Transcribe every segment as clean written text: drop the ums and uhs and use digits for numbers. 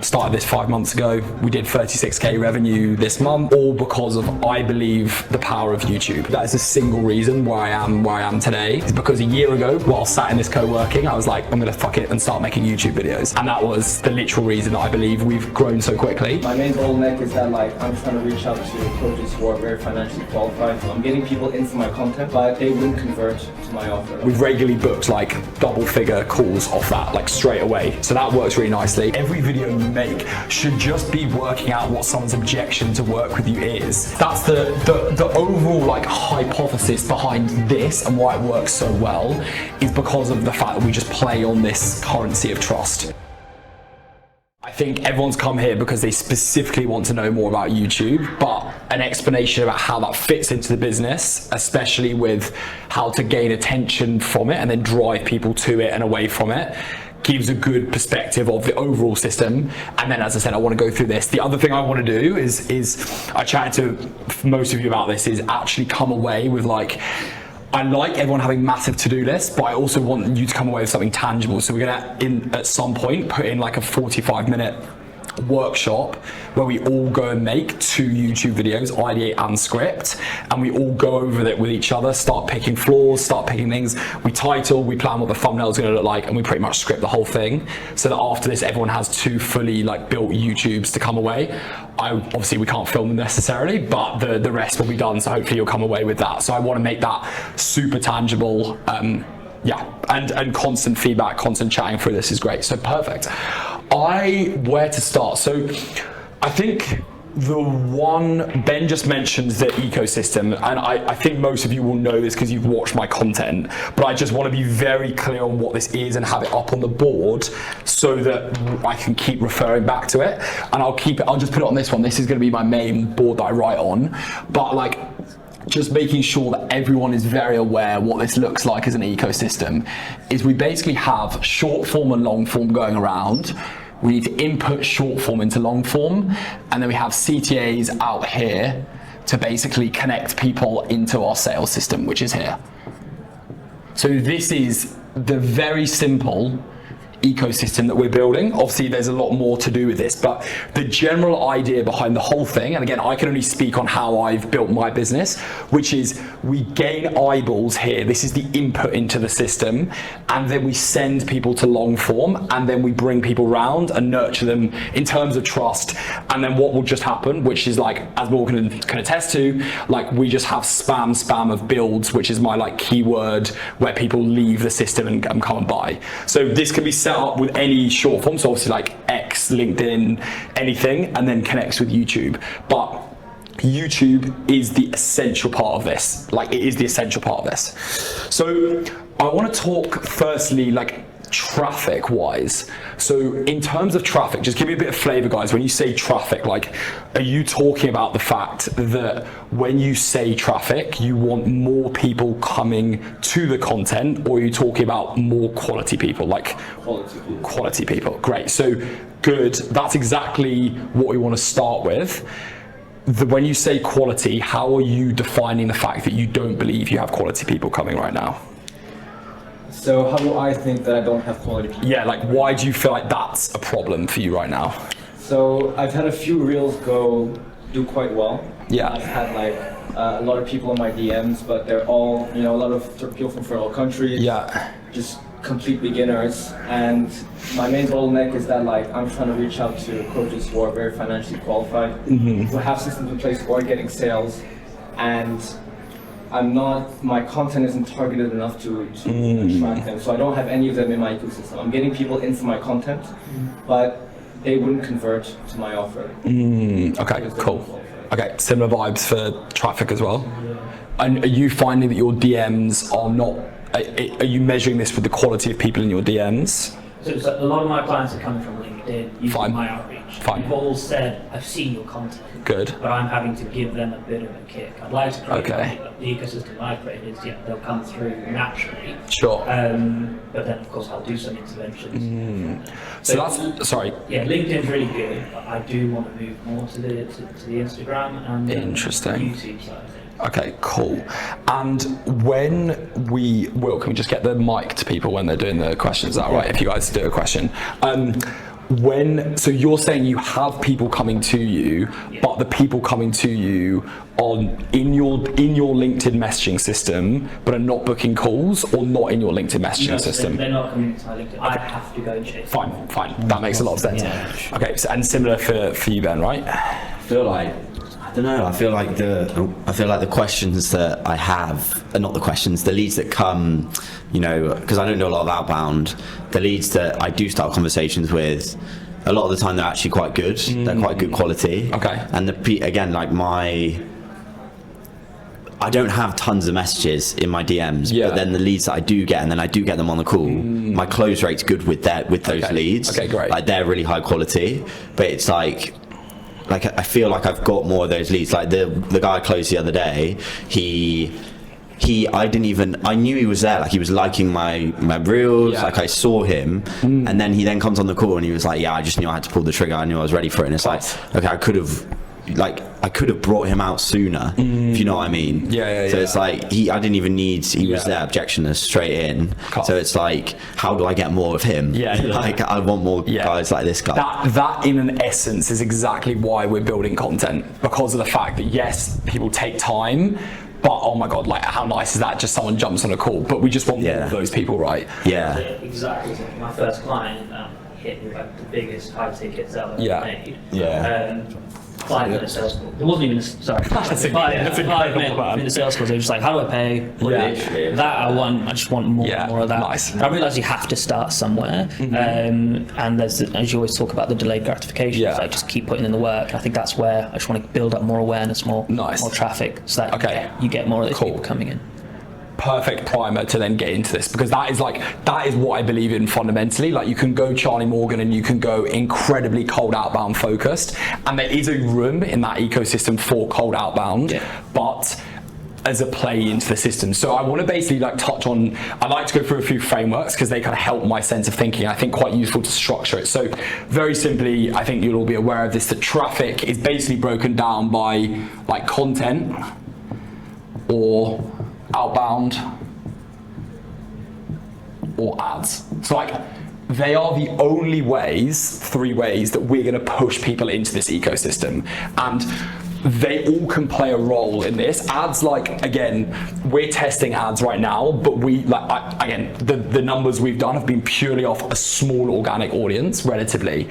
Started this 5 months ago. We did 36k revenue this month, all because of, I believe, the power of YouTube. That is the single reason why I am today. Is because a year ago, while sat in this co-working, I was like, I'm gonna fuck it and start making YouTube videos. And that was the literal reason that I believe we've grown so quickly. My main bottleneck is that I'm trying to reach out to coaches who are very financially qualified. So I'm getting people into my content, but they wouldn't convert to my offer. We've regularly booked double figure calls off that, straight away. So that works really nicely. Every video you make should just be working out what someone's objection to work with you is. That's the overall hypothesis behind this and why it works so well, is because of the fact that we just play on this currency of trust. I think everyone's come here because they specifically want to know more about YouTube, but an explanation about how that fits into the business, especially with how to gain attention from it and then drive people to it and away from it, gives a good perspective of the overall system. And then, as I said, I want to go through this. The other thing I want to do is I chatted to most of you about this, is actually come away with I like everyone having massive to-do lists, but I also want you to come away with something tangible. So we're gonna, at some point, put in a 45-minute workshop where we all go and make 2 YouTube videos, ideate and script, and we all go over it with each other, start picking flaws, start picking things. We title, we plan what the thumbnail is going to look like, and we pretty much script the whole thing, so that after this everyone has 2 fully built YouTubes to come away. Obviously we can't film them necessarily, but the rest will be done, so hopefully you'll come away with that. So I want to make that super tangible. Yeah, and constant feedback, constant chatting through this is great. So perfect. Where to start? So I think Ben just mentioned the ecosystem, and I think most of you will know this because you've watched my content, but I just want to be very clear on what this is and have it up on the board so that I can keep referring back to it. And I'll just put it on this one. This is going to be my main board that I write on, but just making sure that everyone is very aware what this looks like as an ecosystem is we basically have short form and long form going around. We need to input short form into long form, and then we have CTAs out here to basically connect people into our sales system, which is here. So this is the very simple ecosystem that we're building. Obviously there's a lot more to do with this, but the general idea behind the whole thing, and again I can only speak on how I've built my business, which is we gain eyeballs here. This is the input into the system, and then we send people to long form, and then we bring people round and nurture them in terms of trust. And then what will just happen, which is as Morgan can attest to, we just have spam of builds, which is my keyword where people leave the system and come and buy. So this can be set up with any short form, so obviously X, LinkedIn, anything, and then connects with YouTube. But YouTube is the essential part of this. It is the essential part of this. So I want to talk firstly traffic wise. So in terms of traffic, just give me a bit of flavor, guys. When you say traffic, are you talking about the fact that when you say traffic, you want more people coming to the content, or are you talking about more quality people? Quality people. Great. So good. That's exactly what we want to start with. When you say quality, how are you defining the fact that you don't believe you have quality people coming right now? So how do I think that I don't have quality people? Yeah, why do you feel like that's a problem for you right now? So I've had a few reels do quite well. Yeah. I've had a lot of people in my DMs, but they're all, a lot of people from third world countries. Yeah. Just complete beginners. And my main bottleneck is that I'm trying to reach out to coaches who are very financially qualified, who have systems in place, who are getting sales, and my content isn't targeted enough to attract them. So I don't have any of them in my ecosystem. I'm getting people into my content, but they wouldn't convert to my offer. Okay, cool. Okay, similar vibes for traffic as well. And are you finding that your DMs are not, are you measuring this with the quality of people in your DMs? So a lot of my clients are coming from LinkedIn, using my outreach. They've all said, I've seen your content. Good. But I'm having to give them a bit of a kick. I'd like to create the ecosystem I've created, they'll come through naturally. Sure. But then of course I'll do some interventions. So that's, sorry. Yeah, LinkedIn's really good, but I do want to move more to the Instagram and Interesting. YouTube side of things. Okay, cool. And when can we just get the mic to people when they're doing the questions? Is that right? If you guys do a question. so you're saying you have people coming to you, but the people coming to you in your LinkedIn messaging system, but are not booking calls, or not in your LinkedIn messaging system? They're not coming to my LinkedIn. I have to go and chase. Fine. That makes a lot of sense. Yeah. Okay, so, and similar for you, Ben, right? I feel like, I don't know, I feel like the questions that I have, not the questions, the leads that come, you know, because I don't do a lot of outbound, the leads that I do start conversations with, a lot of the time they're actually quite good. They're quite good quality. Okay. And again, like I don't have tons of messages in my DMs, but then the leads that I do get, and then I do get them on the call, my close rate's good with those leads. Okay, great. Like they're really high quality, but it's like I feel like I've got more of those leads. Like the guy I closed the other day, I knew he was there, like he was liking my reels, like I saw him, and then he comes on the call and he was like, yeah, I just knew I had to pull the trigger, I knew I was ready for it, and it's like, okay, I could have brought him out sooner, if you know what I mean. So it's like he was there objectionless straight in. So it's like, how do I get more of him? Like I want more guys like this guy. That in an essence is exactly why we're building content, because of the fact that yes, people take time, but oh my god, like how nice is that? Just someone jumps on a call, but we just want more of those people, right? Exactly. My first client hit me like the biggest high tickets I've ever made. 5 minute sales call. It wasn't even a, sorry. That's 5 minute sales call. They were just like, how do I pay? That I just want more of that. Nice. I realise you have to start somewhere, and there's, as you always talk about, the delayed gratification. It's like just keep putting in the work. I think that's where I just want to build up more awareness, more traffic, so that you get more of those people coming in. Perfect primer to then get into this, because that is what I believe in fundamentally. Like you can go Charlie Morgan and you can go incredibly cold outbound focused, and there is a room in that ecosystem for cold outbound, but as a play into the system. So I want to basically touch on, I like to go through a few frameworks because they kind of help my sense of thinking. I think quite useful to structure it. So very simply, I think you'll all be aware of this, that traffic is basically broken down by like content or outbound or ads. So like they are the only three ways that we're going to push people into this ecosystem, and they all can play a role in this. Ads, like again, we're testing ads right now, but the numbers we've done have been purely off a small organic audience relatively.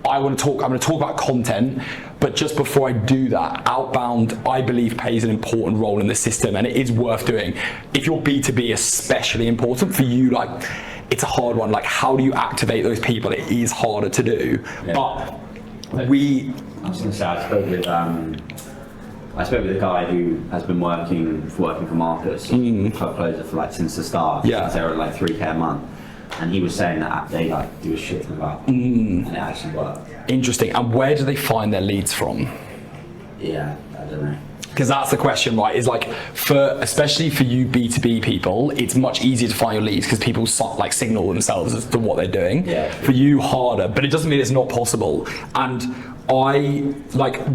I'm going to talk about content, but just before I do that, outbound, I believe, plays an important role in the system, and it is worth doing. If you're B2B, especially important for you, like it's a hard one. Like, how do you activate those people? It is harder to do, but I was going to say, I spoke with a guy who has been working for Marcus, club closer for since the start. Since they were at 3K a month. And he was saying that they do a shit ton of that, and it actually worked. Interesting. And where do they find their leads from? Yeah, I don't know. Because that's the question, right? Is like especially for you B2B people, it's much easier to find your leads because people signal themselves as to what they're doing. Yeah. For you, harder, but it doesn't mean it's not possible. And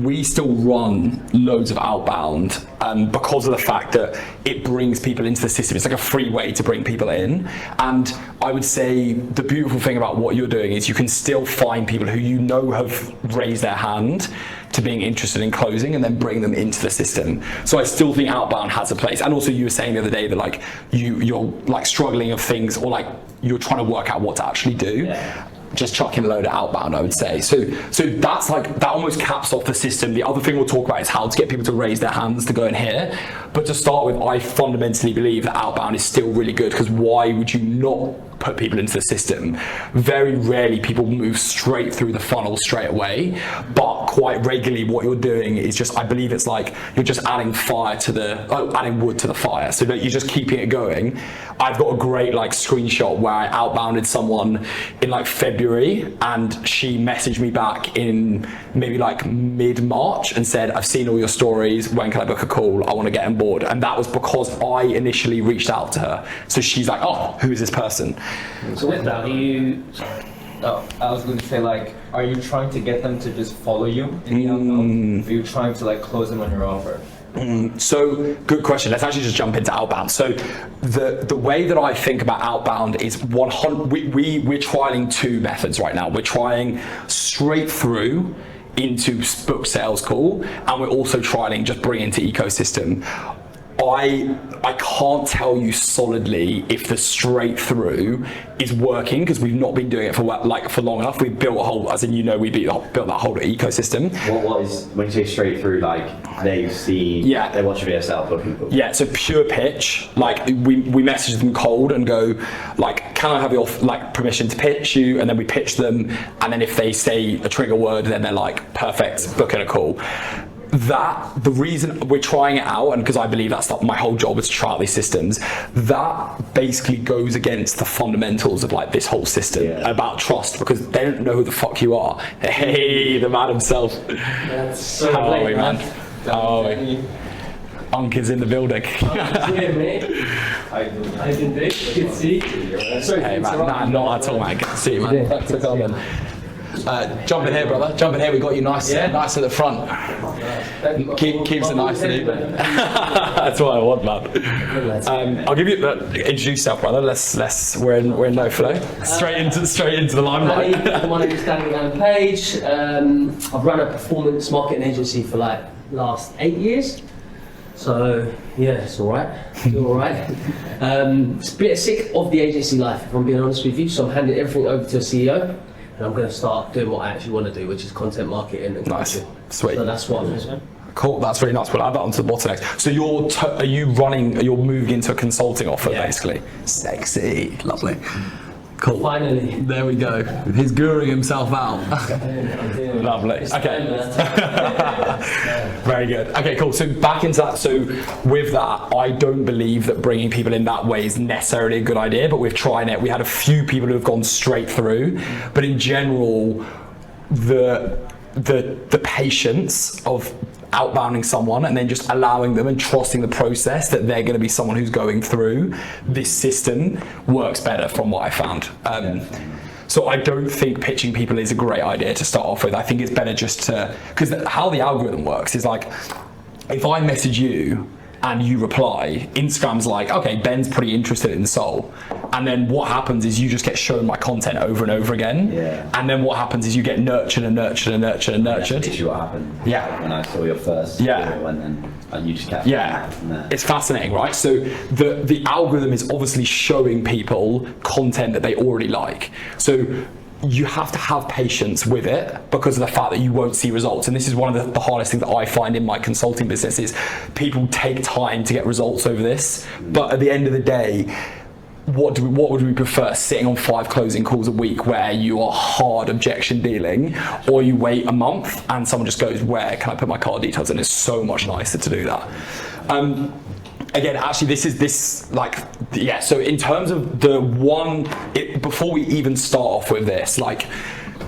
we still run loads of outbound because of the fact that it brings people into the system. It's like a free way to bring people in. And I would say the beautiful thing about what you're doing is you can still find people who you know have raised their hand to being interested in closing and then bring them into the system. So I still think outbound has a place. And also you were saying the other day that you're struggling of things, or you're trying to work out what to actually do. Yeah. Just chucking a load of outbound, I would say. So that's that almost caps off the system. The other thing we'll talk about is how to get people to raise their hands to go in here. But to start with, I fundamentally believe that outbound is still really good, because why would you not put people into the system? Very rarely people move straight through the funnel straight away, but quite regularly what you're doing is just, I believe it's you're just adding adding wood to the fire, so that you're just keeping it going. I've got a great screenshot where I outbounded someone in February, and she messaged me back in maybe mid-March and said, I've seen all your stories, when can I book a call? I want to get on board. And that was because I initially reached out to her. So she's like, oh, who is this person? So with that, I was going to say, are you trying to get them to just follow you in the outbound? Or are you trying to close them on your offer? So good question. Let's actually just jump into Outbound. So the way that I think about Outbound is we're trialing two methods right now. We're trying straight through into book sales call, and we're also trialing just bring into ecosystem. I can't tell you solidly if the straight through is working because we've not been doing it for long enough. We've built a whole, as in we built that whole ecosystem. What is, when you say straight through, like they see, they watch a video sell booking call? Yeah, so pure pitch. Like we message them cold and go like, can I have your permission to pitch you? And then we pitch them, and then if they say a trigger word, then they're like, perfect, book in a call. The reason we're trying it out, and because I believe that's my whole job is to try out these systems, that basically goes against the fundamentals of like this whole system about trust, because they don't know who the fuck you are. Hey, the man himself. That's so how are we, man? How are we? Uncle's in the building. I can do. Good to see you. Hey man, not at all, man. Good to see you, man. Thanks for coming. Jump in here, brother. Jump in here. We got you nice at the front. Keeps it nice and even. That's what I want, man. I'll give you introduce yourself, brother. We're in no flow. Straight into the limelight. My name is Danny Page. I've run a performance marketing agency for like last 8 years. So yeah, it's all right. It's all right. It's a bit sick of the agency life, if I'm being honest with you. So I'm handing everything over to a CEO. And I'm going to start doing what I actually want to do, which is content marketing and nice, sweet. So that's what I'm doing. Cool, that's really nice. We'll add that onto the bottom next. So you're moving into a consulting offer, basically. Sexy, lovely. Cool. Finally. There we go. He's guruing himself out. Lovely. Okay. Very good. Okay, cool. So back into that. So with that, I don't believe that bringing people in that way is necessarily a good idea, but we've tried it. We had a few people who have gone straight through, but in general, the patience of outbounding someone and then just allowing them and trusting the process that they're going to be someone who's going through this system works better from what I found. So I don't think pitching people is a great idea to start off with. I think it's better just to, because how the algorithm works is like, if I message you and you reply, Instagram's like, okay, Ben's pretty interested in soul. And then what happens is you just get shown my content over and over again. Yeah. And then what happens is you get nurtured and nurtured and nurtured and nurtured. That's literally what happened. Yeah. Like when I saw your first video and you just kept from there. It's fascinating, right? So the algorithm is obviously showing people content that they already like. So you have to have patience with it because of the fact that you won't see results. And this is one of the hardest things that I find in my consulting business is people take time to get results over this. But at the end of the day, what would we prefer? Sitting on 5 closing calls a week where you are hard objection dealing, or you wait a month and someone just goes, where can I put my card details? And it's so much nicer to do that. Again, actually, so in terms of before we even start off with this, like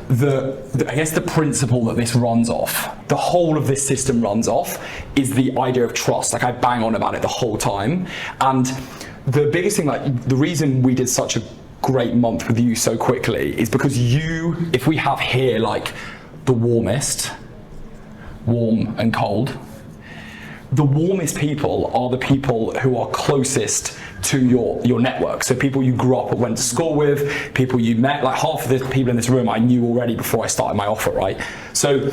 I guess the principle that this runs off, the whole of this system runs off, is the idea of trust. Like I bang on about it the whole time. And the biggest thing, the reason we did such a great month with you so quickly is because if we have here like the warmest, warm and cold, the warmest people are the people who are closest to your network. So people you grew up or went to school with, people you met, like half of the people in this room I knew already before I started my offer, right? So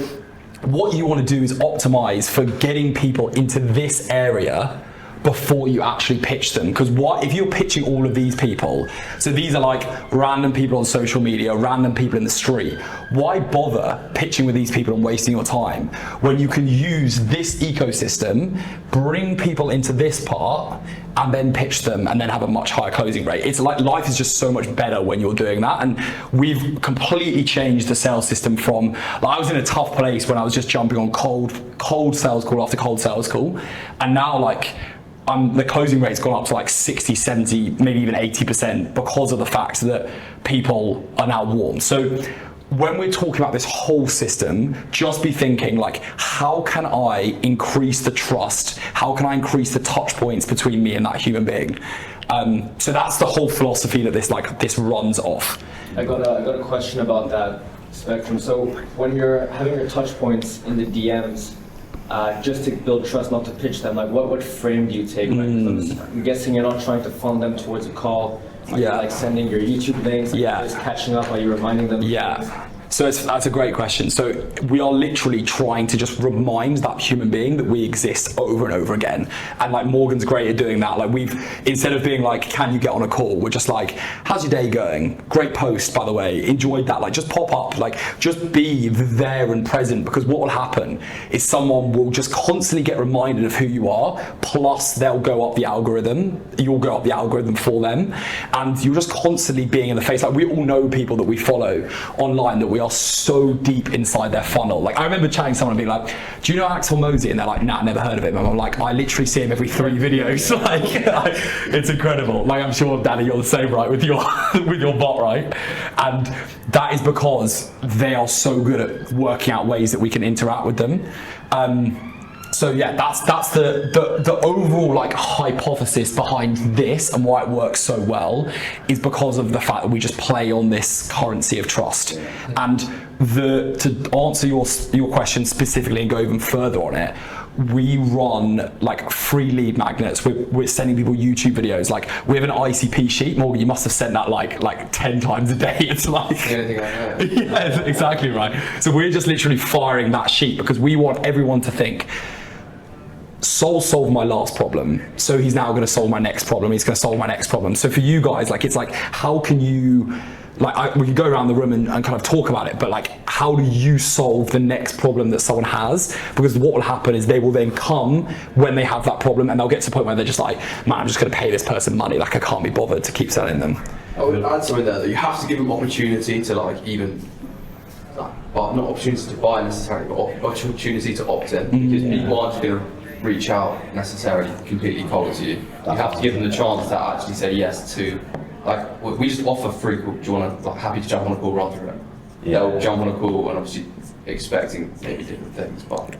what you want to do is optimize for getting people into this area before you actually pitch them. Because if you're pitching all of these people, so these are like random people on social media, random people in the street, why bother pitching with these people and wasting your time when you can use this ecosystem, bring people into this part, and then pitch them and then have a much higher closing rate? It's like life is just so much better when you're doing that. And we've completely changed the sales system from, I was in a tough place when I was just jumping on cold sales call after cold sales call. And now the closing rate's gone up to like 60, 70, maybe even 80% because of the fact that people are now warm. So when we're talking about this whole system, just be thinking how can I increase the trust? How can I increase the touch points between me and that human being? So that's the whole philosophy that this runs off. I got a question about that spectrum. So when you're having your touch points in the DMs, just to build trust, not to pitch them. Like, what frame do you take? Like, I'm guessing you're not trying to funnel them towards a call. Are you like sending your YouTube links? Just catching up? Are you reminding them? So that's a great question. So we are literally trying to just remind that human being that we exist over and over again. And like Morgan's great at doing that. Like instead of being like, can you get on a call? We're just like, how's your day going? Great post, by the way. Enjoyed that. Like just pop up, like just be there and present, because what will happen is someone will just constantly get reminded of who you are. Plus they'll go up the algorithm. You'll go up the algorithm for them. And you're just constantly being in the face. Like we all know people that we follow online that we are so deep inside their funnel. Like I remember chatting to someone and being like, do you know Axel Mosey? And they're like, nah, never heard of him. And I'm like, I literally see him every 3 videos. Like it's incredible. Like I'm sure, Danny, you're the same, right, with your with your bot, right? And that is because they are so good at working out ways that we can interact with them. So yeah, that's the overall like hypothesis behind this, and why it works so well is because of the fact that we just play on this currency of trust. And to answer your question specifically and go even further on it, we run like free lead magnets. We're sending people YouTube videos. Like we have an ICP sheet. Morgan, you must have sent that like 10 times a day. It's like anything I know. Yeah, exactly right. So we're just literally firing that sheet because we want everyone to think, Sol solved my last problem, so he's now going to solve my next problem. He's going to solve my next problem. So for you guys, like it's like, how can you, like we could go around the room and kind of talk about it, but like how do you solve the next problem that someone has? Because what will happen is they will then come when they have that problem, and they'll get to the point where they're just like, man, I'm just going to pay this person money. Like I can't be bothered to keep selling them. I would add something there that you have to give them opportunity to like even. But not opportunity to buy necessarily, but opportunity to opt in, because people aren't just going to reach out necessarily completely cold to you. You have to give them the chance to actually say yes to, like, we just offer free call. Do you want to, like, happy to jump on a call, run through it? They'll jump on a call and obviously expecting maybe different things, but.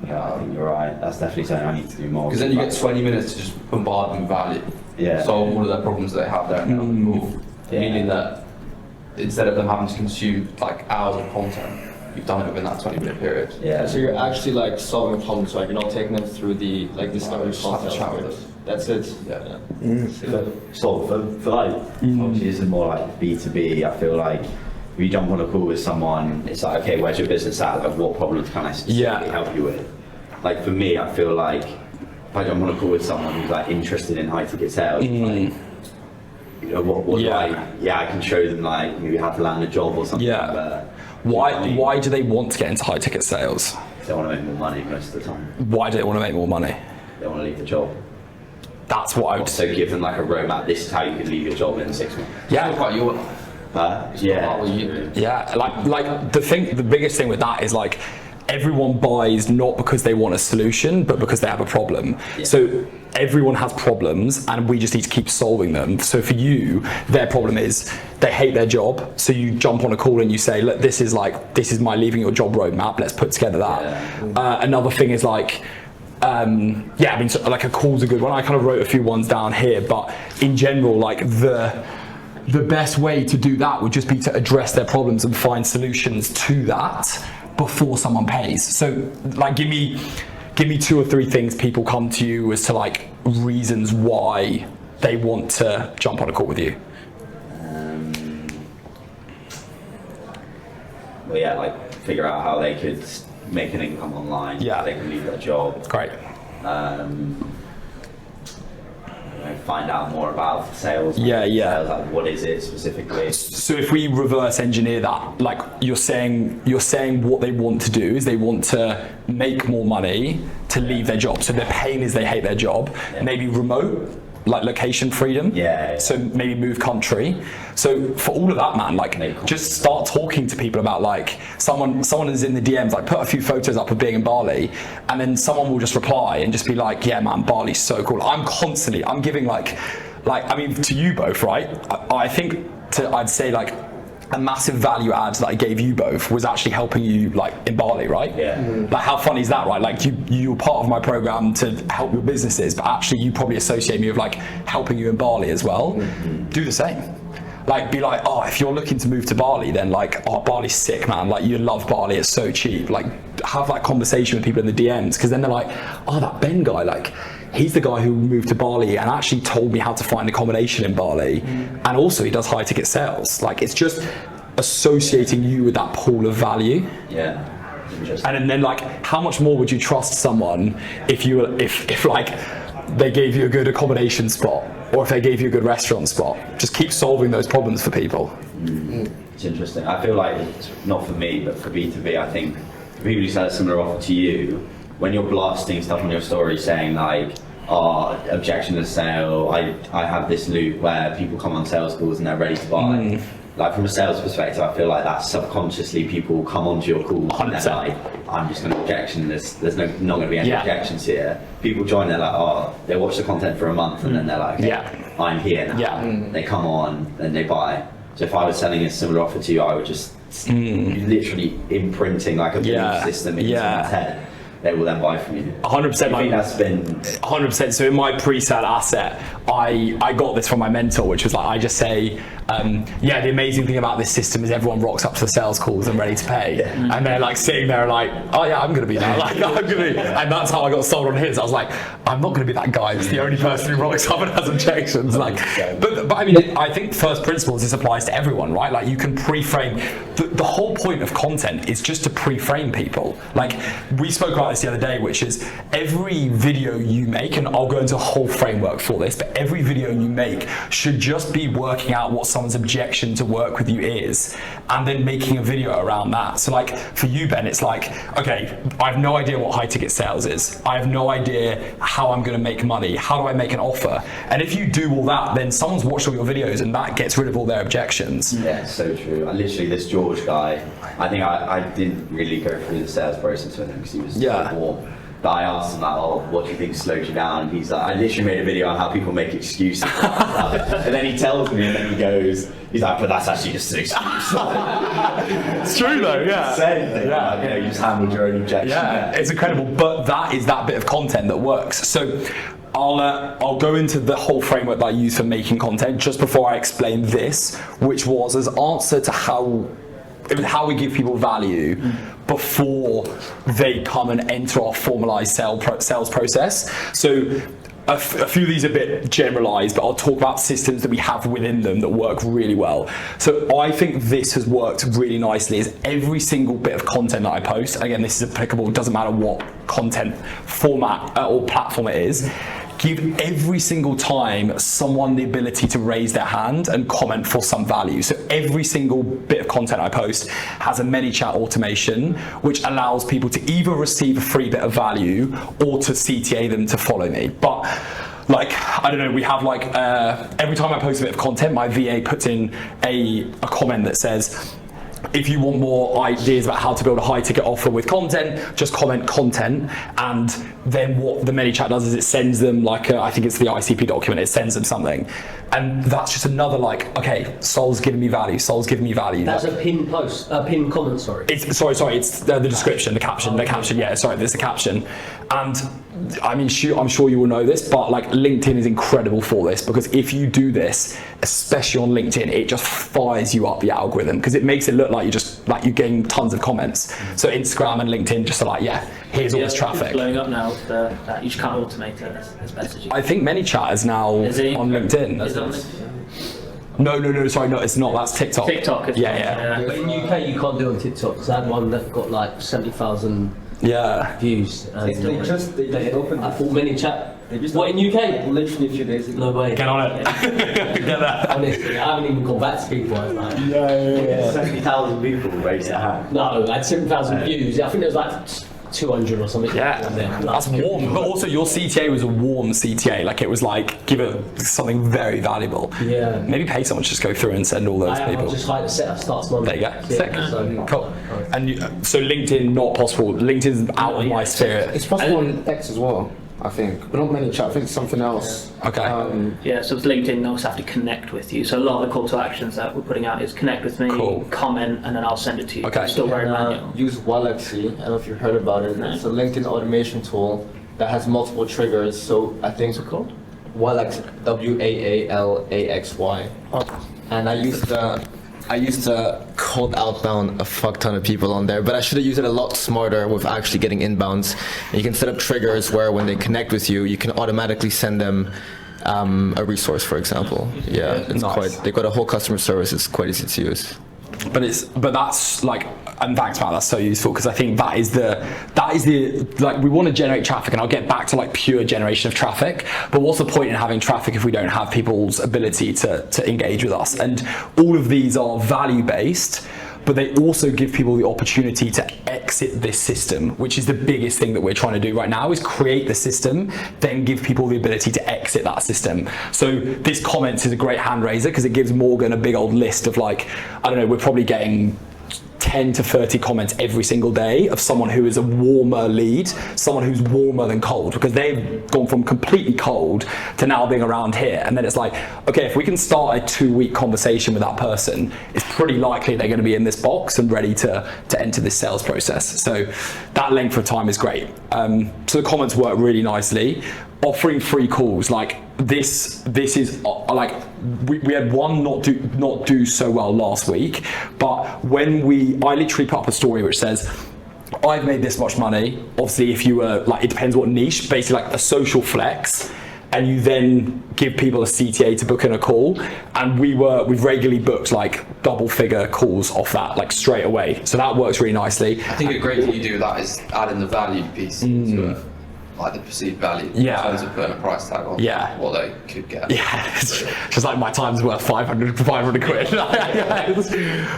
I think you're right. That's definitely something I need to do more. Because then you get 20 minutes to just bombard them with value. Solve all of their problems that they have there and then move. Meaning that instead of them having to consume like hours of content, you've done it within that 20-minute period. So you're actually like solving problems, right? You're not taking them through the like discovery process. Chat with us. That's it. So for like, obviously this is more like B2B. I feel like if you jump on a call with someone, it's like, okay, where's your business at? Like, what problems can I specifically help you with? Like for me, I feel like if I jump on a call with someone who's like interested in high ticket sales, like, you know, what do I can show them like maybe how to land a job or something. But why do they want to get into high ticket sales? They want to make more money most of the time. Why do they want to make more money? They want to leave the job. That's what I would say. So give them like a roadmap. This is how you can leave your job in 6 months. Yeah. Quite your. Like the biggest thing with that is like everyone buys not because they want a solution, but because they have a problem. So everyone has problems and we just need to keep solving them. So for you, their problem is they hate their job. So you jump on a call and you say, look, this is my leaving your job roadmap. Let's put together that. Another thing is like, I mean, so, like a call's a good one. I kind of wrote a few ones down here, but in general, like the best way to do that would just be to address their problems and find solutions to that before someone pays. So like give me 2 or 3 things people come to you as to like reasons why they want to jump on a call with you. Well, yeah, like figure out how they could make an income online. How they can leave their job. Great. Find out more about sales. Sales, like what is it specifically? So if we reverse engineer that, like you're saying what they want to do is they want to make more money to leave their job. So their pain is they hate their job. Maybe remote, like location freedom. So maybe move country. So for all of that, man, like just start talking to people about like someone is in the DMs, like put a few photos up of being in Bali, and then someone will just reply and just be like, yeah, man, Bali's so cool. I'm giving like I mean, to you both, right? I think I'd say like a massive value add that I gave you both was actually helping you like in Bali, right? Like how funny is that, right? Like you're part of my program to help your businesses, but actually you probably associate me with like helping you in Bali as well. Do the same. Like be like, oh, if you're looking to move to Bali, then like, oh, Bali's sick, man. Like you love Bali, it's so cheap. Like have that conversation with people in the DMs, because then they're like, oh, that Ben guy, like, he's the guy who moved to Bali and actually told me how to find accommodation in Bali, and also he does high ticket sales. Like, it's just associating you with that pool of value. Yeah. And then like, how much more would you trust someone if like they gave you a good accommodation spot, or if they gave you a good restaurant spot? Just keep solving those problems for people. It's interesting. I feel like it's not for me, but for B2B, I think for people who sell a similar offer to you, when you're blasting stuff on your story saying like, objection to sale, I have this loop where people come on sales calls and they're ready to buy. Like, from a sales perspective, I feel like that subconsciously people come onto your calls and they're like, I'm just going to objection, there's not going to be any objections here. People join, they're like, they watch the content for a month and then they're like, okay, I'm here now. They come on and they buy. So if I was selling a similar offer to you, I would just literally imprinting like a belief system into someone's head. They will then buy from you. 100%. I think that's been 100%. So in my pre-sale asset, I got this from my mentor, which was like, I just say, the amazing thing about this system is everyone rocks up to the sales calls and ready to pay, and they're like sitting there like, oh yeah, I'm gonna be that. Like, I'm gonna be, and that's how I got sold on his. I was like, I'm not gonna be that guy that's the only person who rocks up and has objections. Like, but I mean, I think first principles, this applies to everyone, right? Like, you can pre-frame. The whole point of content is just to pre-frame people. Like, we spoke about this the other day, which is every video you make, and I'll go into a whole framework for this, but every video you make should just be working out what someone's objection to work with you is, and then making a video around that. So like, for you, Ben, it's like, okay, I have no idea what high ticket sales is. I have no idea how I'm going to make money. How do I make an offer? And if you do all that, then someone's watched all your videos and that gets rid of all their objections. Yeah, so true. Literally, this George guy, I think I didn't really go through the sales process with him because he was so warm. But I asked him like, what do you think slowed you down? And he's like, I literally made a video on how people make excuses. And then he tells me, and then he goes, he's like, but that's actually just an excuse. It's true though, yeah. You just handled your own objection. Yeah, it's incredible. But that is that bit of content that works. So I'll go into the whole framework that I use for making content just before I explain this, which was as answer to how we give people value before they come and enter our formalized sales process. So a few of these are a bit generalized, but I'll talk about systems that we have within them that work really well. So I think this has worked really nicely, is every single bit of content that I post, again, this is applicable, it doesn't matter what content format or platform it is, give every single time someone the ability to raise their hand and comment for some value. So every single bit of content I post has a ManyChat automation, which allows people to either receive a free bit of value or to CTA them to follow me. But like, I don't know, we have like, every time I post a bit of content, my VA puts in a comment that says, if you want more ideas about how to build a high ticket offer with content, just comment content. And then what the ManyChat does is it sends them like, I think it's the ICP document, it sends them something. And that's just another like, okay, Sol's giving me value, Sol's giving me value. That's a pinned post, a pinned comment, sorry. It's it's the description, the caption, there's the caption. And I mean, I'm sure you will know this, but like LinkedIn is incredible for this, because if you do this, especially on LinkedIn, it just fires you up the algorithm, because it makes it look like you're getting tons of comments. So Instagram and LinkedIn just are like, here's all this traffic. It's blowing up now that you just can't automate it as best as you can. I think ManyChat is now on LinkedIn. Is it on LinkedIn? No, sorry, no, it's not. That's TikTok. TikTok is But in UK, you can't do it on TikTok, because I had one that got like 70,000 views. And They just opened. I thought ManyChat. What, in UK? Literally a few days ago. No way. Get on it. Get that. Honestly, I haven't even gone back to people. I was like, 70,000 people raised their hand. no, I had 7,000 views. I think there was like 200 or something. Yeah, that's warm. But also your CTA was a warm CTA. Like, it was like, give it something very valuable. Yeah. Maybe pay someone to just go through and send all those people. I'll just hide the setup starts Monday. There you go. Sick. Cool. And so LinkedIn, not possible. LinkedIn's out of my sphere. It's possible on X as well, I think, but not ManyChat. I think it's something else. Okay. So with LinkedIn, they also have to connect with you. So a lot of the call to actions that we're putting out is connect with me, comment, and then I'll send it to you. Okay. It's still very manual. Use Walaxy. I don't know if you've heard about it. It's a LinkedIn automation tool that has multiple triggers. So I think it's called Walaxy, WAALAXY. And I use the I used to cold outbound a fuck ton of people on there, but I should have used it a lot smarter with actually getting inbounds. And you can set up triggers where when they connect with you, you can automatically send them a resource, for example. Yeah, it's Nice. they've got a whole customer service. It's quite easy to use. But that's like, and thanks Matt, that's so useful, because I think that is the like, we want to generate traffic, and I'll get back to like pure generation of traffic, but what's the point in having traffic if we don't have people's ability to engage with us? And all of these are value based, but they also give people the opportunity to exit this system, which is the biggest thing that we're trying to do right now, is create the system, then give people the ability to exit that system. So this comments is a great hand raiser, because it gives Morgan a big old list of like, I don't know, we're probably getting 10 to 30 comments every single day of someone who is a warmer lead, someone who's warmer than cold, because they've gone from completely cold to now being around here. And then it's like, okay, if we can start a 2-week conversation with that person, it's pretty likely they're going to be in this box and ready to enter this sales process. So that length of time is great. So the comments work really nicely. Offering free calls, like this is like, we had one not do so well last week, but when I literally put up a story which says, I've made this much money. Obviously, if you were like, it depends what niche, basically like a social flex, and you then give people a CTA to book in a call, and we've regularly booked like double figure calls off that, like straight away. So that works really nicely. I think a great thing you do with that is adding the value piece to it. Like the perceived value in terms of putting a price tag on what they could get. Yeah, it's just like my time's worth 500 quid.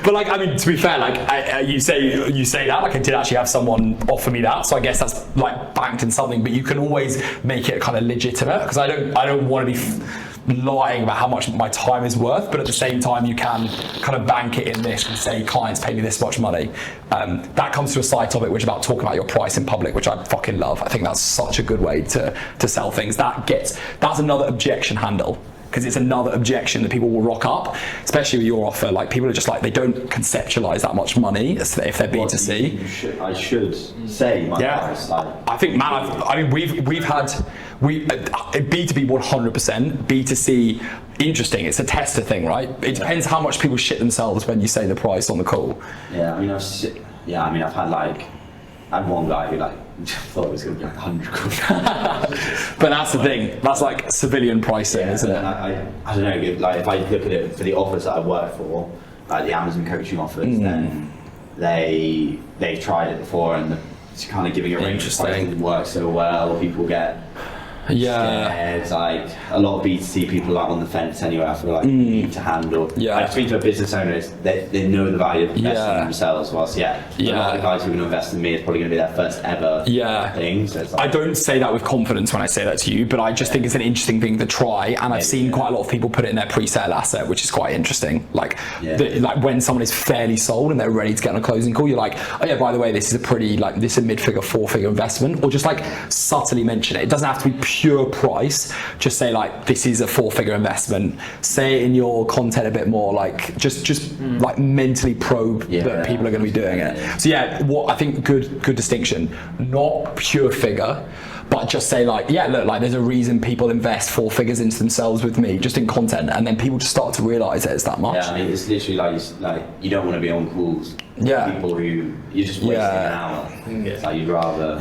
But like, I mean, to be fair, like you say that, like I did actually have someone offer me that, so I guess that's like banked in something. But you can always make it kind of legitimate, because I don't want to be lying about how much my time is worth, but at the same time you can kind of bank it in this and say, clients pay me this much money. That comes to a side topic, which is about talking about your price in public, which I fucking love. I think that's such a good way to sell things. That's another objection handle, because it's another objection that people will rock up, especially with your offer. Like, people are just like, they don't conceptualize that much money if they're B2C. I should say my price. I think, man, I mean, we've had B2B 100%, B2C interesting. It's a tester thing, right? It depends how much people shit themselves when you say the price on the call. Yeah, I mean, I've had one guy who like thought it was going to be like 100 quid. But that's the thing. That's like civilian pricing, isn't it? I don't know. Like, if I look at it for the offers that I work for, like the Amazon coaching offers, then they've tried it before, and it's kind of giving a range of prices didn't work so well, or people get scared. Like, a lot of B2C people are on the fence anyway. I feel like need to handle. I speak to a business owners, they know the value of investing in themselves. Whilst a lot of the guys who are going to invest in me is probably going to be their first ever thing. So it's like, I don't say that with confidence when I say that to you, but I just think it's an interesting thing to try, and I've seen quite a lot of people put it in their pre-sale asset, which is quite interesting. Like, like when someone is fairly sold and they're ready to get on a closing call, you're like, oh yeah, by the way, this is a mid-figure, 4-figure investment, or just like subtly mention it. It doesn't have to be pure price, just say like, this is a 4-figure investment. Say it in your content a bit more, like just like mentally probe that people are going to be doing it. So what I think, good distinction, not pure figure, but just say like, look, like there's a reason people invest 4 figures into themselves with me, just in content, and then people just start to realize it's that much. Yeah, I mean, it's literally like you don't want to be on calls with people who you're just wasting an hour. It's like, you'd rather.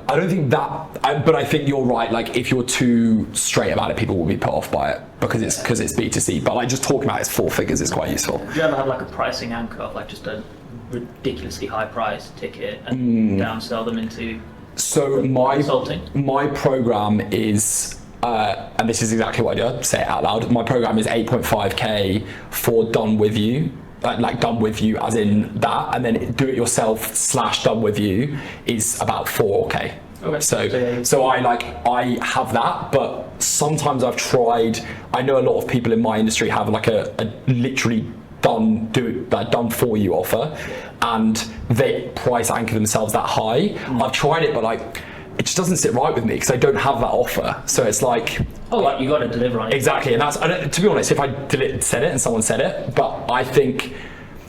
I don't think that, but I think you're right. Like, if you're too straight about it, people will be put off by it because it's B2C. But like, just talking about it's 4 figures is quite useful. Do you ever have like a pricing anchor of like just a ridiculously high price ticket and downsell them into? So my program is, and this is exactly what I do, say it out loud, my program is 8.5k for done with you, like done with you as in that, and then do it yourself / done with you is about 4k. Okay. So I have that, but sometimes I've tried, I know a lot of people in my industry have like a literally done for you offer, and they price anchor themselves that high. I've tried it, but like, it just doesn't sit right with me because I don't have that offer. So it's like, you got to deliver on it. Exactly, and to be honest, if I said it and someone said it, but I think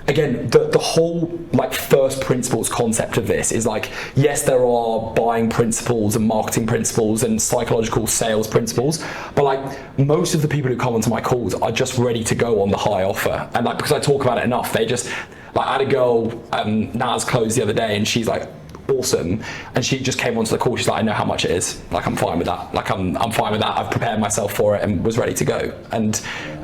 again, the whole like first principles concept of this is like, yes, there are buying principles and marketing principles and psychological sales principles, but like most of the people who come onto my calls are just ready to go on the high offer. And like, because I talk about it enough, they just, like I had a girl, Naz closed the other day, and she's like, awesome, and she just came onto the call. She's like, I know how much it is, like I'm fine with that, like I'm fine with that, I've prepared myself for it and was ready to go. And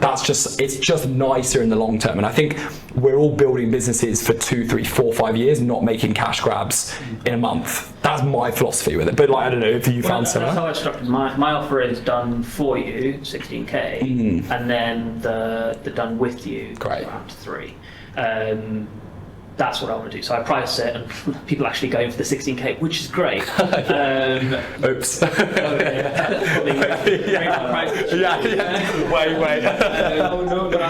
that's just, it's just nicer in the long term. And I think we're all building businesses for 2, 3, 4, 5 years, not making cash grabs in a month. That's my philosophy with it. But like, I don't know if you found similar. That's how I structured my offer is done for you 16k, and then the done with you is around 3. That's what I want to do. So I price it, and people actually go for the 16k, which is great. Oops. Wait. But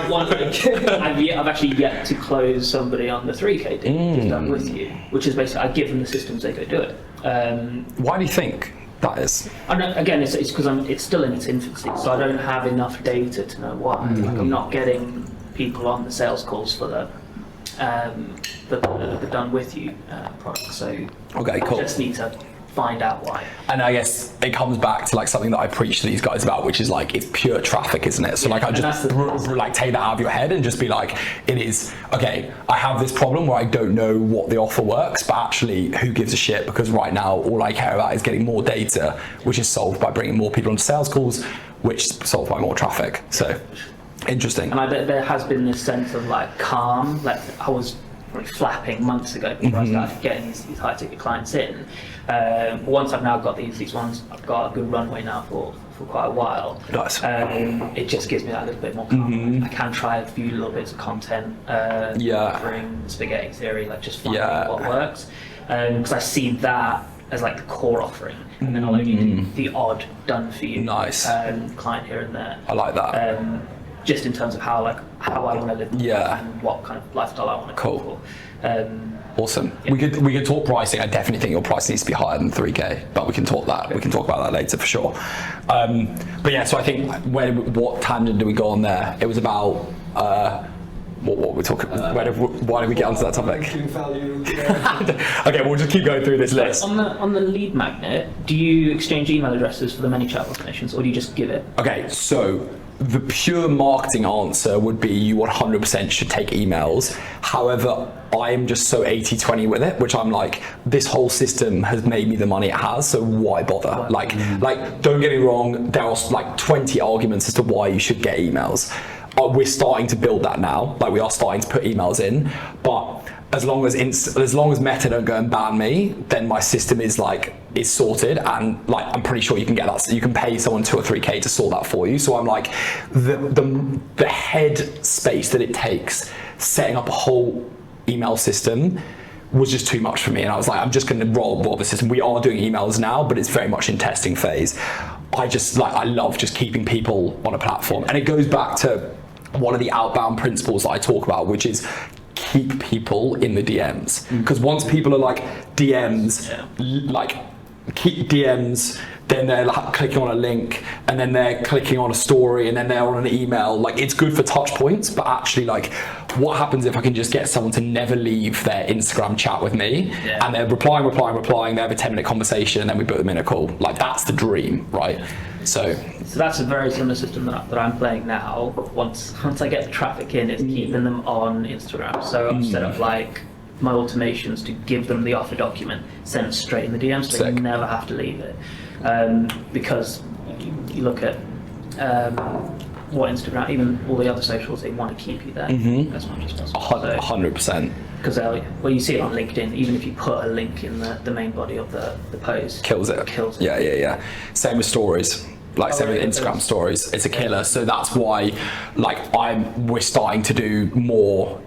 I've actually yet to close somebody on the 3k deal, just done with you, which is basically I give them the systems, they go do it. Why do you think that is? I know, again, it's because it's still in its infancy, so I don't have enough data to know why. Like I'm not getting people on the sales calls for the done with you product. So okay, cool. I just need to find out why. And I guess it comes back to like something that I preach to these guys about, which is like, it's pure traffic, isn't it? So like I just like take that out of your head and just be like, it is, okay, I have this problem where I don't know what the offer works, but actually who gives a shit? Because right now all I care about is getting more data, which is solved by bringing more people onto sales calls, which is solved by more traffic. So interesting. And there has been this sense of like calm, like I was probably flapping months ago before I started getting these high ticket clients in. Once I've now got these ones, I've got a good runway now for quite a while. Nice. It just gives me that little bit more calm. I can try a few little bits of content, bring spaghetti theory, like just finding what works. Because I see that as like the core offering, and then I'll only do the odd done for you client here and there. I like that. Just in terms of how I want to live and what kind of lifestyle I want to go for. Awesome. Yeah. We could talk pricing. I definitely think your price needs to be higher than 3k, but we can talk that. We can talk about that later for sure. But yeah, so I think what tangent do we go on there? It was about what we're talking. Why did we get onto that topic? Okay, we'll just keep going through this list. On the lead magnet, do you exchange email addresses for the ManyChat automations, or do you just give it? Okay, so the pure marketing answer would be you 100% should take emails. However, I'm just so 80-20 with it, which I'm like, this whole system has made me the money it has, so why bother? Like, don't get me wrong, there are like 20 arguments as to why you should get emails. We're starting to build that now, like we are starting to put emails in, but as long as Meta don't go and ban me, then my system is sorted, and like I'm pretty sure you can get that. So you can pay someone 2 or 3k to sort that for you. So I'm like, the head space that it takes setting up a whole email system was just too much for me, and I was like, I'm just going to roll the system. We are doing emails now, but it's very much in testing phase. I love just keeping people on a platform, and it goes back to one of the outbound principles that I talk about, which is keep people in the DMs. Because once people are like DMs, like keep DMs, then they're like clicking on a link, and then they're clicking on a story, and then they're on an email. Like it's good for touch points, but actually like what happens if I can just get someone to never leave their Instagram chat with me, and they're replying, they have a 10-minute conversation, and then we put them in a call. Like that's the dream, right? So that's a very similar system that I'm playing now. Once I get the traffic in, it's keeping them on Instagram. So I've set up like my automations to give them the offer document, send it straight in the DM, so they never have to leave it. Because you look at what Instagram, even all the other socials, they want to keep you there as much as possible. 100%. Because you see it on LinkedIn, even if you put a link in the main body of the post, kills it. Yeah. Same with stories. Like same with Instagram stories, it's a killer. So that's why, like, we're starting to do more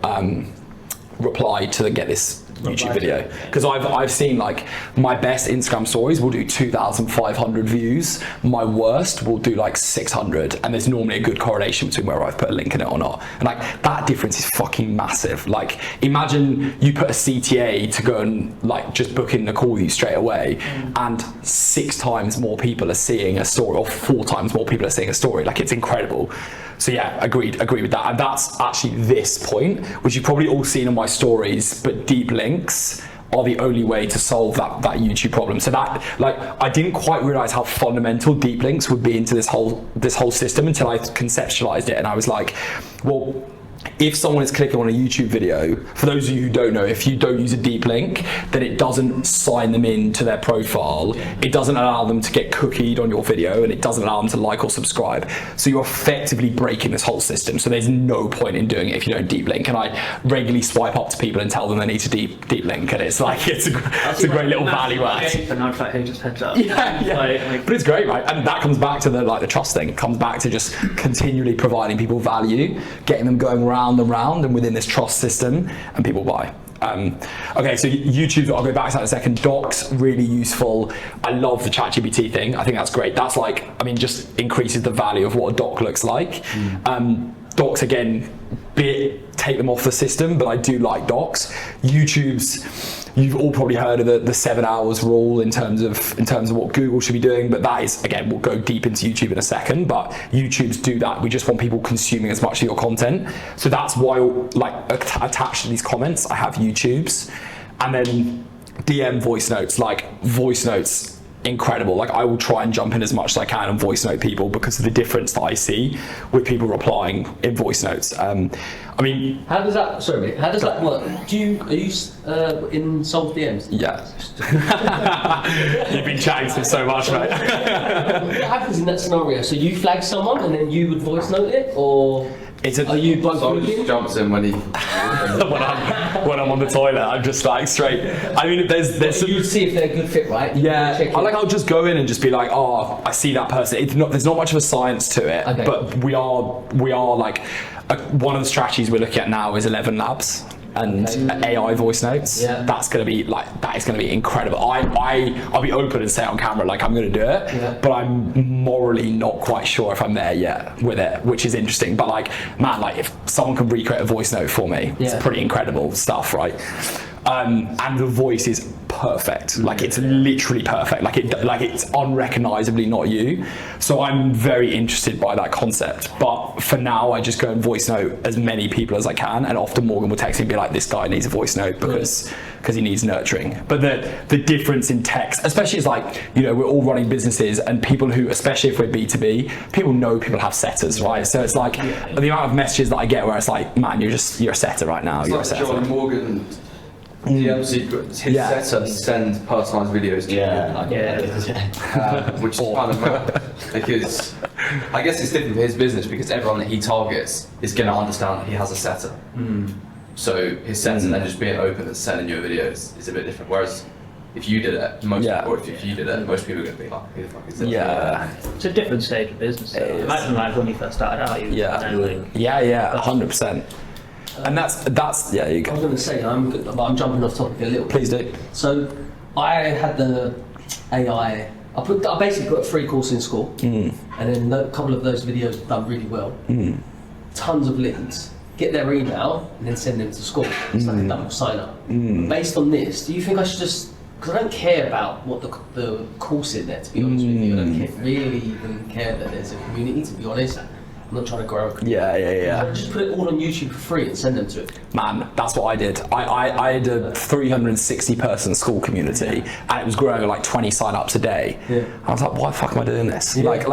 reply to get this YouTube video, because I've seen like my best Instagram stories will do 2,500 views, my worst will do like 600, and there's normally a good correlation between whether I've put a link in it or not. And like that difference is fucking massive. Like imagine you put a CTA to go and like just book in the call with you straight away, and 6 times more people are seeing a story, or 4 times more people are seeing a story. Like it's incredible. So yeah, agree with that. And that's actually this point, which you've probably all seen in my stories, but deep links are the only way to solve that YouTube problem. So that, like, I didn't quite realize how fundamental deep links would be into this whole system until I conceptualized it. And I was like, well, if someone is clicking on a YouTube video, for those of you who don't know, if you don't use a deep link, then it doesn't sign them into their profile. It doesn't allow them to get cookied on your video, and it doesn't allow them to like or subscribe. So you're effectively breaking this whole system. So there's no point in doing it if you don't deep link. And I regularly swipe up to people and tell them they need to deep link, and it's like it's a great little value add. And I'm like, hey, just heads up. Yeah. But it's great, right? And that comes back to the trust thing. It comes back to just continually providing people value, getting them going round and round and within this trust system, and people buy. Okay, so YouTube, I'll go back to that in a second. Docs, really useful. I love the ChatGPT thing. I think that's great. That's like, I mean, just increases the value of what a doc looks like. Docs, again, take them off the system, but I do like docs. You've all probably heard of the 7 hours rule in terms of what Google should be doing, but that is, again, we'll go deep into YouTube in a second, but YouTubes do that. We just want people consuming as much of your content. So that's why, like, attached to these comments, I have YouTubes, and then DM voice notes, like voice notes, incredible. Like I will try and jump in as much as I can and voice note people because of the difference that I see with people replying in voice notes. I mean, how does that work? Are you in Solve DMs? Yeah. You've been chatting to him so much, mate. What happens in that scenario? So you flag someone and then you would voice note it, or are you both? So just jumps in when he when I'm on the toilet, I'm just like straight. I mean, there's some, you see if they're a good fit, right? Yeah, I'll just go in and just be like, oh, I see that person. There's not much of a science to it, okay. But we are like one of the strategies we're looking at now is 11 labs. And AI voice notes. Yeah. That is going to be incredible. I'll be open and say on camera like I'm going to do it, but I'm morally not quite sure if I'm there yet with it, which is interesting. But like, man, like if someone can recreate a voice note for me, it's pretty incredible stuff, right? And the voice is perfect. Like it's literally perfect. Like it's unrecognizably not you. So I'm very interested by that concept. But for now, I just go and voice note as many people as I can. And often Morgan will text me and be like, this guy needs a voice note because he needs nurturing. But the difference in text, especially is like, you know, we're all running businesses, and people who, especially if we're B2B, people know people have setters, right? So it's like the amount of messages that I get where it's like, man, you're a setter right now. You're a setter. John Morgan DMC, his setter sends personalised videos to you, which is kind of mad, because I guess it's different for his business because everyone that he targets is going to understand that he has a setter. So his setter then just being open and sending you a video is a bit different. Whereas if you did it, most people are going to be like, who the fuck is this? Yeah. It's a different stage of business. Imagine like when you first started out, 100%. And that's you go. I was going to say, I'm jumping off topic a little bit. Please do. So I had the AI. I basically got a free course in school, and then a couple of those videos done really well. Tons of leads. Get their email and then send them to school. It's like a double sign up. Based on this, do you think I should just? Because I don't care about what the course in there. To be honest with you, I don't really even care that there's a community. To be honest. I'm not trying to grow. Just put it all on YouTube for free and send them to it. Man, that's what I did. I had a 360 person school community, and it was growing at like 20 sign-ups a day. I was like, why the fuck am I doing this? Like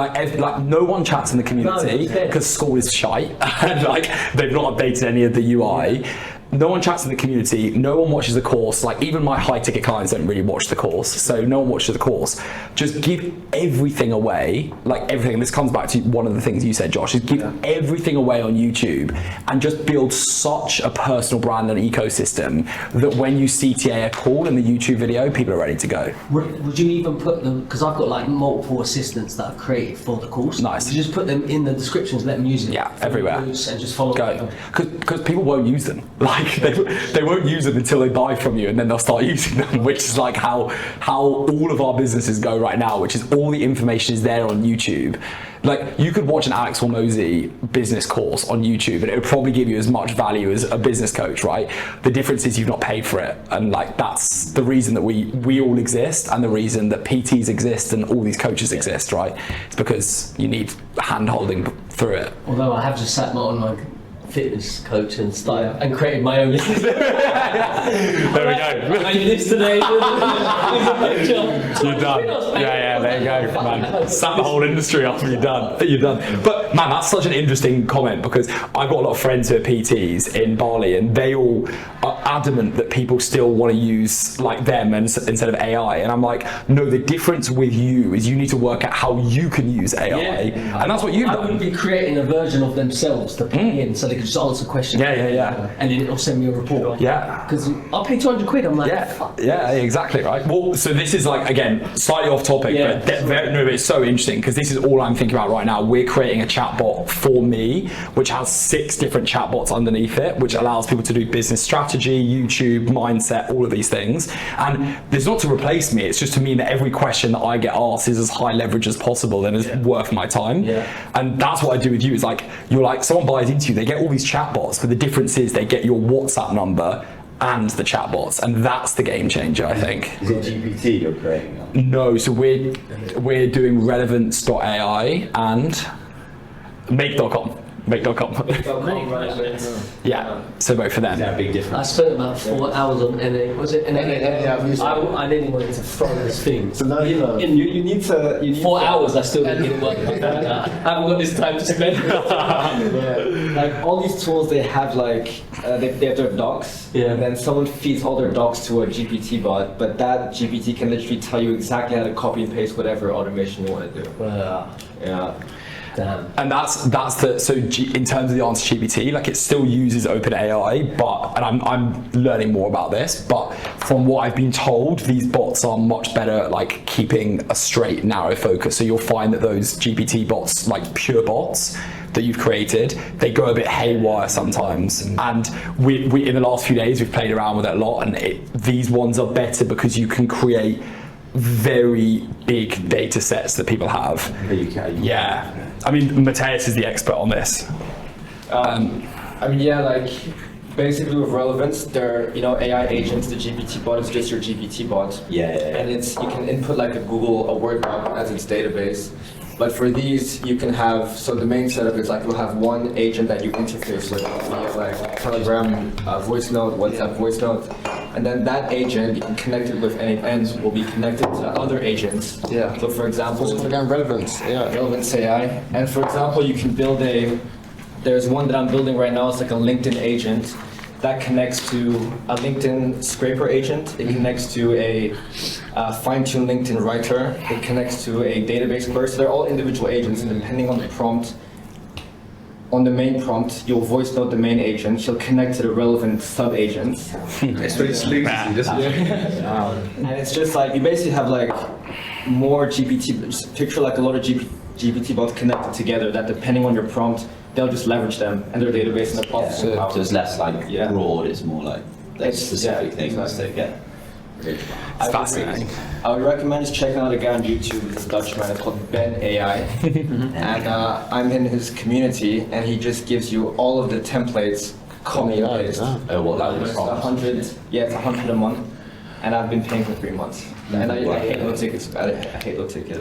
no one chats in the community because school is shite, and like they've not updated any of the UI. No one chats in the community, no one watches the course. Like even my high ticket clients don't really watch the course, so no one watches the course. Just give everything away, like everything. And this comes back to one of the things you said, Josh, is give everything away on YouTube and just build such a personal brand and ecosystem that when you CTA a call in the YouTube video, people are ready to go. Would you even put them, because I've got like multiple assistants that I've created for the course. Nice. You just put them in the descriptions, let them use it. Yeah, everywhere. And just follow them. Because people won't use them. Like like they won't use them until they buy from you, and then they'll start using them, which is like how all of our businesses go right now, which is all the information is there on YouTube. Like, you could watch an Alex Hormozy business course on YouTube and it would probably give you as much value as a business coach, right? The difference is you've not paid for it. And like, that's the reason that we all exist, and the reason that PTs exist and all these coaches exist, right? It's because you need hand-holding through it. Although I have just sat my online fitness coach and started and created my own list. There we go. I did this today. You're done. Yeah, there you go, man. Sat the whole industry up and you're done. But man, that's such an interesting comment, because I've got a lot of friends who are PTs in Bali, and they all are adamant that people still want to use like them instead of AI. And I'm like, no, the difference with you is you need to work out how you can use AI. And that's what you've done. I would be creating a version of themselves to put in, so they could just answer questions. Yeah. And then it'll send me a report. Yeah. Because I'll pay 200 quid. I'm like, fuck. Yeah, exactly, right. Well, so this is like, again, slightly off topic, but it's so interesting, because this is all I'm thinking about right now. We're creating a chatbot for me, which has 6 different chatbots underneath it, which allows people to do business strategy, YouTube, mindset, all of these things. And there's not to replace me, it's just to mean that every question that I get asked is as high leverage as possible and is worth my time. And that's what I do with you, is like, you're like, someone buys into you, they get all these chatbots, but the difference is they get your WhatsApp number and the chatbots, and that's the game changer, I think. Is it GPT you're creating now? No, so we're doing relevance.ai and make.com. Yeah, so both for them. Is that a big difference? I spent about 4 hours on NA. Was it NA? I didn't want to throw this thing. So now you know. You need 4 hours. I still didn't work. I haven't got this time to spend. Like, all these tools, they have like they have their docs, and then someone feeds all their docs to a GPT bot, but that GPT can literally tell you exactly how to copy and paste whatever automation you want to do. Yeah. Damn. And that's in terms of the answer GPT, like, it still uses OpenAI, but, and I'm learning more about this, but from what I've been told, these bots are much better at like keeping a straight, narrow focus. So you'll find that those GPT bots, like pure bots that you've created, they go a bit haywire sometimes. And we in the last few days, we've played around with it a lot, and these ones are better because you can create very big data sets that people have. Yeah. I mean, Mateus is the expert on this. Like, basically with relevance, they're, AI agents. The GPT bot is just your GPT bot. And you can input like a Word doc as its database. But for these, you can have, so the main setup is like, you'll have one agent that you interface with via like Telegram voice note, WhatsApp voice note, and then that agent, you can connect it with any ends, will be connected to other agents. So for example, relevance. Relevance AI. And for example, you can build there's one that I'm building right now, it's like a LinkedIn agent that connects to a LinkedIn scraper agent. It connects to a fine-tuned LinkedIn writer. It connects to a database clerk. So they're all individual agents, and depending on the prompt, on the main prompt, you'll voice note the main agent. She'll connect to the relevant sub-agents. It's pretty sleazy, isn't it? And it's just like, you basically have like more GPT, just picture like a lot of GPT bots connected together that, depending on your prompt, they'll just leverage them and their database and their processing power. So it's less like broad, it's more like specific things that get. It's fascinating. I would recommend just checking out a guy on YouTube, this Dutchman, it's called Ben AI. And I'm in his community, and he just gives you all of the templates, copy and paste. It's 100 a month. And I've been paying for 3 months. And I hate low tickets. I hate low ticket.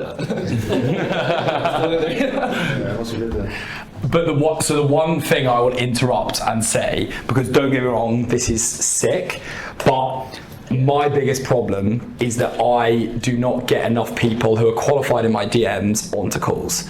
But the one thing I will interrupt and say, because don't get me wrong, this is sick, but my biggest problem is that I do not get enough people who are qualified in my DMs onto calls.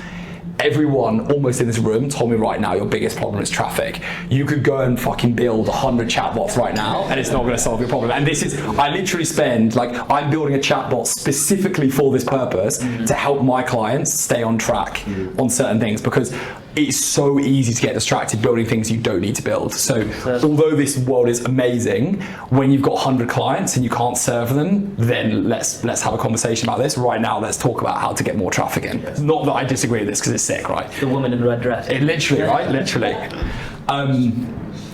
Everyone almost in this room told me right now your biggest problem is traffic. You could go and fucking build 100 chatbots right now and it's not going to solve your problem. And this is, I literally spend, like, I'm building a chatbot specifically for this purpose to help my clients stay on track on certain things, because it's so easy to get distracted building things you don't need to build. So although this world is amazing, when you've got 100 clients and you can't serve them, then let's have a conversation about this. Right now, let's talk about how to get more traffic in. It's not that I disagree with this, because it's sick, right? The woman in the red dress. Literally, right? Literally.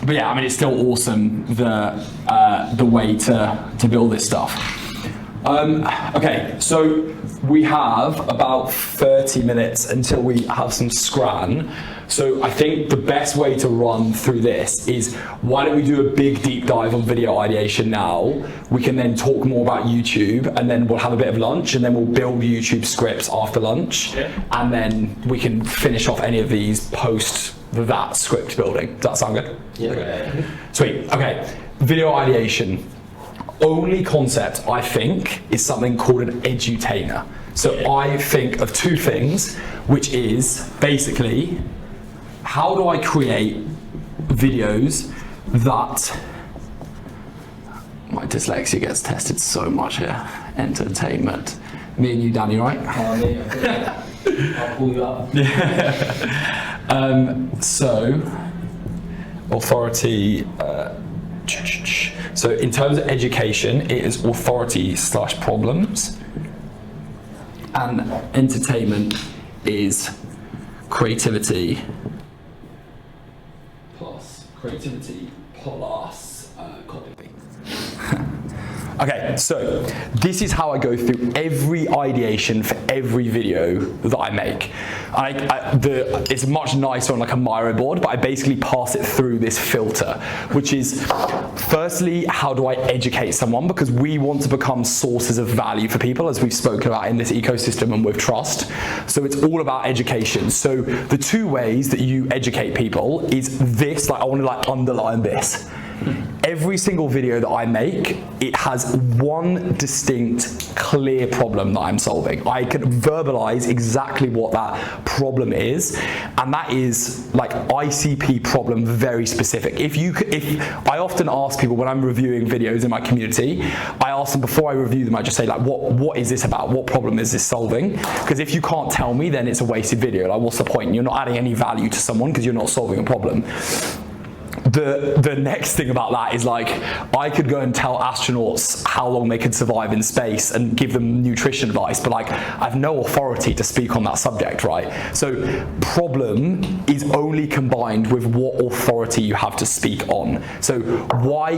but yeah, I mean, it's still awesome the way to build this stuff. Okay, so we have about 30 minutes until we have some scran. So I think the best way to run through this is, why don't we do a big deep dive on video ideation now? We can then talk more about YouTube, and then we'll have a bit of lunch, and then we'll build YouTube scripts after lunch. Yeah. And then we can finish off any of these post that script building. Does that sound good? Yeah. Okay. Sweet, okay. Video ideation. Only concept, I think, is something called an edutainer. So I think of two things, which is basically, how do I create videos that, my dyslexia gets tested so much here, entertainment. Me and you, Danny, right? I'll pull you up. So, authority, so in terms of education, it is authority/problems, and entertainment is creativity plus copy. Okay, so this is how I go through every ideation for every video that I make. It's much nicer on like a Miro board, but I basically pass it through this filter, which is, firstly, how do I educate someone? Because we want to become sources of value for people, as we've spoken about in this ecosystem and with trust. So it's all about education. So the two ways that you educate people is this, like I want to like underline this. Every single video that I make, it has one distinct, clear problem that I'm solving. I can verbalize exactly what that problem is, and that is like ICP problem, very specific. If I often ask people when I'm reviewing videos in my community, I ask them before I review them, I just say like, what is this about? What problem is this solving? Because if you can't tell me, then it's a wasted video. Like, what's the point? You're not adding any value to someone because you're not solving a problem. The next thing about that is like, I could go and tell astronauts how long they could survive in space and give them nutrition advice, but like, I have no authority to speak on that subject, right? So problem is only combined with what authority you have to speak on. So why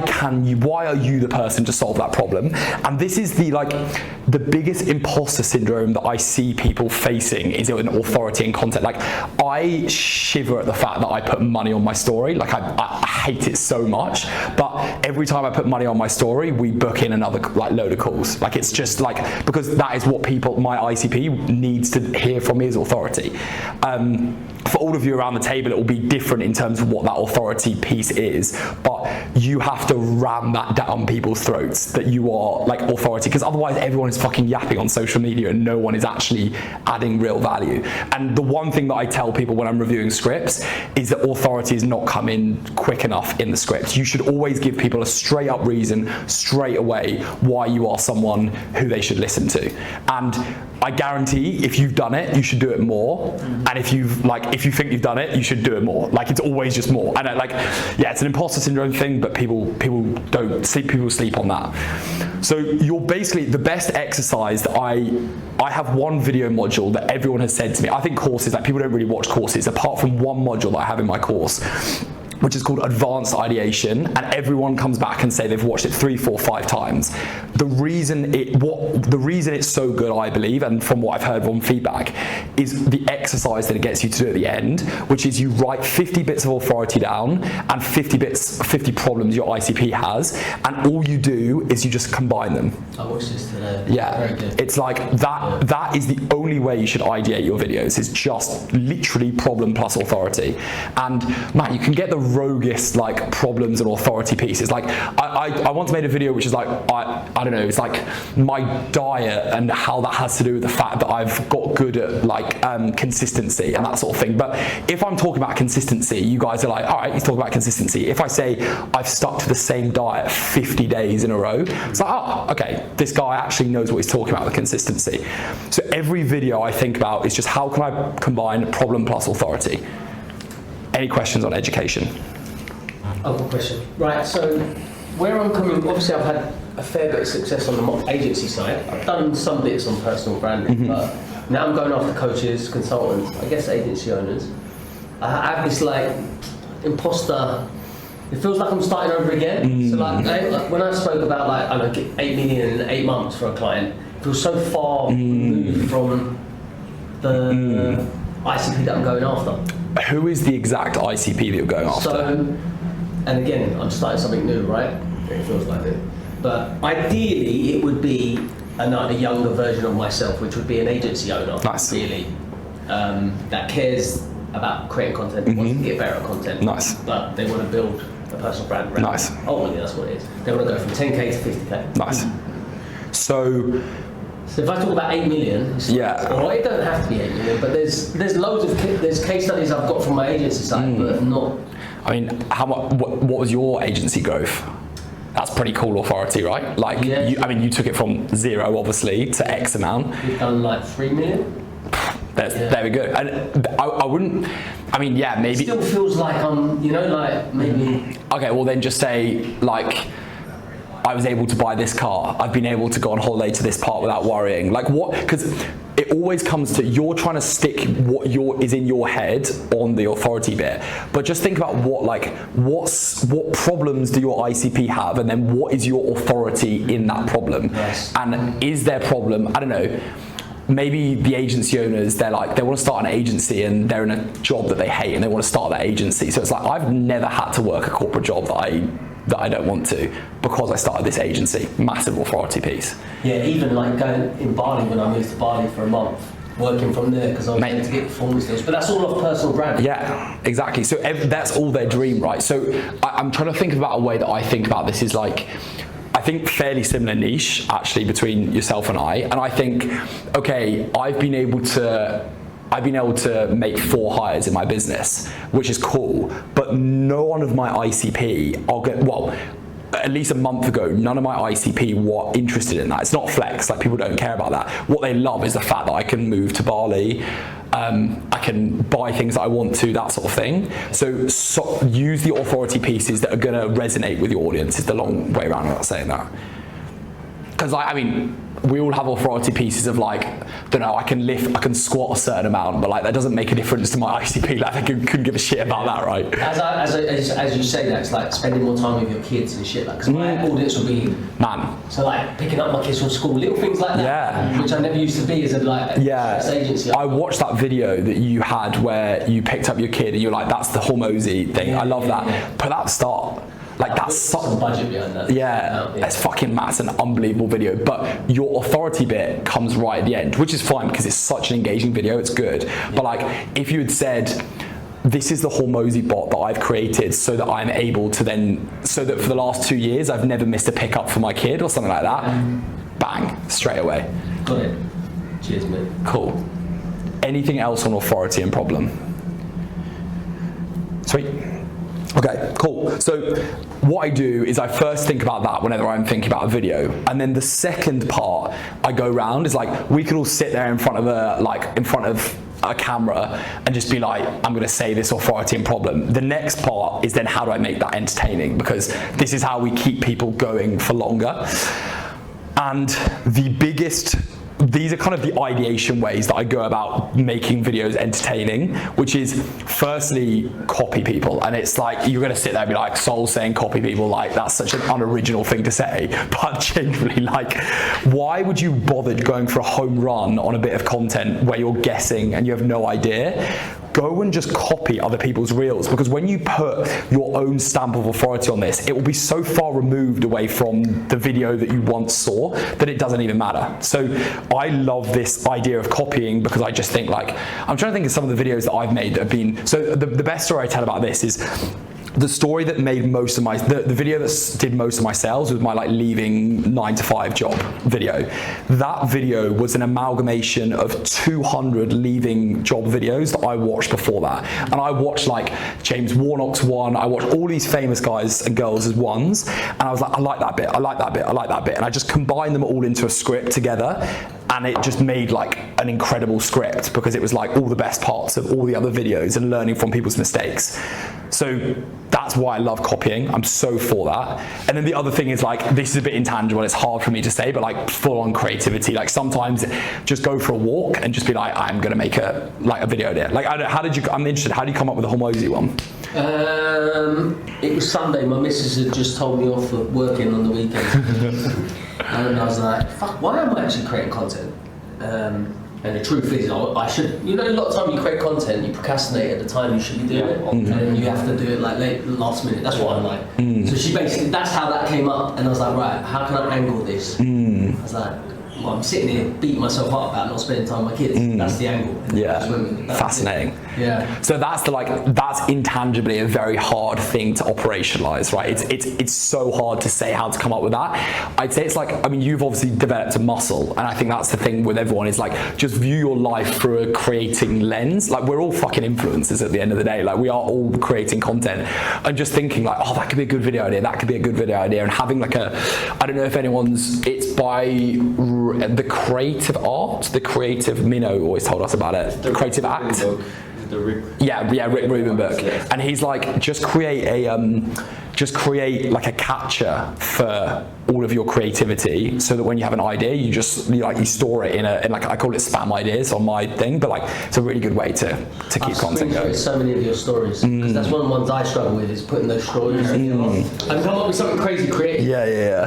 are you the person to solve that problem? And this is the biggest imposter syndrome that I see people facing, is in authority and content. Like, I shiver at the fact that I put money on my story. Like, I hate it so much, but every time I put money on my story, we book in another like load of calls. Like, it's just like, because that is what my ICP needs to hear from me, is authority. For all of you around the table, it will be different in terms of what that authority piece is, but you have to ram that down people's throats that you are like authority, because otherwise everyone is fucking yapping on social media and no one is actually adding real value. And the one thing that I tell people when I'm reviewing scripts is that authority is not coming quick enough in the script. You should always give people a straight up reason straight away why you are someone who they should listen to. And I guarantee if you've done it, you should do it more. And if you think you've done it, you should do it more. Like, it's always just more. And it's an imposter syndrome thing, but people don't sleep. People sleep on that. So you're basically, the best exercise that I have one video module that everyone has said to me. I think courses, like, people don't really watch courses apart from one module that I have in my course, which is called Advanced Ideation, and everyone comes back and say they've watched it 3, 4, 5 times. The reason it's so good, I believe, and from what I've heard from feedback, is the exercise that it gets you to do at the end, which is you write 50 bits of authority down and 50 problems your ICP has, and all you do is you just combine them. I watched this today. Yeah, it's like that. That is the only way you should ideate your videos. Is just literally problem plus authority. And man, you can get the roguest like problems and authority pieces. Like, I once made a video which is like, I don't know, it's like my diet and how that has to do with the fact that I've got good at like consistency and that sort of thing. But if I'm talking about consistency, you guys are like, all right, he's talking about consistency. If I say I've stuck to the same diet 50 days in a row, it's like, oh, okay, this guy actually knows what he's talking about with consistency. So every video I think about is just, how can I combine problem plus authority? Any questions on education? I've got a question. Right, so where I'm coming, obviously I've had a fair bit of success on the agency side. I've done some bits on personal branding, but now I'm going after coaches, consultants, I guess agency owners. I have this like imposter It feels like I'm starting over again. So like when I spoke about like I don't know, 8 million in 8 months for a client, it feels so far removed from the ICP that I'm going after. Who is the exact ICP that you're going after? So, and again, I'm starting something new, right? It feels like it. But ideally, it would be a younger version of myself, which would be an agency owner. Nice. Really, that cares about creating content, wants to get better at content. Nice. But they want to build a personal brand around. Nice. Ultimately, that's what it is. They want to go from 10k to 50k. Nice. So if I talk about 8 million, well, it doesn't have to be 8 million, but there's loads of there's case studies I've got from my agency side, but not. I mean, how much? What was your agency growth? That's pretty cool authority, right? Like, you took it from 0, obviously, to X amount. We've done like 3 million. There we go. And I wouldn't. I mean, maybe. It still feels like I'm, like maybe. Okay, well then just say like, I was able to buy this car. I've been able to go on holiday to this part without worrying. Like what? Because it always comes to you're trying to stick what is in your head on the authority bit. But just think about what problems do your ICP have, and then what is your authority in that problem? Yes. And is their problem? I don't know. Maybe the agency owners, they want to start an agency and they're in a job that they hate and they want to start that agency. So it's like, I've never had to work a corporate job that I don't want to because I started this agency. Massive authority piece. Yeah, even like going in Bali when I moved to Bali for a month, working from there because I was able to get performance deals. But that's all off personal brand. Yeah, exactly. So that's all their dream, right? So I'm trying to think about a way that I think about this is like, I think fairly similar niche actually between yourself and I think, okay, I've been able to make 4 hires in my business, which is cool, but none of my ICP, at least a month ago, none of my ICP were interested in that. It's not flex, like people don't care about that. What they love is the fact that I can move to Bali, I can buy things that I want to, that sort of thing. So use the authority pieces that are gonna resonate with your audience is the long way around without saying that. Because we all have authority pieces of like, don't know, I can squat a certain amount, but like that doesn't make a difference to my ICP. Like they couldn't give a shit about that, right? As you say that, it's like spending more time with your kids and shit. Like, because my audience will be so like picking up my kids from school, little things like that, which I never used to be as a agency. I watched that video that you had where you picked up your kid and you're like, that's the Hormozy thing. I love that. Put that at the start. Like that's some budget behind that. It's fucking mad. It's an unbelievable video. But your authority bit comes right at the end, which is fine because it's such an engaging video. It's good. But like, if you had said, this is the Hormozy bot that I've created so that I'm able to so that for the last 2 years I've never missed a pickup for my kid or something like that. Bang, straight away. Got it. Cheers, mate. Cool. Anything else on authority and problem? Sweet. Okay, cool. So what I do is I first think about that whenever I'm thinking about a video, and then the second part I go round is like, we could all sit there in front of a camera and just be like, I'm gonna say this authority and problem. The next part is then how do I make that entertaining, because this is how we keep people going for longer. And these are kind of the ideation ways that I go about making videos entertaining, which is firstly copy people. And it's like, you're gonna sit there and be like, Sol saying copy people, like that's such an unoriginal thing to say. But genuinely, like, why would you bother going for a home run on a bit of content where you're guessing and you have no idea? Go and just copy other people's reels, because when you put your own stamp of authority on this, it will be so far removed away from the video that you once saw that it doesn't even matter. So I love this idea of copying, because I just think like, I'm trying to think of some of the videos that I've made that have been, so the best story I tell about this is, the story that made most of the video that did most of my sales was my like leaving 9-to-5 job video. That video was an amalgamation of 200 leaving job videos that I watched before that. And I watched like James Warnock's one, I watched all these famous guys and girls as ones, and I was like, I like that bit, I like that bit, I like that bit. And I just combined them all into a script together, and it just made like an incredible script, because it was like all the best parts of all the other videos and learning from people's mistakes. So that's why I love copying. I'm so for that. And then the other thing is like, this is a bit intangible, it's hard for me to say, but like full on creativity. Like sometimes just go for a walk and just be like, I'm gonna make a video there. Like, I'm interested, how do you come up with a Hormozy one? It was Sunday. My missus had just told me off for working on the weekend, and I was like, "Fuck! Why am I actually creating content?" And the truth is, I should. You know, a lot of time you create content, you procrastinate at the time you should be doing it, and then you have to do it like last minute. That's what I'm like. So she basically, that's how that came up, and I was like, right, how can I angle this? I was like, well, I'm sitting here beating myself up about not spending time with my kids. That's the angle. Fascinating. Yeah. So that's that's intangibly a very hard thing to operationalize, right? It's so hard to say how to come up with that. I'd say it's like, I mean, you've obviously developed a muscle, and I think that's the thing with everyone is like, just view your life through a creating lens. Like, we're all fucking influencers at the end of the day. Like, we are all creating content, and just thinking like, oh, that could be a good video idea, that could be a good video idea, and having like I don't know if it's by the creative art, the creative Minnow always told us about it, the creative act. Rick Rubin book, and he's like, just create like a catcher for all of your creativity, so that when you have an idea, you store it in like, I call it spam ideas on my thing, but like, it's a really good way to keep content going. So many of your stories, because that's one of the ones I struggle with, is putting those stories. I've come up with something crazy creative.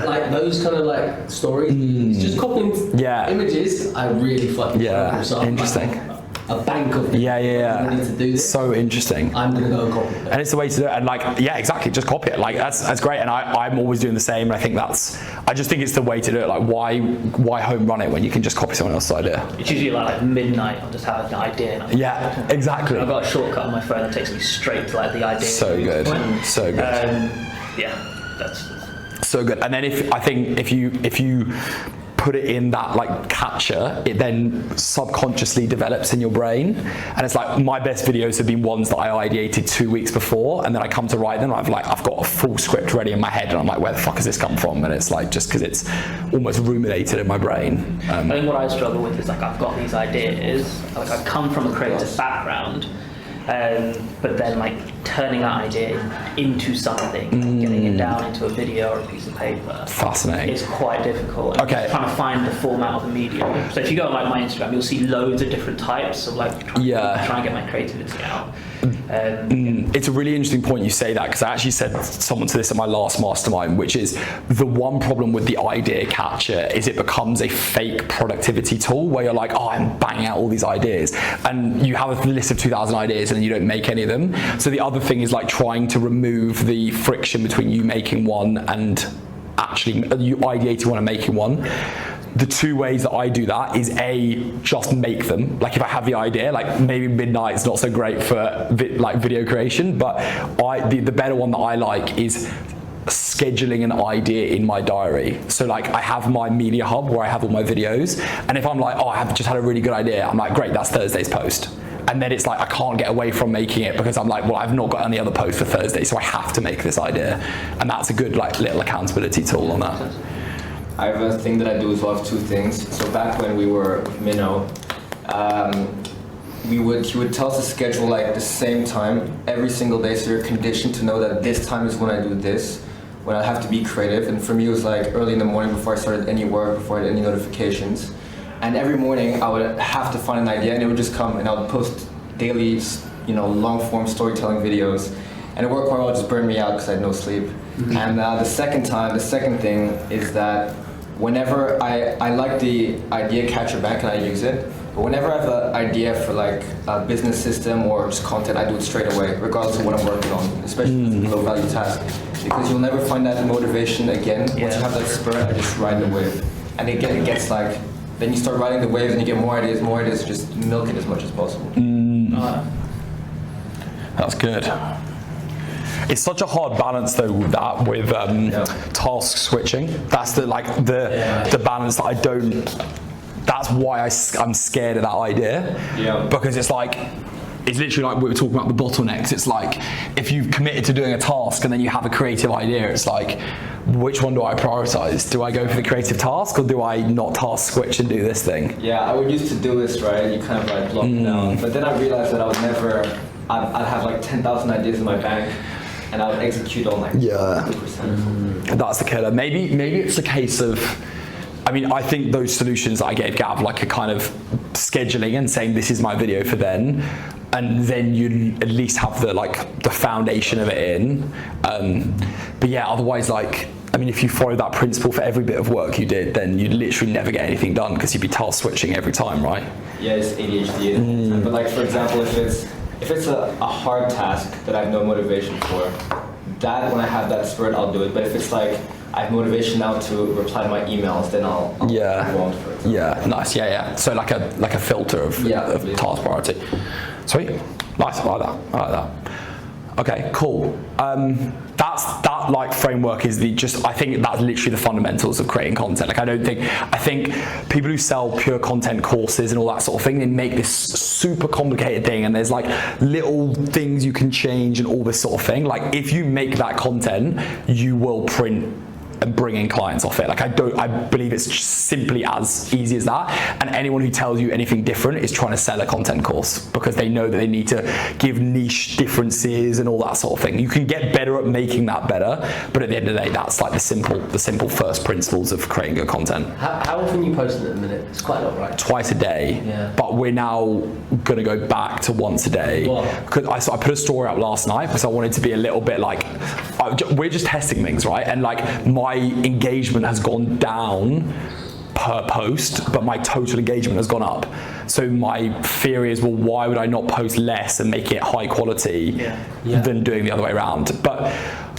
Like those kind of like stories, it's just copying images. I really fucking struggle. So interesting. A bank of them. I need to do this. So interesting. I'm gonna go and copy it. And it's the way to do it. And like, exactly, just copy it. Like, that's great. And I'm always doing the same. And I think I just think it's the way to do it. Like, why home run it when you can just copy someone else's idea? It's usually like midnight. I'll just have an idea. And exactly. I've got a shortcut on my phone that takes me straight to like the idea. So good. So good. That's so good. And then if you put it in that like catcher, it then subconsciously develops in your brain. And it's like, my best videos have been ones that I ideated 2 weeks before, and then I come to write them, I've got a full script ready in my head, and I'm like, where the fuck has this come from? And it's like, just because it's almost ruminated in my brain. I think what I struggle with is like, I've got these ideas, like I come from a creative background, but then like turning that idea into something, getting it down into a video or a piece of paper. Fascinating. It's quite difficult. I'm just trying to find the format of the medium. So if you go on like my Instagram, you'll see loads of different types of like trying to get my creativity out. It's a really interesting point you say that, because I actually said someone to this at my last mastermind, which is the one problem with the idea catcher is it becomes a fake productivity tool where you're like, oh, I'm banging out all these ideas, and you have a list of 2,000 ideas and you don't make any of them. So the other thing is like trying to remove the friction between you making one and actually you ideating one and making one. The two ways that I do that is just make them. Like, if I have the idea, like maybe midnight's not so great for video creation, but the better one that I like is scheduling an idea in my diary. So like, I have my media hub where I have all my videos, and if I'm like, oh, I have just had a really good idea, I'm like, great, that's Thursday's post. And then it's like, I can't get away from making it because I'm like, well, I've not got any other post for Thursday, so I have to make this idea. And that's a good like little accountability tool on that. I have a thing that I do as well, of two things. So back when we were Minnow, he would tell us to schedule like the same time every single day, so you're conditioned to know that this time is when I do this, when I have to be creative. And for me, it was like early in the morning before I started any work, before I had any notifications. And every morning I would have to find an idea, and it would just come, and I would post daily, long form storytelling videos. And it worked quite well, it just burned me out because I had no sleep. And the second thing is that whenever I like the idea catcher bank and I use it, but whenever I have an idea for like a business system or just content, I do it straight away, regardless of what I'm working on, especially if it's a low value task. Because you'll never find that motivation again. Once you have that spur, I just ride the wave. And it gets like, then you start riding the waves and you get more ideas, just milk it as much as possible. That's good. It's such a hard balance though with task switching. That's the balance that I don't. That's why I'm scared of that idea. Yeah. Because it's like, it's literally like we were talking about the bottlenecks. It's like, if you've committed to doing a task and then you have a creative idea, it's like, which one do I prioritize? Do I go for the creative task, or do I not task switch and do this thing? Yeah, I would used to do this, right? You kind of like block it down. But then I realized that I'd have like 10,000 ideas in my bank, and I would execute on like 50%. That's the killer. Maybe it's a case of I mean, I think those solutions that I gave Gav, like a kind of scheduling and saying this is my video for then, and then you at least have the foundation of it in. But yeah, otherwise, like, I mean, if you follow that principle for every bit of work you did, then you'd literally never get anything done because you'd be task switching every time, right? Yeah, it's ADHD. But like, for example, if it's a hard task that I have no motivation for, that when I have that spirit, I'll do it. But if it's like I have motivation now to reply to my emails, then I'll go on for it. Yeah, nice. Yeah. So like a filter of task priority. Sweet. Nice. I like that. Okay, cool. That like framework is I think that's literally the fundamentals of creating content. Like I think people who sell pure content courses and all that sort of thing, they make this super complicated thing and there's like little things you can change and all this sort of thing. Like if you make that content, you will print and bring in clients off it. Like I believe it's just simply as easy as that. And anyone who tells you anything different is trying to sell a content course because they know that they need to give niche differences and all that sort of thing. You can get better at making that better, but at the end of the day, that's like the simple first principles of creating good content. How often are you posting at the minute? It's quite a lot, right? Twice a day. Yeah. But we're now going to go back to once a day. Because I put a story up last night because I wanted to be a little bit like, we're just testing things, right? And like my engagement has gone down per post, but my total engagement has gone up. So my theory is, well, why would I not post less and make it high quality than doing the other way around? But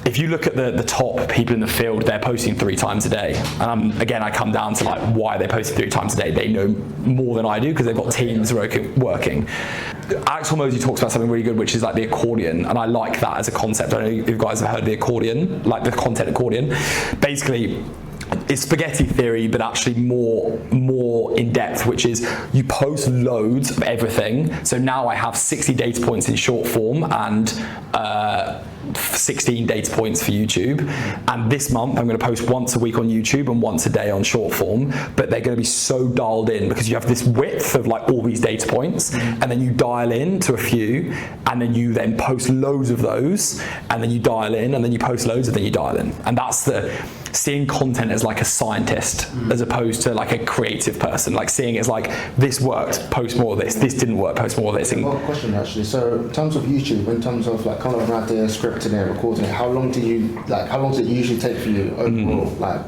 if you look at the top people in the field, they're posting 3 times a day. And again, I come down to like why they're posting 3 times a day. They know more than I do because they've got teams working. Alex Hormozy talks about something really good, which is like the accordion, and I like that as a concept. I don't know if you guys have heard of the accordion, like the content accordion. Basically, it's spaghetti theory, but actually more in depth, which is you post loads of everything. So now I have 60 data points in short form and 16 data points for YouTube. And this month I'm going to post once a week on YouTube and once a day on short form, but they're going to be so dialed in because you have this width of like all these data points, and then you dial in to a few, and then you then post loads of those, and then you dial in, and then you post loads, and then you dial in. And that's seeing content as like a scientist as opposed to like a creative person. Like seeing it as like, this worked, post more of this didn't work, post more of this. Well, question actually. So in terms of YouTube, in terms of like kind of an idea, scripting it, recording it, how long does it usually take for you overall, like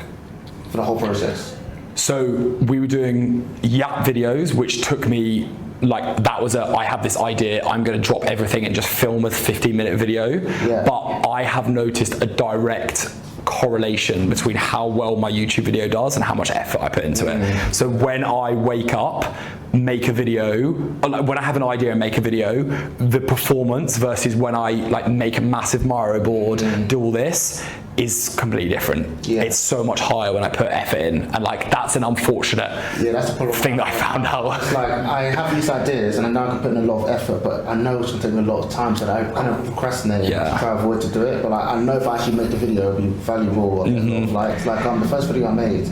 for the whole process? So we were doing Yap videos, which took me like, I have this idea, I'm going to drop everything and just film a 15-minute video. But I have noticed a direct correlation between how well my YouTube video does and how much effort I put into it. So when I wake up, make a video, when I have an idea and make a video, the performance versus when I like make a massive Mario board, do all this, is completely different. It's so much higher when I put effort in, and like that's an unfortunate that's the thing that I found out. It's like I have these ideas and I know I can put in a lot of effort, but I know it's going to take me a lot of time, so I kind of procrastinate and try to avoid to do it. But like, I know if I actually make the video, it'll be valuable. Like the first video I made,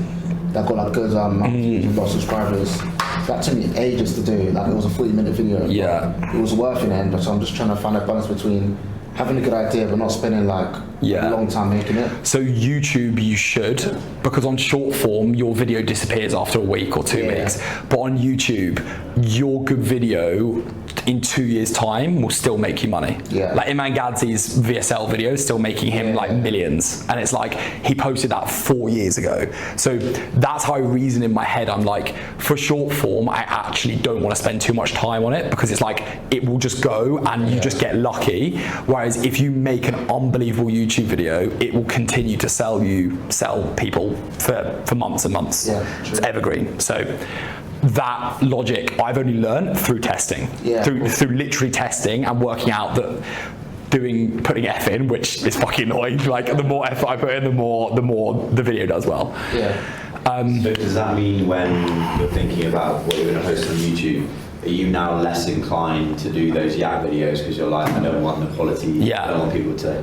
that got like good lot of subscribers. That took me ages to do. Like it was a 40-minute video. It was worth in the end, so I'm just trying to find a balance between having a good idea but not spending like a long time making it. So YouTube, you should, because on short form your video disappears after a week or 2 weeks, but on YouTube your good video in 2 years time will still make you money. Like Iman Gadzhi's VSL video is still making him like millions, and it's like he posted that 4 years ago. So that's how I reason in my head. I'm like, for short form I actually don't want to spend too much time on it because it's like it will just go and you just get lucky, whereas if you make an unbelievable YouTube video, it will continue to sell people for months and months. It's evergreen. So that logic I've only learned through testing, through literally testing and working out that putting effort in, which is fucking annoying. Like the more effort I put in, the more the video does well. So does that mean when you're thinking about what you're going to post on YouTube, are you now less inclined to do those videos because you're like, I don't want the quality, I don't want people to...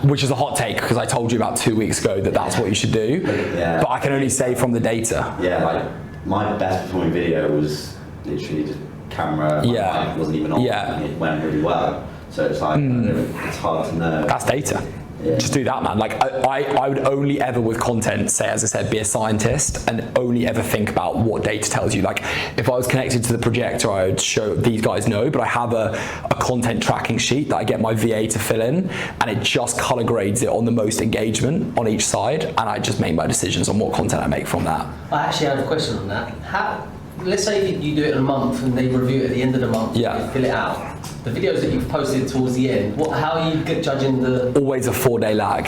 which is a hot take because I told you about 2 weeks ago that that's what you should do, but I can only say from the data. Like my best performing video was literally just camera, my mic wasn't even on, and it went really well. So it's like, it's hard to know. That's data. Just do that, man. Like I would only ever with content say, as I said, be a scientist and only ever think about what data tells you. Like if I was connected to the projector, I would show these guys know, but I have a content tracking sheet that I get my VA to fill in, and it just color grades it on the most engagement on each side, and I just make my decisions on what content I make from that. I actually have a question on that. Let's say you do it in a month and they review it at the end of the month, you fill it out. The videos that you've posted towards the end, how are you judging the... Always a 4-day lag.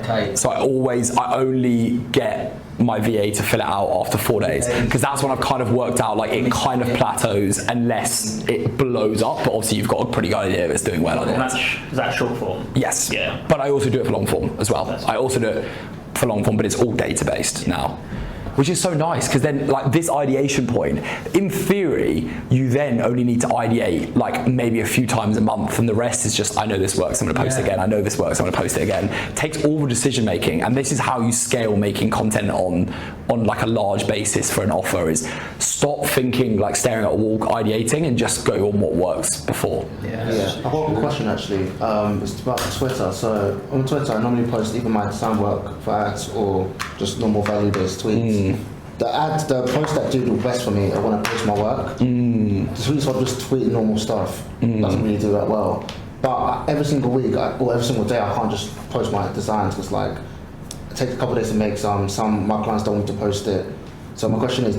Okay. So I only get my VA to fill it out after 4 days, because that's when I've kind of worked out, like it kind of plateaus unless it blows up, but obviously you've got a pretty good idea if it's doing well or not. Is that short form? Yes. Yeah. But I also do it for long form as well. I also do it for long form, but it's all data based now. Which is so nice, because then like this ideation point, in theory, you then only need to ideate like maybe a few times a month, and the rest is just, I know this works, I'm gonna post it again, I know this works, I'm gonna post it again. It takes all the decision making, and this is how you scale making content on like a large basis for an offer, is stop thinking like staring at a wall ideating and just go on what works before. I've got a question actually. It's about Twitter. So on Twitter, I normally post either my design work for ads or just normal value-based tweets. The posts that do the best for me are when I post my work. The tweets I just tweet normal stuff. Doesn't really do that well. But every single week or every single day, I can't just post my designs, because like it takes a couple of days to make some. Some my clients don't want to post it. So my question is,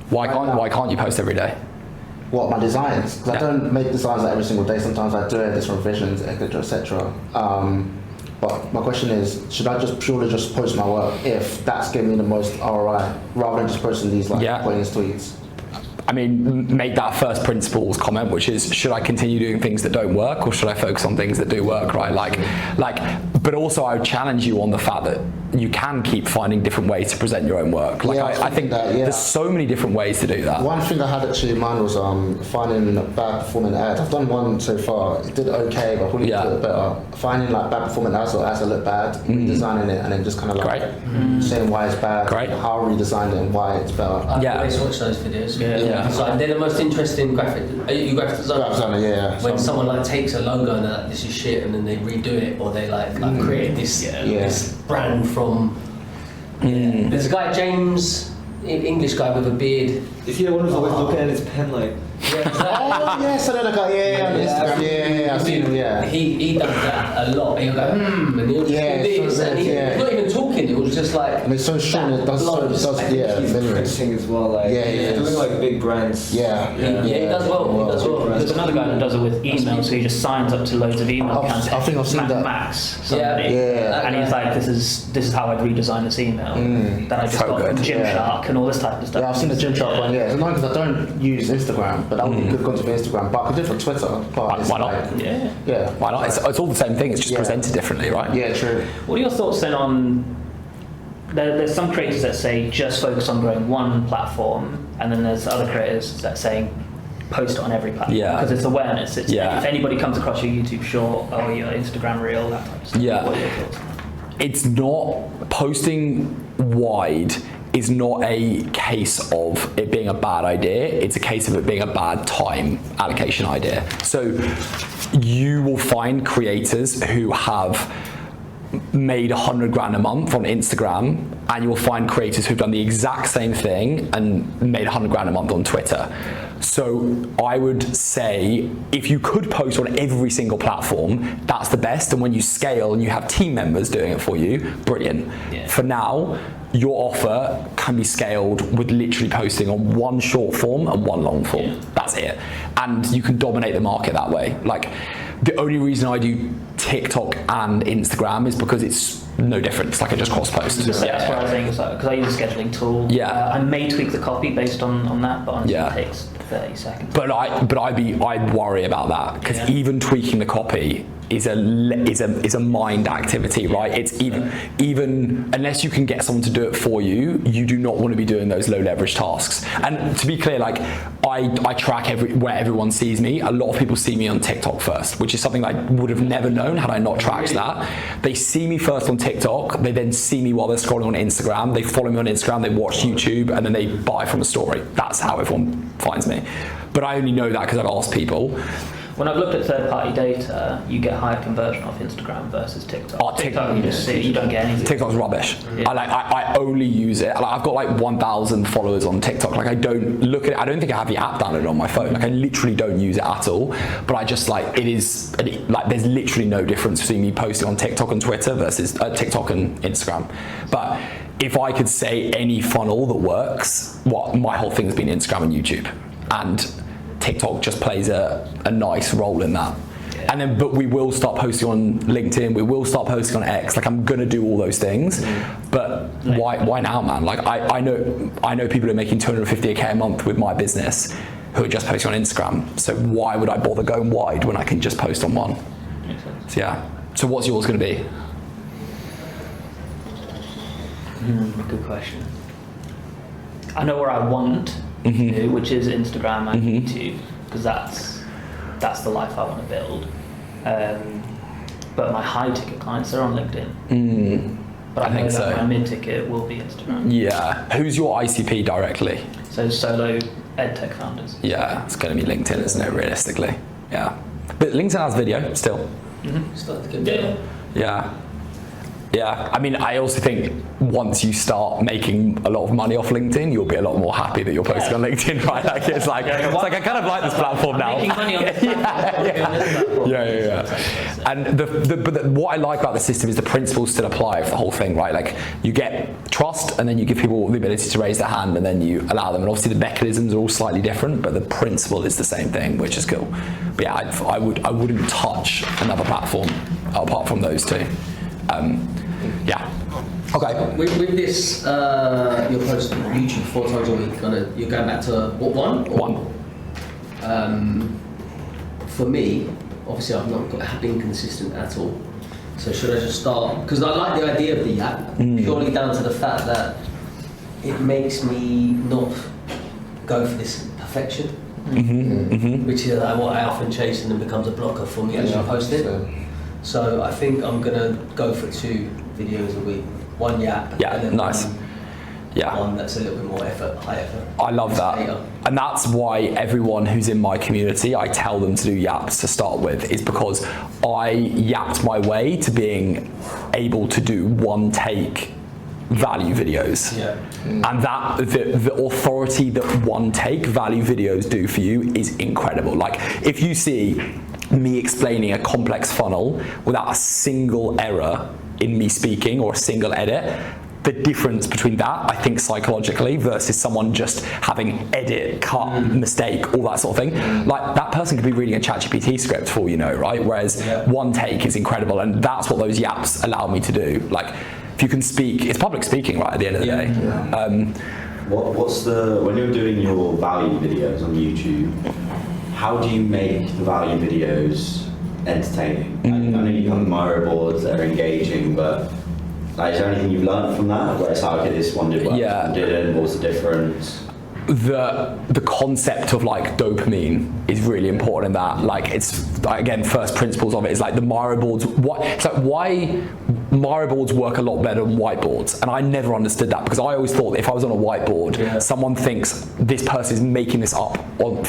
why can't you post every day? What, my designs? Because I don't make designs like every single day. Sometimes I do it, there's revisions, etc., etc. But my question is, should I just purely just post my work if that's giving me the most ROI, rather than just posting these like pointless tweets? I mean, make that first principles comment, which is, should I continue doing things that don't work, or should I focus on things that do work, right? But also I would challenge you on the fact that you can keep finding different ways to present your own work. Like I think there's so many different ways to do that. One thing I had actually in mind was finding bad performing ads. I've done one so far. It did okay, but I probably did it better. Finding like bad performing ads or ads that look bad, redesigning it, and then just kind of like saying why it's bad, how I redesigned it, and why it's better. I always watch those videos. So they're the most interesting graphic. Are you graphic designer? Graphic designer, When someone like takes a logo and they're like, this is shit, and then they redo it, or they like create this brand from. There's a guy, James, an English guy with a beard. Is he the one who's always looking at his pen like? Oh yes, I know the guy. On Instagram. I've seen him. He does that a lot. He'll go and he'll do this, and he's not even talking. It was just like. And it's so short. It does printing as well. Like he's doing like big brands. He does well. He does well. There's another guy that does it with email, so he just signs up to loads of email campaigns. I think I've seen that. Max. And he's like, this is how I'd redesign this email. Then I just got Gymshark and all this type of stuff. Yeah, I've seen the Gymshark one. Yeah, it's annoying because I don't use Instagram, but that would be good content for Instagram. But I could do it for Twitter. But Why not? Why not? It's all the same thing. It's just presented differently, right? Yeah, true. What are your thoughts then on? There's some creators that say just focus on growing one platform, and then there's other creators that say post on every platform because it's awareness. If anybody comes across your YouTube short or your Instagram reel, that type of stuff. What are your thoughts on that? It's not posting wide. Is not a case of it being a bad idea, it's a case of it being a bad time allocation idea. So you will find creators who have made 100 grand a month on Instagram, and you will find creators who've done the exact same thing and made 100 grand a month on Twitter. So I would say if you could post on every single platform, that's the best, and when you scale and you have team members doing it for you, brilliant. For now, your offer can be scaled with literally posting on one short form and one long form. That's it. And you can dominate the market that way. Like, the only reason I do TikTok and Instagram is because it's no different. It's like I just cross post. That's what I was saying, because I use a scheduling tool. I may tweak the copy based on that, but honestly it takes 30 seconds. But I'd worry about that, because even tweaking the copy is a mind activity, right? It's even unless you can get someone to do it for you, you do not want to be doing those low leverage tasks. And to be clear, like I track where everyone sees me. A lot of people see me on TikTok first, which is something I would have never known had I not tracked that. They see me first on TikTok, they then see me while they're scrolling on Instagram, they follow me on Instagram, they watch YouTube, and then they buy from a story. That's how everyone finds me. But I only know that because I've asked people. when I've looked at third-party data, you get higher conversion off Instagram versus TikTok. Oh, TikTok, you just see, you don't get anything. TikTok's rubbish. Yeah. I only use it. Like, I've got like 1,000 followers on TikTok. Like, I don't look at it. I don't think I have the app downloaded on my phone. Like, I literally don't use it at all. But I just like there's literally no difference between me posting on TikTok and Twitter versus TikTok and Instagram. But if I could say any funnel that works, my whole thing has been Instagram and YouTube, and TikTok just plays a nice role in that. And then, but we will start posting on LinkedIn. We will start posting on X. Like, I'm gonna do all those things, but why now, man? Like, I know people who are making 250K a month with my business who are just posting on Instagram. So why would I bother going wide when I can just post on one? So yeah. So what's yours gonna be? Good question. I know where I want to do, which is Instagram and YouTube, because that's the life I want to build. But my high ticket clients are on LinkedIn. But I know that my mid ticket will be Instagram. Yeah. Who's your ICP directly? So solo edtech founders. Yeah, it's going to be LinkedIn, isn't it? Realistically, yeah. But LinkedIn has video still. Start to get better. Yeah. Yeah, I mean, I also think once you start making a lot of money off LinkedIn, you'll be a lot more happy that you're posting on LinkedIn, right? Like, it's like I kind of like this platform now. Making money on this platform. Yeah. And what I like about the system is the principles still apply for the whole thing, right? Like, you get trust, and then you give people the ability to raise their hand, and then you allow them. And obviously the mechanisms are all slightly different, but the principle is the same thing, which is cool. But yeah, I wouldn't touch another platform apart from those two. Yeah. Okay. With this, you're posting on YouTube 4 times a week. You're going back to what, one? One. For me, obviously, I've not been consistent at all. So should I just start? Because I like the idea of the app purely down to the fact that it makes me not go for this perfection, which is what I often chase and then becomes a blocker for me actually posting. So I think I'm gonna go for 2 videos a week. One yap. Yeah, and then nice. One that's a little bit more high effort. I love that. And that's why everyone who's in my community, I tell them to do yaps to start with, is because I yapped my way to being able to do one take value videos. Yeah. And that the authority that one take value videos do for you is incredible. Like, if you see me explaining a complex funnel without a single error in me speaking or a single edit, the difference between that, I think psychologically, versus someone just having edit, cut, mistake, all that sort of thing, like, that person could be reading a ChatGPT script for all you know, right? Whereas one take is incredible, and that's what those yaps allow me to do. Like, if you can speak, it's public speaking, right, at the end of the day. When you're doing your value videos on YouTube, how do you make the value videos entertaining? I know you have Miro boards that are engaging, but like, is there anything you've learned from that? Where it's like, okay, this one did well, this one didn't, what was the difference? The concept of like dopamine is really important in that. Like, it's like, again, first principles of it is like the Miro boards. It's like, why Miro boards work a lot better than whiteboards, and I never understood that, because I always thought that if I was on a whiteboard, someone thinks this person is making this up on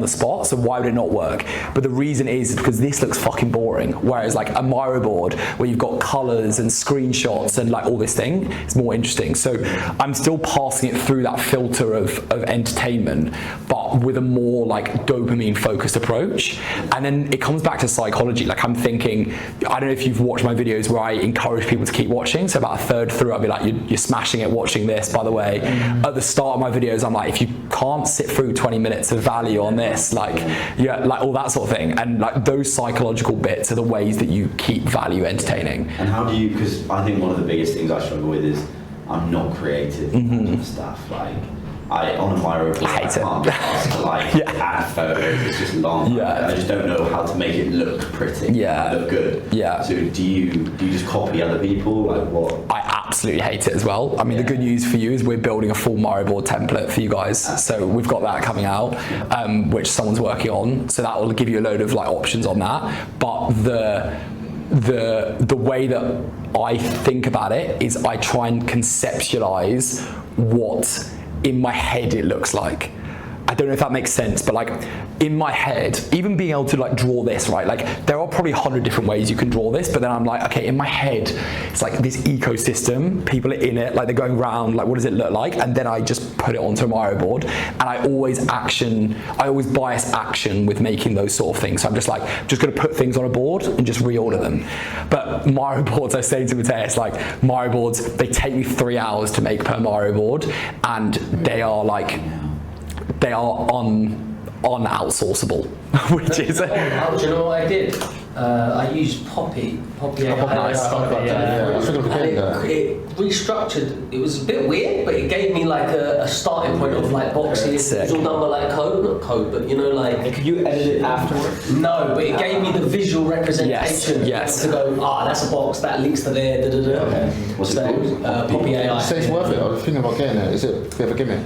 the spot, so why would it not work? But the reason is because this looks fucking boring, whereas like a Miro board where you've got colors and screenshots and like all this thing is more interesting. So I'm still passing it through that filter of entertainment, but with a more like dopamine focused approach. And then it comes back to psychology. Like, I'm thinking, I don't know if you've watched my videos where I encourage people to keep watching. So about a third through, I'll be like, you're smashing it watching this, by the way. At the start of my videos, I'm like, if you can't sit through 20 minutes of value on this, like all that sort of thing. And like, those psychological bits are the ways that you keep value entertaining. And how do you, because I think one of the biggest things I struggle with is I'm not creative and stuff. Like, on a Miro board, I can't be asked to like add photos, it's just long. I just don't know how to make it look pretty, look good. So do you just copy other people? Like, what? I absolutely hate it as well. I mean, the good news for you is we're building a full Miro board template for you guys. So we've got that coming out, which someone's working on. So that will give you a load of like options on that. But the way that I think about it is I try and conceptualize what in my head it looks like. I don't know if that makes sense, but like in my head, even being able to like draw this, right? Like there are probably 100 different ways you can draw this, but then I'm like, okay, in my head, it's like this ecosystem, people are in it, like they're going around, like what does it look like? And then I just put it onto a Mario board, and I always bias action with making those sort of things. So I'm just like, just gonna put things on a board and just reorder them. But Mario boards, I say to Mateus, like Mario boards, they take me 3 hours to make per Mario board, and they are un-outsourceable, which is. Do you know what I did? I used Poppy AI. It restructured. It was a bit weird, but it gave me like a starting point of like boxes. It was all done by like not code, but you know, like. Could you edit it afterwards? No, but it gave me the visual representation. Yes. To go, that's a box that links to there. Da, da, da. Okay. What's it called? Poppy AI. So it's worth it. I was thinking about getting it. Is it a bit of a gimmick?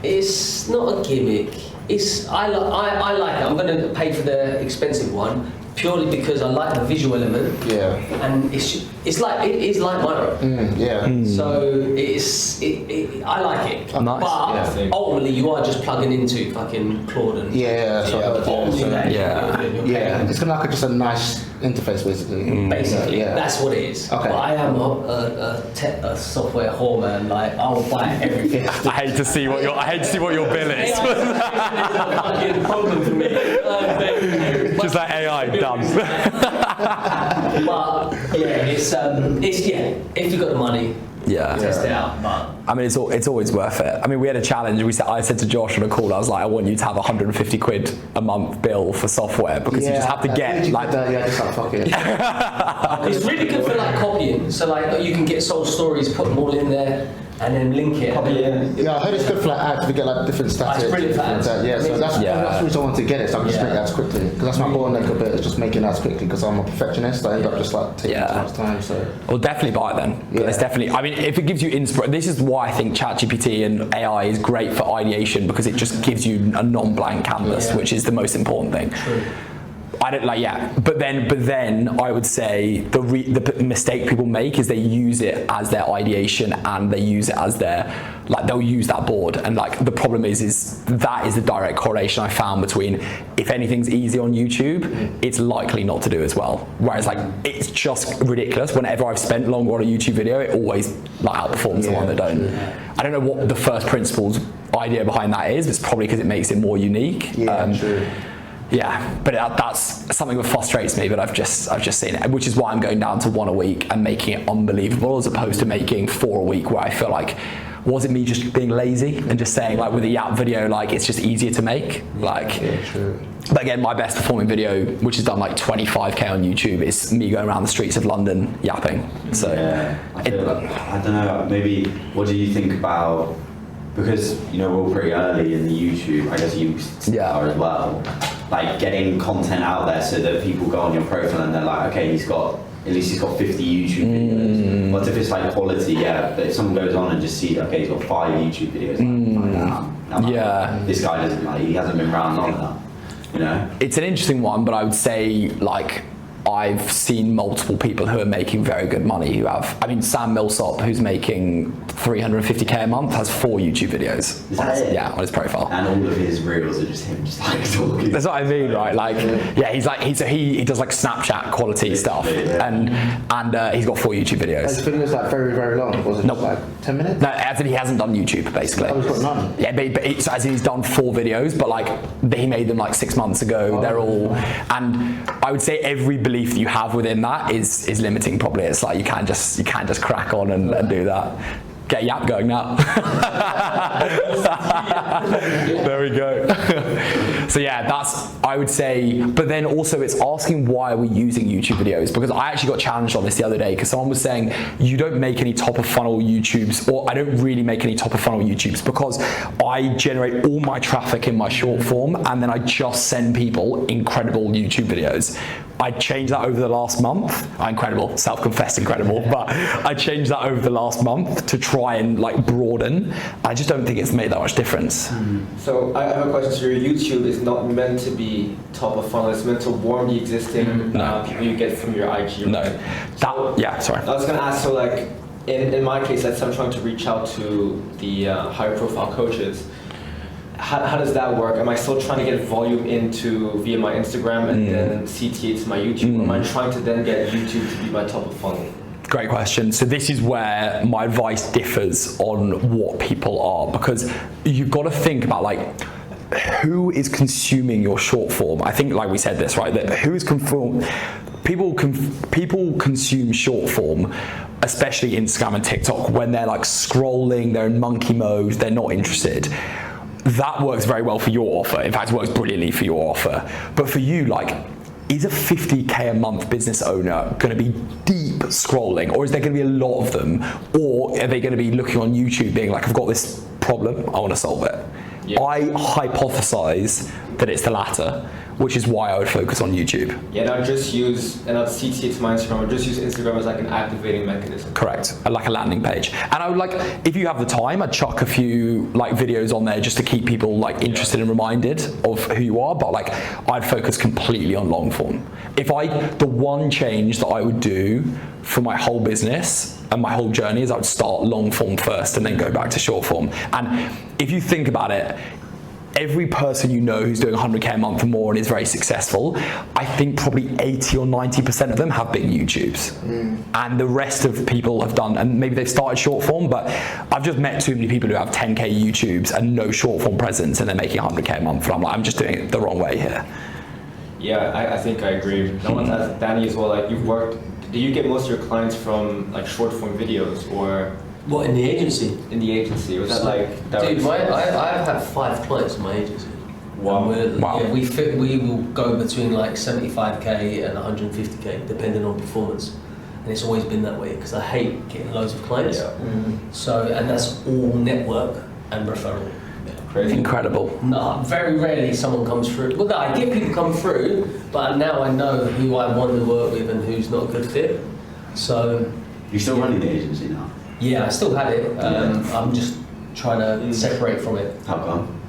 It's not a gimmick. I like it. I'm going to pay for the expensive one purely because I like the visual element. Yeah. And it's like Miro. So I like it. Oh, nice. But ultimately, you are just plugging into fucking Claude and It's kind of like just a nice interface, basically. Basically, that's what it is. Okay. But I am a software whore, man. Like I will buy everything. I hate to see what your bill is. It's a fucking problem for me. Just like AI done. But if you got the money. Test it out, but I mean, it's always worth it. I mean, we had a challenge. I said to Josh on a call, I was like, I want you to have 150 quid a month bill for software because you just have to get like. Just like fuck it. It's really good for like copying. So like you can get soul stories, put them all in there, and then link it. Yeah, I heard it's good for like ads to get like different statistics. It's brilliant for ads. So that's the reason I wanted to get it. So I can just make ads quickly because that's my bottleneck a bit. Is just making ads quickly because I'm a perfectionist. I end up just like taking too much time. So. Well, definitely buy it then. Yeah. It's definitely. I mean, if it gives you inspiration, this is why I think ChatGPT and AI is great for ideation because it just gives you a non-blank canvas, which is the most important thing. True. I don't but then I would say the mistake people make is they use it as their ideation and they use it as they'll use that board, and like the problem is that is the direct correlation I found between if anything's easy on YouTube, it's likely not to do as well. Whereas like it's just ridiculous. Whenever I've spent longer on a YouTube video, it always like outperforms the one that don't. I don't know what the first principles idea behind that is. It's probably because it makes it more unique. True. Yeah, but that's something that frustrates me, but I've just seen it, which is why I'm going down to 1 a week and making it unbelievable as opposed to making 4 a week where I feel like, was it me just being lazy and just saying like with a Yap video, like it's just easier to make? True. But again, my best performing video, which has done like 25k on YouTube, is me going around the streets of London yapping. So I don't know, maybe what do you think about, because we're all pretty early in the YouTube, I guess you are as well, like getting content out there so that people go on your profile and they're like, okay, at least he's got 50 YouTube videos. What if it's like quality? But if someone goes on and just sees, okay, he's got 5 YouTube videos, this guy doesn't he hasn't been around long enough. It's an interesting one, but I would say like I've seen multiple people who are making very good money who have, Sam Millsop, who's making 350k a month, has 4 YouTube videos on his profile. And all of his reels are just him just like talking. That's what I mean, right? Like, he does like Snapchat quality stuff, and he's got 4 YouTube videos. His videos like very, very long. Was it like 10 minutes? No, as in he hasn't done YouTube basically. Oh, he's got none. Yeah, but as in he's done 4 videos, but like he made them like 6 months ago. They're all, and I would say every belief that you have within that is limiting. Probably it's like you can't just crack on and do that. Get Yap going now. There we go. So yeah, that's, I would say, but then also it's asking why are we using YouTube videos, because I actually got challenged on this the other day because someone was saying you don't make any top of funnel YouTubes, or I don't really make any top of funnel YouTubes because I generate all my traffic in my short form and then I just send people incredible YouTube videos. I changed that over the last month. Incredible, self-confessed incredible, but I changed that over the last month to try and like broaden. I just don't think it's made that much difference. So I have a question. So your YouTube is not meant to be top of funnel. It's meant to warm the existing people you get from your IG. No. Sorry. I was gonna ask. So like in my case, let's say I'm trying to reach out to the higher profile coaches. how does that work? Am I still trying to get volume into via my Instagram and then CTA to my YouTube? Or am I trying to then get YouTube to be my top of funnel? Great question. So this is where my advice differs on what people are, because you've got to think about like who is consuming your short form. I think like we said this, right, that who is people consume short form, especially Instagram and TikTok, when they're like scrolling, they're in monkey mode, they're not interested. That works very well for your offer. In fact, it works brilliantly for your offer. But for you, like, is a 50K a month business owner going to be deep scrolling, or is there going to be a lot of them, or are they going to be looking on YouTube being like, I've got this problem, I want to solve it? Yeah. I hypothesize that it's the latter, which is why I would focus on YouTube. Yeah, and I'd just use, and I'd CT it to my Instagram, I'd just use Instagram as like an activating mechanism. Correct, like a landing page. And I would like, if you have the time, I'd chuck a few like videos on there just to keep people like interested and reminded of who you are, but like I'd focus completely on long form. The one change that I would do for my whole business and my whole journey is I would start long form first and then go back to short form. And if you think about it, every person you know who's doing 100K a month or more and is very successful, I think probably 80 or 90% of them have big YouTubes. And the rest of people have done, and maybe they've started short form, but I've just met too many people who have 10K YouTubes and no short form presence and they're making 100K a month. And I'm like, I'm just doing it the wrong way here. Yeah, I think I agree. I want to ask Danny as well, like do you get most of your clients from like short form videos or? What, in the agency? In the agency, was that like? Dude, I've had 5 clients in my agency. Wow. Yeah, we will go between like 75K and 150K, depending on performance. And it's always been that way, because I hate getting loads of clients. Yeah. So, and that's all network and referral. Crazy. Incredible. No, very rarely someone comes through. Well, no, I get people come through, but now I know who I want to work with and who's not a good fit. So. You're still running the agency now? Yeah, I still had it. I'm just trying to separate from it. How come?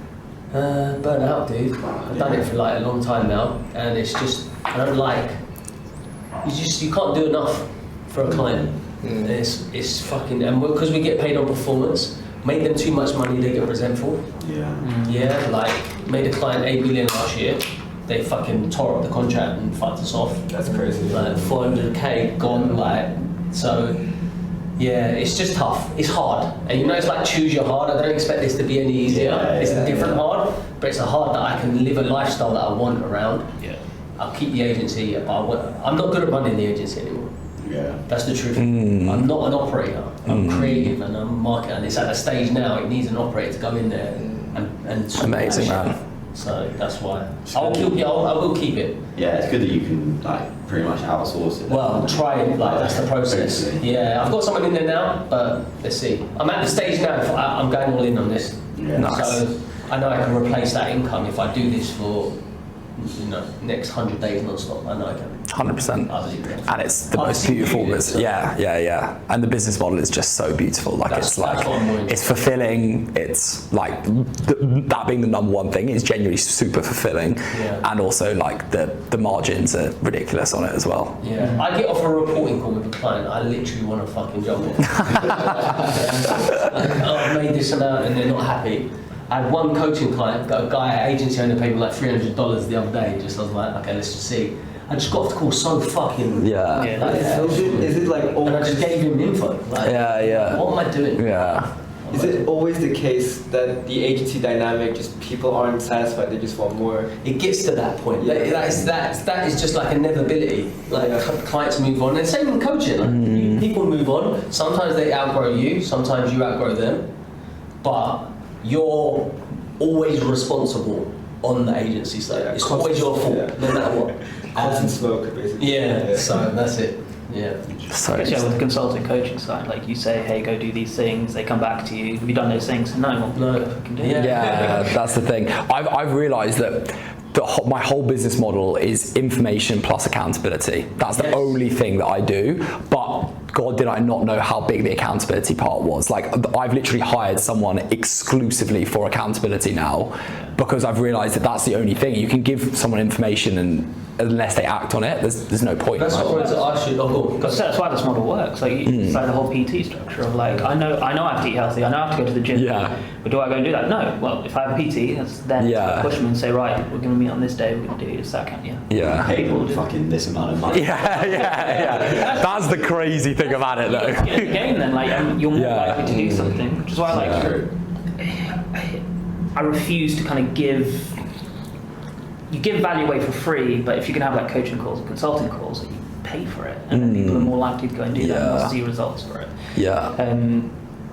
Burnt out, dude. I've done it for like a long time now, and it's just, I don't like, you can't do enough for a client. And it's fucking, and because we get paid on performance, made them too much money, they get resentful. Yeah. Yeah, like made a client 8 million last year, they fucking tore up the contract and fucked us off. That's crazy. Like 400K gone, like, so. Yeah, it's just tough. It's hard. And you know, it's like choose your hard. I don't expect this to be any easier. It's a different hard, but it's a hard that I can live a lifestyle that I want around. Yeah. I'll keep the agency, but I'm not good at running the agency anymore. Yeah. That's the truth. I'm not an operator. I'm creative and I'm a marketer, and it's at a stage now, it needs an operator to go in there and amazing, man. So that's why I will keep it. Yeah, it's good that you can like pretty much outsource it. Well, try it. Like that's the process. Yeah, I've got someone in there now, but let's see. I'm at the stage now. I'm going all in on this. Yeah. Nice. So I know I can replace that income if I do this for next 100 days non-stop. I know I can. 100%. I believe that. And it's the most beautiful business. Yeah. And the business model is just so beautiful. Like it's fulfilling. It's like that being the number one thing is genuinely super fulfilling. Yeah. And also like the margins are ridiculous on it as well. Yeah. I get off a reporting call with a client, I literally want to fucking jump in. I've made this and that, and they're not happy. I had one coaching client, got a guy at agency owner paid me like $300 the other day. I was like, okay, let's just see. I just got off the call so fucking. Yeah. Is it like always? And I just gave him info. Like, yeah. What am I doing? Yeah. Is it always the case that the agency dynamic, just people aren't satisfied, they just want more? It gets to that point. Yeah. That is just like inevitability. Like clients move on, and same in coaching. Like, people move on. Sometimes they outgrow you. Sometimes you outgrow them. But you're always responsible on the agency side. It's always your fault, no matter what. Constant smoke, basically. Yeah. So that's it. Yeah. So with the consulting coaching side, like you say, hey, go do these things. They come back to you. Have you done those things? No, I can do it. Yeah, that's the thing. I've realised that my whole business model is information plus accountability. That's the only thing that I do. But God, did I not know how big the accountability part was. Like I've literally hired someone exclusively for accountability now. because I've realized that that's the only thing. You can give someone information, and unless they act on it, there's no point. That's what I wanted to ask you. Because that's why this model works. Like, it's like the whole PT structure of like, I know I have to eat healthy, I know I have to go to the gym. But do I go and do that? No. Well, if I have a PT, that's then push them and say, right, we're going to meet on this day, we're going to do this, that kind of, People fucking this amount of money. That's the crazy thing about it, though. In the game, then, like, you're more likely to do something, which is why, like, I refuse to kind of give. You give value away for free, but if you can have like coaching calls and consulting calls, you pay for it, and then people are more likely to go and do that and see results for it.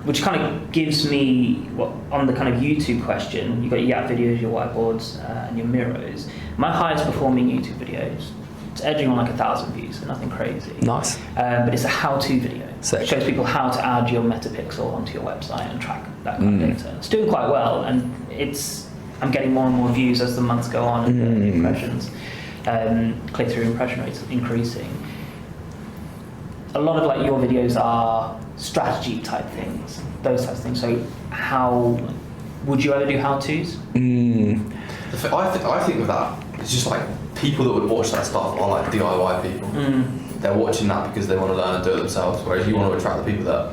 Which kind of gives me, on the kind of YouTube question, you've got your Yap videos, your whiteboards, and your mirrors. My highest performing YouTube videos, it's edging on like 1,000 views, so nothing crazy. Nice. But it's a how-to video. Sick. It shows people how to add your metapixel onto your website and track that kind of data. It's doing quite well, and I'm getting more and more views as the months go on, and the impressions, click-through impression rates increasing. A lot of like your videos are strategy type things, those types of things. So how would you ever do how-tos? I think with that, it's just like people that would watch that stuff are like DIY people. They're watching that because they want to learn and do it themselves, whereas you want to attract the people that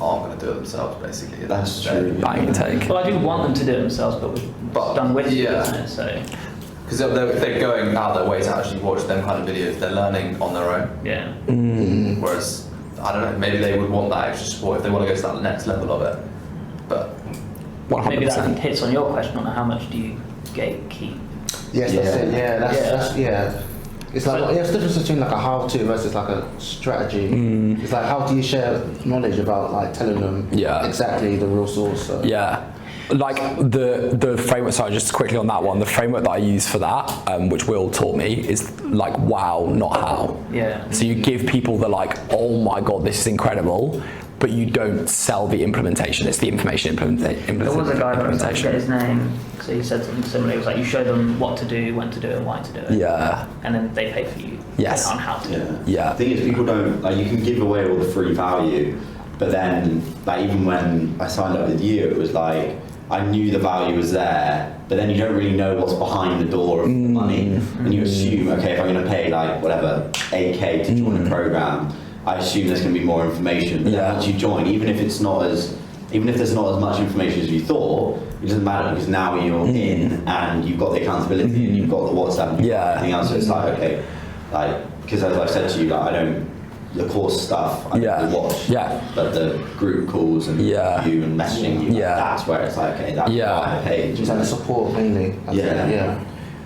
aren't going to do it themselves, basically. That's true. Bang take. Well, I do want them to do it themselves, but we've done with you, isn't it? So. Because if they're going out their way to actually watch them kind of videos, they're learning on their own. Yeah. Whereas, I don't know, maybe they would want that extra support if they want to go to that next level of it. But 100%. Maybe that hits on your question on how much do you gatekeep? Yes, that's it. That's It's like it's the difference between like a how-to versus like a strategy. It's like how do you share knowledge about like telling them exactly the real source. So. Like the framework. Sorry, just quickly on that one. The framework that I use for that, which Will taught me, is like wow, not how. So you give people the like, oh my god, this is incredible, but you don't sell the implementation. It's the information implementation. There was a guy that I forget his name. So he said something similar. It was like you show them what to do, when to do it, and why to do it. And then they pay for you. On how to do it. The thing is, people don't like. You can give away all the free value, but then like even when I signed up with you, it was like I knew the value was there, but then you don't really know what's behind the door of the money, and you assume, okay, if I'm going to pay like whatever 8K to join a program, I assume there's going to be more information. But then once you join, even if there's not as much information as you thought, it doesn't matter because now you're in and you've got the accountability and you've got the WhatsApp and you've got everything else. So it's like, okay, like, because as I've said to you, like, the course stuff, I don't really watch, but the group calls and you and messaging you, that's where it's like, okay, that's why I paid. Just like the support mainly.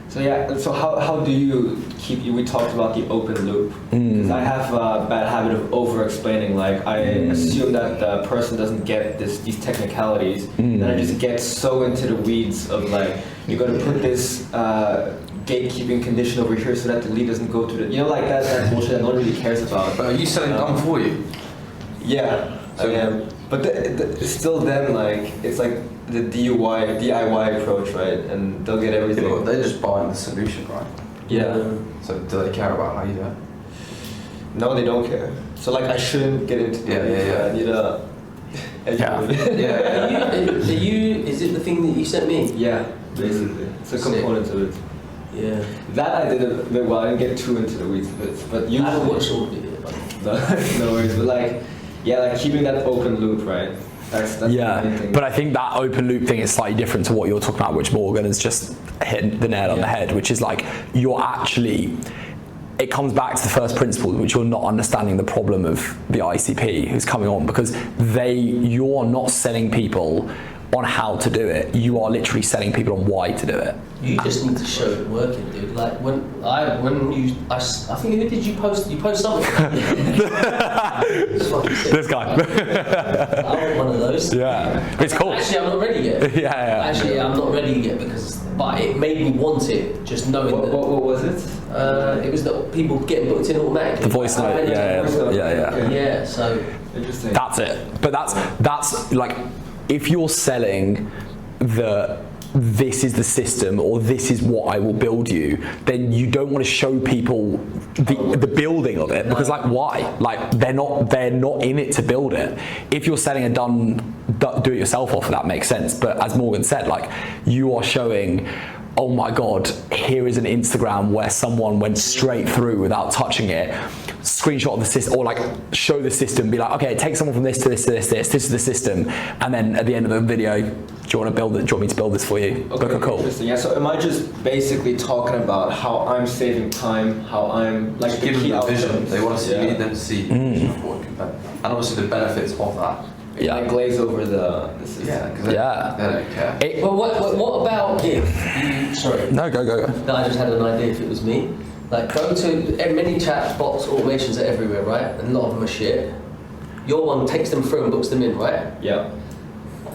So how do you keep, we talked about the open loop, because I have a bad habit of over explaining, like I assume that the person doesn't get these technicalities, and I just get so into the weeds of like, you're going to put this gatekeeping condition over here so that the lead doesn't go to the, like that bullshit that no one really cares about. But are you selling them for you? Yeah, I am. But it's still them, like, it's like the DIY approach, right? And they'll get everything. Yeah, they're just buying the solution, right? So do they care about how you do it? No, they don't care. So like, I shouldn't get into I need a... Is it the thing that you sent me? Yeah, basically. It's a component of it. Yeah. That I did a bit well. I didn't get too into the weeds of it, but usually... I haven't watched all the video. No worries, but like keeping that open loop, right? That's the main thing. But I think that open loop thing is slightly different to what you're talking about, which Morgan has just hit the nail on the head, which is like, it comes back to the first principle, which you're not understanding the problem of the ICP who's coming on, because you're not selling people on how to do it. You are literally selling people on why to do it. You just need to show it working, dude. Like I think who did you post? You post something. This guy. I want one of those. It's cool. Actually, I'm not ready yet. Actually, I'm not ready yet but it made me want it. Just knowing what was it? It was that people getting booked in automatically. The voice note. Yeah. So interesting. That's it. But that's like, if you're selling this is the system or this is what I will build you, then you don't want to show people the building of it, because like, why? Like, they're not in it to build it. If you're selling a done do it yourself offer, that makes sense. But as Morgan said, like, you are showing, oh my God, here is an Instagram where someone went straight through without touching it, screenshot of the system, or like show the system, be like, okay, take someone from this to this to this, this is the system. And then at the end of the video, do you want to build it? Do you want me to build this for you? Okay, Cool. interesting. Yeah, so am I just basically talking about how I'm saving time, how I'm like Give them the vision. They want to see, Yeah. you need them to see, and obviously the benefits of that. Yeah. Like glaze over the system. Yeah, because they don't care. But what about if you, sorry, No, go. that I just had an idea if it was me. Like go to many chat bots, automations are everywhere, right? And a lot of them are shit. Your one takes them through and books them in, right? Yeah.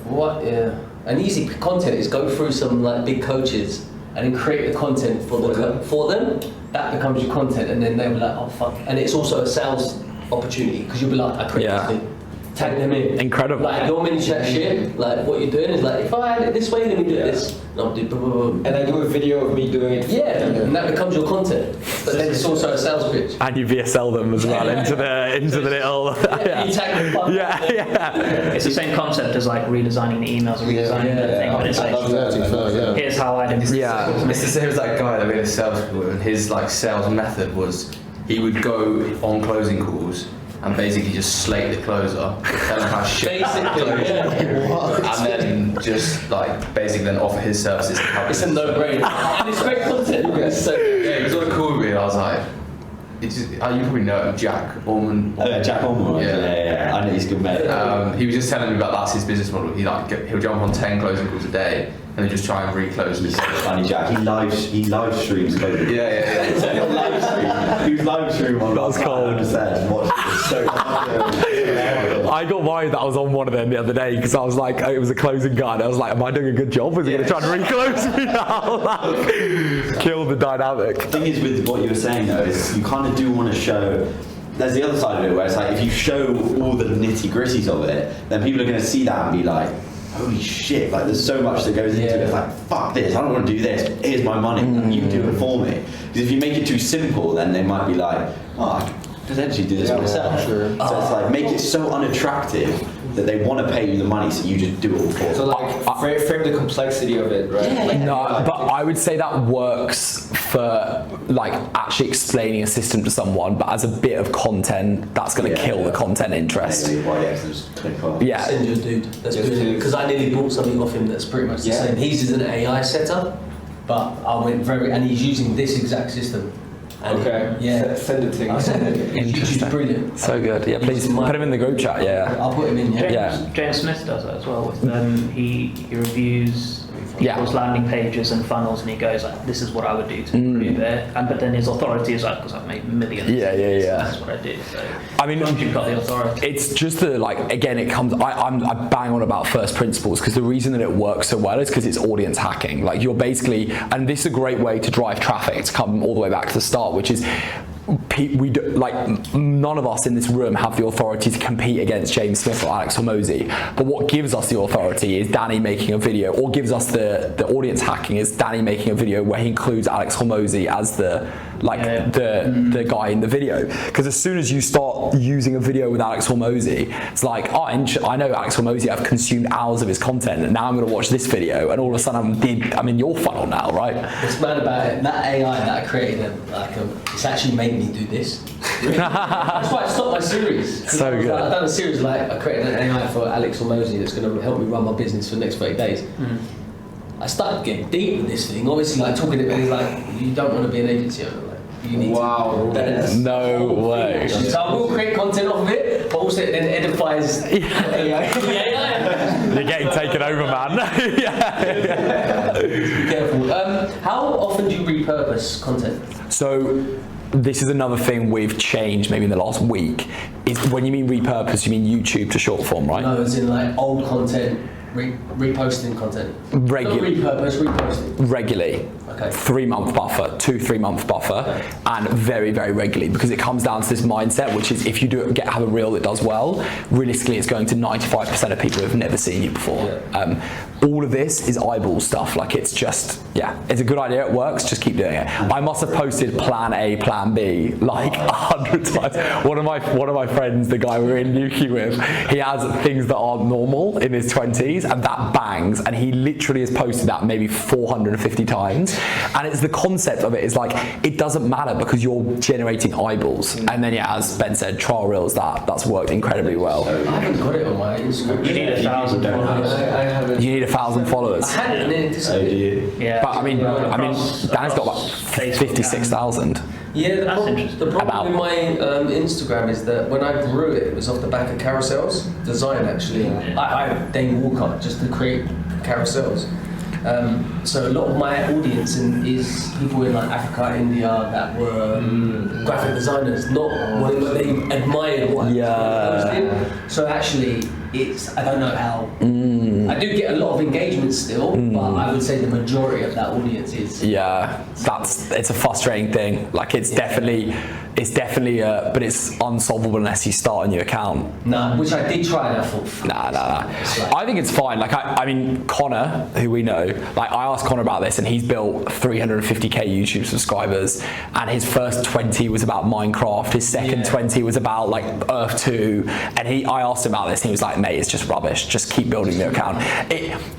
What? Yeah. An easy content is go through some like big coaches and then create the content for them. That becomes your content, and then they'll be like, oh fuck. And it's also a sales opportunity because you'll be like, I create this thing. Tag them in. Incredible. Like your mini chat shit, like what you're doing is like, if I had it this way, let me do it this. And I'll do boom, boom, boom. And I do a video of me doing it. Yeah, and that becomes your content. But then it's also a sales pitch. And you VSL them as well into the little. You tag them. It's the same concept as like redesigning the emails and redesigning the thing, but it's like, here's how I'd improve. Yeah, it's the same as that guy that made a sales call, and his like sales method was he would go on closing calls and basically just slate the closer, tell him how shit and then just like basically then offer his services to help. It's a no-brainer. And it's great content. So, yeah, he was on a call with me and I was like, it's just, you probably know him, Jack Orman. Jack Orman. Yeah. I know he's good, mate. He was just telling me about that's his business model. He'll jump on 10 closing calls a day and then just try and reclose them. Funny Jack. He live streams closing. Yeah. He was live streaming on. That was cold. I got worried that I was on one of them the other day because I was like, it was a closing guy. And I was like, am I doing a good job? Is he going to try and reclose me now? Like, kill the dynamic. The thing is with what you were saying though is you kind of do want to show. There's the other side of it where it's like if you show all the nitty gritties of it, then people are going to see that and be like, holy shit, like there's so much that goes into it. It's like, fuck this, I don't want to do this, here's my money, you do it for me. Because if you make it too simple, then they might be like, oh, I could potentially do this myself. Sure. So it's like, make it so unattractive that they want to pay you the money, so you just do it all for them. So like, frame the complexity of it, right? No, but I would say that works for like actually explaining a system to someone, but as a bit of content, that's going to kill the content interest. Yeah. Send you a dude that's brilliant. Because I nearly bought something off him that's pretty much the same. He's an AI setup, but I went and he's using this exact system. And send it to me. Interesting. Brilliant. So good. Yeah, please put him in the group chat. Yeah. I'll put him in. James Smith does that as well. He reviews people's landing pages and funnels, and he goes like, "This is what I would do to improve it." But then his authority is like, "Because I've made millions." Yeah. That's what I do. So I mean, you've got the authority. It's just the again, it comes. I bang on about first principles because the reason that it works so well is because it's audience hacking. Like you're basically, and this is a great way to drive traffic to come all the way back to the start, which is. None of us in this room have the authority to compete against James Smith or Alex Hormozy, but what gives us the authority is Danny making a video, or gives us the audience hacking is Danny making a video where he includes Alex Hormozy as the guy in the video. Because as soon as you start using a video with Alex Hormozy, it's like, oh, I know Alex Hormozy, I've consumed hours of his content, and now I'm going to watch this video, and all of a sudden I'm in your funnel now, right? What's mad about it, that AI that I created, it's actually made me do this. That's why I stopped my series. So good. I've done a series I created an AI for Alex Hormozy that's going to help me run my business for the next 30 days. I started getting deep with this thing, obviously talking to him, he's like, you don't want to be an agency owner. You need to. No way. So I will create content off of it, but also it then edifies the AI. You're getting taken over, man. Be careful. How often do you repurpose content? So this is another thing we've changed maybe in the last week. Is when you mean repurpose, you mean YouTube to short form, right? No, it's in old content. Reposting content. Regularly. Not repurpose, reposting. Regularly. Okay. 3 month buffer, 2-3 month buffer, and very, very regularly, because it comes down to this mindset, which is if you have a reel that does well, realistically it's going to 95% of people who have never seen you before. all of this is eyeball stuff. Like it's just, it's a good idea, it works, just keep doing it. I must have posted plan A, plan B like 100 times. One of my friends, the guy we were in Nuki with, he has things that aren't normal in his 20s and that bangs, and he literally has posted that maybe 450 times. And it's the concept of it is like, it doesn't matter because you're generating eyeballs. And then as Ben said, trial reels, that's worked incredibly well. I haven't got it on my Instagram. You need 1,000 followers. I haven't. You need 1,000 followers. I had it and then Yeah. But I mean, Dan's got about 56,000. Yeah, That's the problem with my Instagram is that when I grew it, it was off the back of carousels, design actually. I Dane Walker just to create carousels. So a lot of my audience is people in like Africa, India that were graphic designers, not what they admired what I posted. So actually, I don't know how. I do get a lot of engagement still, but I would say the majority of that audience is. Yeah, it's a frustrating thing. Like it's definitely, but it's unsolvable unless you start a new account. No, which I did try and I thought. Nah. I think it's fine. Like I mean, Connor, who we know, like I asked Connor about this, and he's built 350k YouTube subscribers, and his first 20 was about Minecraft. His second 20 was about like Earth 2, and I asked him about this, and he was like, mate, it's just rubbish. Just keep building the account.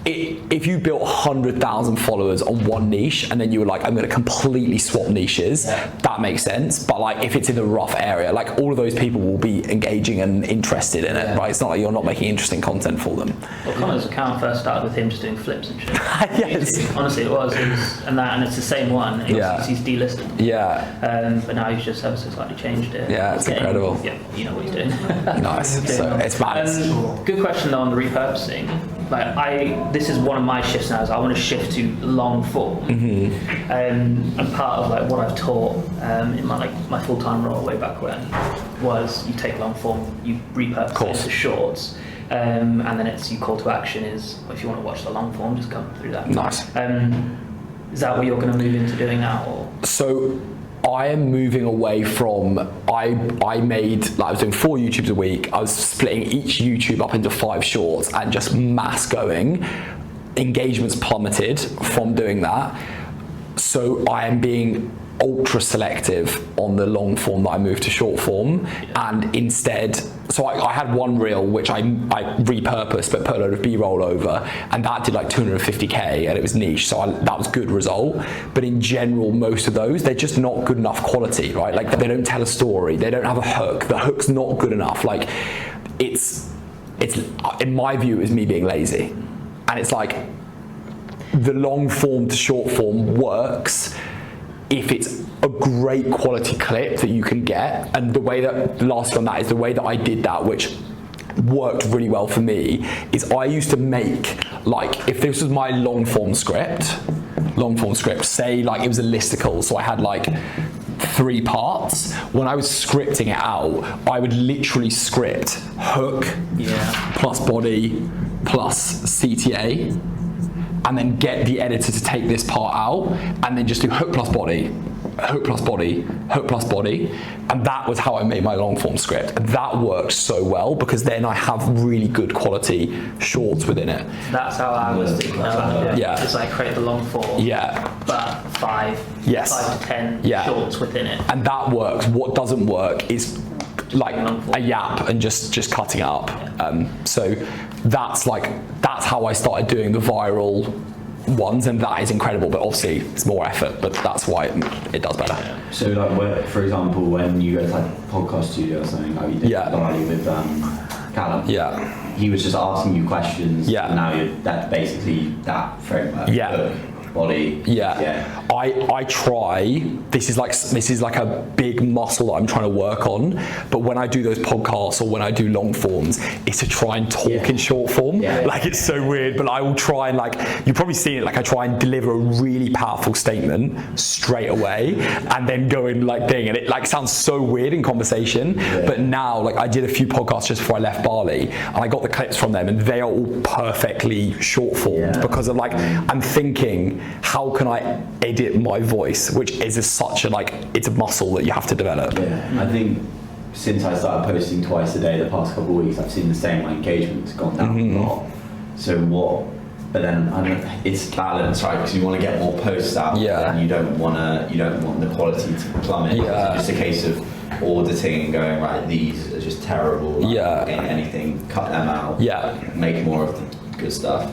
If you built 100,000 followers on one niche, and then you were like, I'm going to completely swap niches, that makes sense. But like, if it's in a rough area, like all of those people will be engaging and interested in it, right? It's not like you're not making interesting content for them. Well, Connor's account first started with him just doing flips and shit. Yes. Honestly, it was, and it's the same one. He's delisted. Yeah. But now he's just ever so slightly changed it. Yeah, it's incredible. Yeah, you know what he's doing. Nice. So it's mad. Good question on the repurposing. Like this is one of my shifts now. Is I want to shift to long form. And part of like what I've taught in my full-time role way back when was you take long form, you repurpose it into shorts. And then you call to action is if you want to watch the long form, just come through that. Nice. Is that what you're going to move into doing now? Or? So I am moving away from, I was doing 4 YouTubes a week. I was splitting each YouTube up into 5 shorts and just mass going. Engagements plummeted from doing that. So I am being ultra selective on the long form that I moved to short form, and instead, so I had one reel which I repurposed but put a load of B-roll over, and that did like 250k, and it was niche, so that was good result. But in general, most of those, they're just not good enough quality, right? Like they don't tell a story, they don't have a hook, the hook's not good enough. Like it's in my view, it was me being lazy, and it's like the long form to short form works if it's a great quality clip that you can get. And the way that, lastly on that, is the way that I did that, which worked really well for me, is I used to make, like, if this was my long form script, say like it was a listicle, so I had like 3 parts. When I was scripting it out, I would literally script hook plus body plus CTA, and then get the editor to take this part out, and then just do hook plus body, hook plus body, hook plus body. And that was how I made my long form script. And that worked so well because then I have really good quality shorts within it. That's how I was thinking about it. Yeah. It's like create the long form. Yeah. But 5 to 10 shorts within it. And that works. What doesn't work is like a yap and just cutting it up. So that's how I started doing the viral ones, and that is incredible, but obviously it's more effort, but that's why it does better. So like, for example, when you go to like podcast studio or something, like you did with Callum, he was just asking you questions, and now that's basically that framework. Body. I try. This is like a big muscle that I'm trying to work on. But when I do those podcasts or when I do long forms, it's to try and talk in short form. Like it's so weird, but I will try and like, you've probably seen it. Like I try and deliver a really powerful statement straight away, and then go in like thing, and it like sounds so weird in conversation. But now, like I did a few podcasts just before I left Bali, and I got the clips from them, and they are all perfectly short formed because of like I'm thinking, how can I edit my voice, which is such a it's a muscle that you have to develop. I think since I started posting twice a day the past couple of weeks, I've seen the same, my engagement's gone down a lot. So but then it's balance, right? Because you want to get more posts out, and you don't want the quality to plummet. It's just a case of auditing and going, right, these are just terrible. Like, getting anything, cut them out. Make more of them. Good stuff.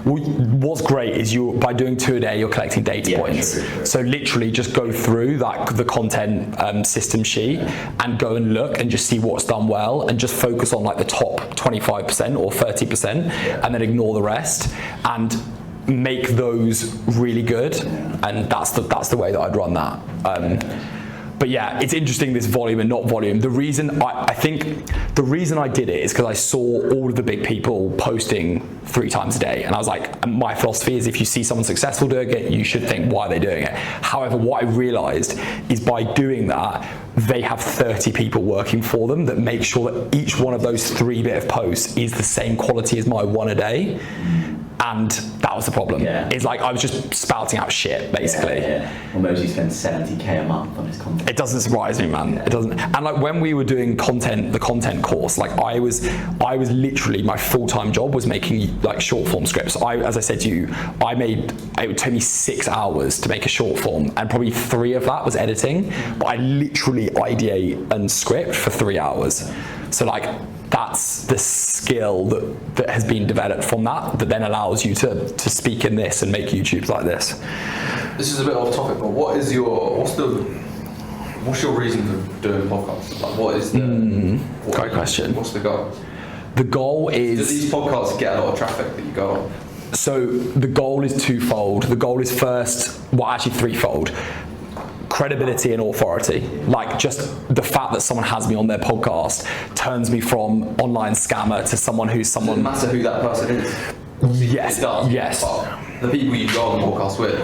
Well, what's great is by doing 2 a day, you're collecting data points. True. So literally just go through the content system sheet and go and look and just see what's done well and just focus on like the top 25% or 30% and then ignore the rest and make those really good. And that's the way that I'd run that. But yeah, it's interesting, this volume and not volume. The reason I think the reason I did it is because I saw all of the big people posting 3 times a day, and I was like, my philosophy is if you see someone successful doing it, you should think, why are they doing it? However, what I realized is by doing that, they have 30 people working for them that make sure that each one of those 3 bit of posts is the same quality as my 1 a day. And that was the problem. It's like I was just spouting out shit, basically. Well, Mosey spends 70k a month on his content. It doesn't surprise me, man. It doesn't. And like when we were doing the content course, like I was literally, my full-time job was making like short form scripts. As I said to you, it would take me 6 hours to make a short form, and probably 3 of that was editing. But I literally ideate and script for 3 hours. So like, that's the skill that has been developed from that then allows you to speak in this and make YouTubes like this. This is a bit off topic, but what's your reason for doing podcasts? Like, what is great question. What's the goal? The goal is... Do these podcasts get a lot of traffic that you go on? So the goal is twofold. The goal is actually threefold. Credibility and authority. Like just the fact that someone has me on their podcast turns me from online scammer to someone who's someone... Does it matter who that person is? Yes. It does. Yes. But the people you go on the podcast with,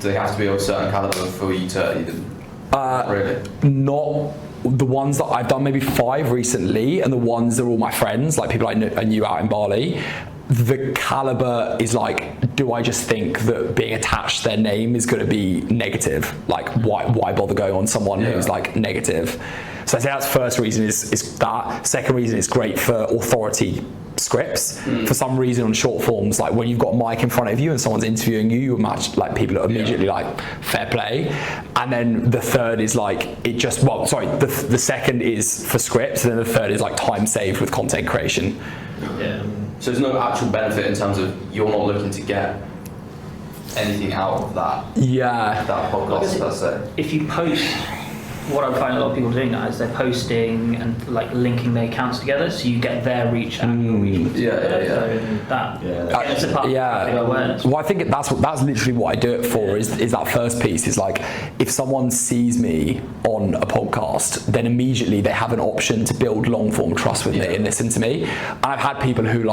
do they have to be of a certain caliber for you to even... really? Not the ones that I've done, maybe 5 recently, and the ones that are all my friends, like people I knew out in Bali. The caliber is like, do I just think that being attached to their name is going to be negative? Like, why bother going on someone who's like negative? So I say that's first reason is that. Second reason is great for authority scripts. For some reason on short forms, like when you've got a mic in front of you and someone's interviewing you, you match like people are immediately like fair play. And then the third is like the second is for scripts, and then the third is like time saved with content creation. So there's no actual benefit in terms of you're not looking to get anything out of that. That podcast, per se. If you post, what I find a lot of people doing now is they're posting and like linking their accounts together, so you get their reach and your reach. It's a part of awareness. Well, I think that's literally what I do it for. Is that first piece is like, if someone sees me on a podcast, then immediately they have an option to build long form trust with me and listen to me. And I've had people who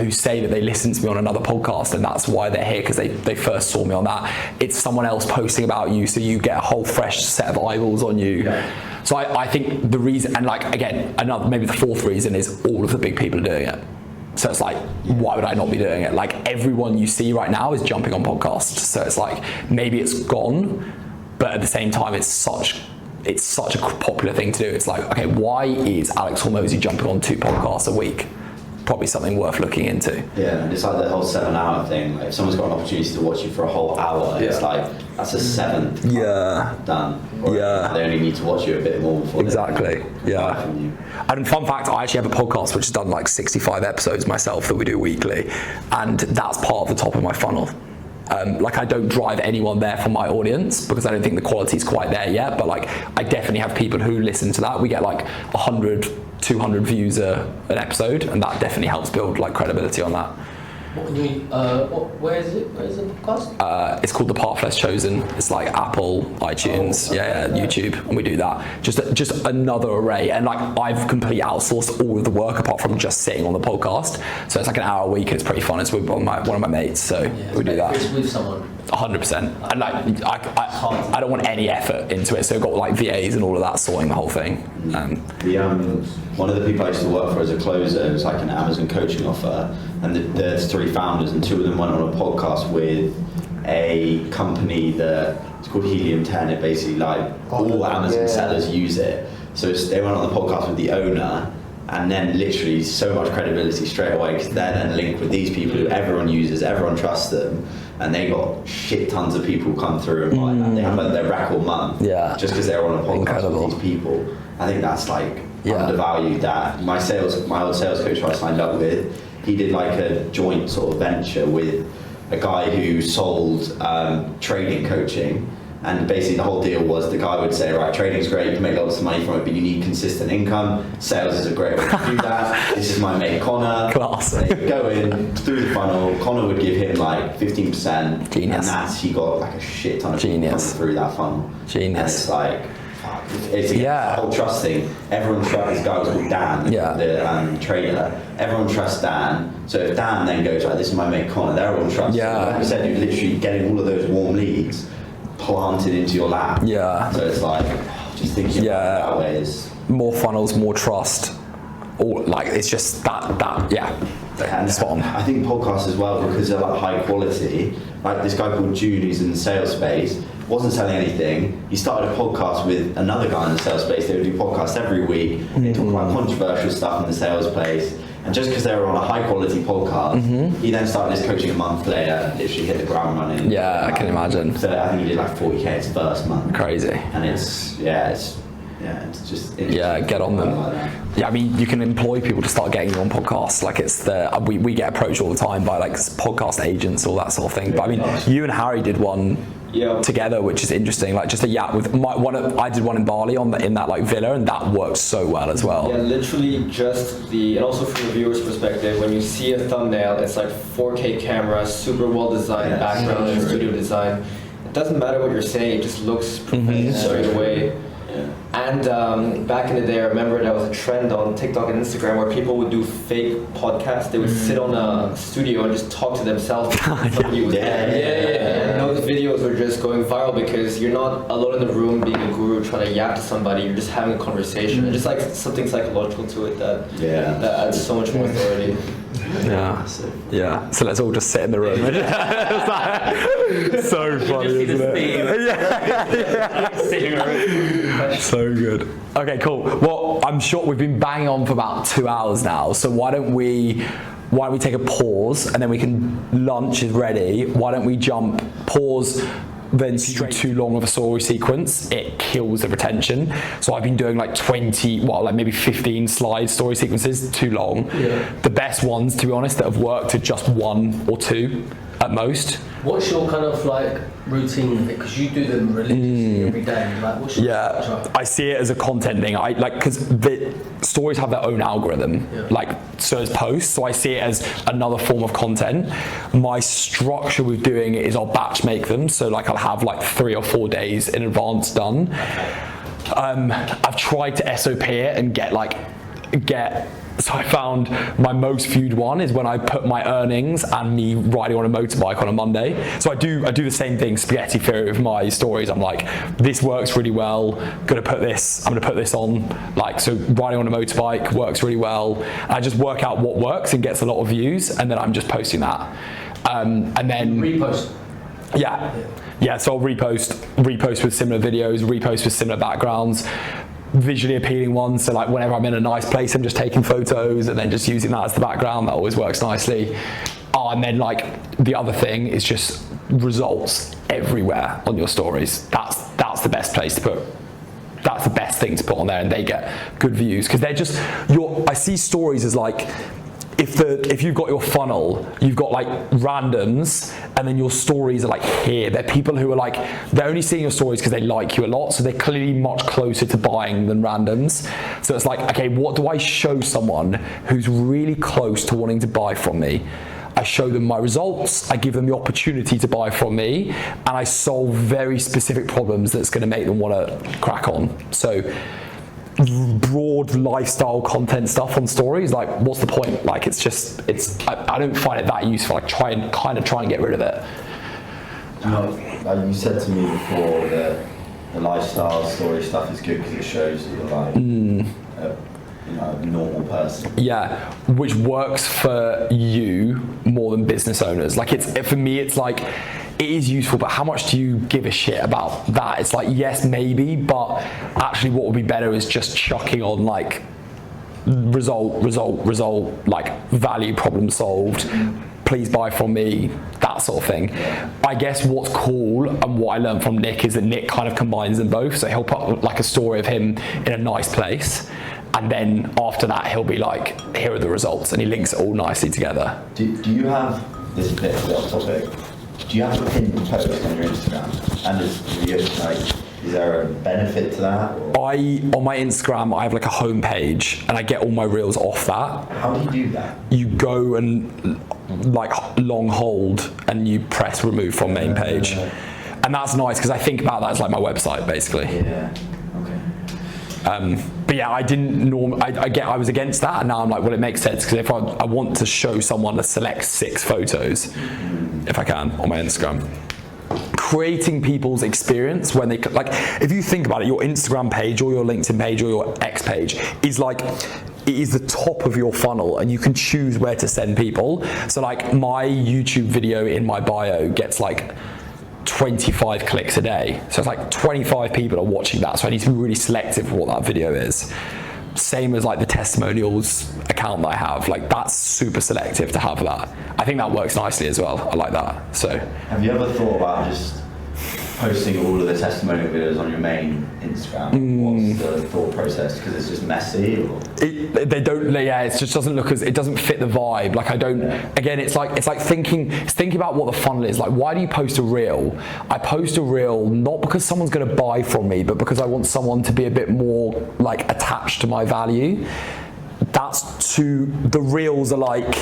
say that they listened to me on another podcast and that's why they're here, because they first saw me on that. It's someone else posting about you, so you get a whole fresh set of eyeballs on you. So I think the reason, and like again, maybe the fourth reason is all of the big people are doing it. So it's like, why would I not be doing it? Like everyone you see right now is jumping on podcasts. So it's like, maybe it's gone, but at the same time, it's such a popular thing to do. It's like, okay, why is Alex Hormozy jumping on 2 podcasts a week? Probably something worth looking into. Yeah, it's like the whole 7-hour thing. Like if someone's got an opportunity to watch you for a whole hour, it's like, that's a 7th done. Or they only need to watch you a bit more before exactly. And fun fact, I actually have a podcast which has done like 65 episodes myself that we do weekly, and that's part of the top of my funnel. Like I don't drive anyone there from my audience because I don't think the quality is quite there yet, but like I definitely have people who listen to that. We get like 100, 200 views an episode, and that definitely helps build like credibility on that. Where is it? Where is the podcast? It's called The Path Less Chosen. It's like Apple, iTunes, YouTube, and we do that. Just another array, and like I've completely outsourced all of the work apart from just sitting on the podcast. So it's like an hour a week, and it's pretty fun. It's with one of my mates, so we do that. It's with someone. 100%, and like I don't want any effort into it, so I've got like VAs and all of that sorting the whole thing. One of the people I used to work for as a closer, it was like an Amazon coaching offer, and there's 3 founders, and 2 of them went on a podcast with a company it's called Helium 10. It basically like all Amazon sellers use it. So they went on the podcast with the owner, and then literally so much credibility straight away because they're then linked with these people who everyone uses, everyone trusts them, and they got shit tons of people come through and buy that. They have like their record month just because they're on a podcast with these people. I think that's like undervalued. That my old sales coach who I signed up with, he did like a joint sort of venture with a guy who sold trading coaching. And basically the whole deal was the guy would say, right, trading's great, you can make lots of money from it, but you need consistent income. Sales is a great way to do that. This is my mate Connor. Class. They would go in through the funnel. Connor would give him like 15%. Genius. And he got like a shit ton of people coming through that funnel. Genius. And it's like, fuck, it's the whole trust thing. Everyone trusts, this guy was called Dan, the trader. Everyone trusts Dan. So if Dan then goes, right, this is my mate Connor, everyone trusts him. Like I said, you're literally getting all of those warm leads planted into your lap. So it's like just thinking about it that way is more funnels, more trust. All like it's just that and spot on. I think podcasts as well, because they're like high quality. Like this guy called June who's in the sales space, wasn't selling anything. He started a podcast with another guy in the sales space. They would do podcasts every week. They talk about controversial stuff in the sales space. And just because they were on a high quality podcast, he then started his coaching a month later and literally hit the ground running. Yeah, I can imagine. So I think he did like 40k his first month. Crazy. And it's just get on them. I mean, you can employ people to start getting you on podcasts. Like it's we get approached all the time by like podcast agents, all that sort of thing. But I mean, you and Harry did one together, which is interesting. Like just a with I did one in Bali in that like villa, and that works so well as well. Yeah, literally and also from the viewer's perspective, when you see a thumbnail, it's like 4K camera, super well designed background and studio design. It doesn't matter what you're saying, it just looks professional straight away. And back in the day, I remember there was a trend on TikTok and Instagram where people would do fake podcasts. They would sit on a studio and just talk to themselves. Somebody was there. And those videos were just going viral because you're not alone in the room being a guru trying to yap to somebody. You're just having a conversation. It's just like something psychological to it that adds so much more authority. Yeah. So let's all just sit in the room. So funny, isn't it? So good. Okay, cool. Well, I'm sure we've been banging on for about 2 hours now. So why don't we take a pause and then we can, lunch is ready. Why don't we pause, then straight too long of a story sequence, it kills the retention. So I've been doing like maybe 15 slide story sequences, too long. The best ones, to be honest, that have worked are just 1 or 2 at most. What's your kind of like routine with it? Because you do them religiously every day. Like, what's your structure? I see it as a content thing. I like because the stories have their own algorithm, like so as posts. So I see it as another form of content. My structure with doing it is I'll batch make them. So like I'll have like 3 or 4 days in advance done. I've tried to SOP it and so I found my most viewed one is when I put my earnings and me riding on a motorbike on a Monday. So I do the same thing, spaghetti theory with my stories. I'm like, this works really well. I'm gonna put this on. Like, so riding on a motorbike works really well. I just work out what works and gets a lot of views, and then I'm just posting that. And then repost. Yeah. So I'll repost with similar videos, repost with similar backgrounds. Visually appealing ones, so like whenever I'm in a nice place I'm just taking photos and then just using that as the background. That always works nicely. And then like the other thing is just results everywhere on your stories. That's the best place to put. That's the best thing to put on there, and they get good views because they're just I see stories as like if you've got your funnel, you've got like randoms, and then your stories are like here. They're people who are like, they're only seeing your stories because they like you a lot, so they're clearly much closer to buying than randoms. So it's like, okay, what do I show someone who's really close to wanting to buy from me? I show them my results, I give them the opportunity to buy from me, and I solve very specific problems that's going to make them want to crack on. So broad lifestyle content stuff on stories, like what's the point? Like I don't find it that useful. I try and get rid of it. Like you said to me before that the lifestyle story stuff is good because it shows that you're like a normal person. Yeah, which works for you more than business owners. Like for me it's like, it is useful, but how much do you give a shit about that? It's like, yes, maybe, but actually what would be better is just chucking on like result, like value, problem solved, please buy from me, that sort of thing. I guess what's cool and what I learned from Nick is that Nick kind of combines them both. So he'll put like a story of him in a nice place, and then after that he'll be like, here are the results, and he links it all nicely together. Do you have, this is a bit off topic, do you have a pinned post on your Instagram? And is there a benefit to that? On my Instagram, I have like a homepage, and I get all my reels off that. How do you do that? You go and like long hold, and you press remove from main page, and that's nice because I think about that as like my website basically. Yeah. Okay. But yeah, I was against that, and now I'm like, well, it makes sense because if I want to show someone to select 6 photos, if I can, on my Instagram. Creating people's experience when they, like, if you think about it, your Instagram page or your LinkedIn page or your X page is like, it is the top of your funnel, and you can choose where to send people. So like my YouTube video in my bio gets like 25 clicks a day. So it's like 25 people are watching that. So I need to be really selective of what that video is. Same as like the testimonials account that I have, like that's super selective to have that. I think that works nicely as well. I like that. So have you ever thought about just posting all of the testimonial videos on your main Instagram? What's the thought process? Because it's just messy, or? It just doesn't look it doesn't fit the vibe. Like again, it's like thinking about what the funnel is. Like, why do you post a reel? I post a reel not because someone's going to buy from me, but because I want someone to be a bit more like attached to my value. The reels are like,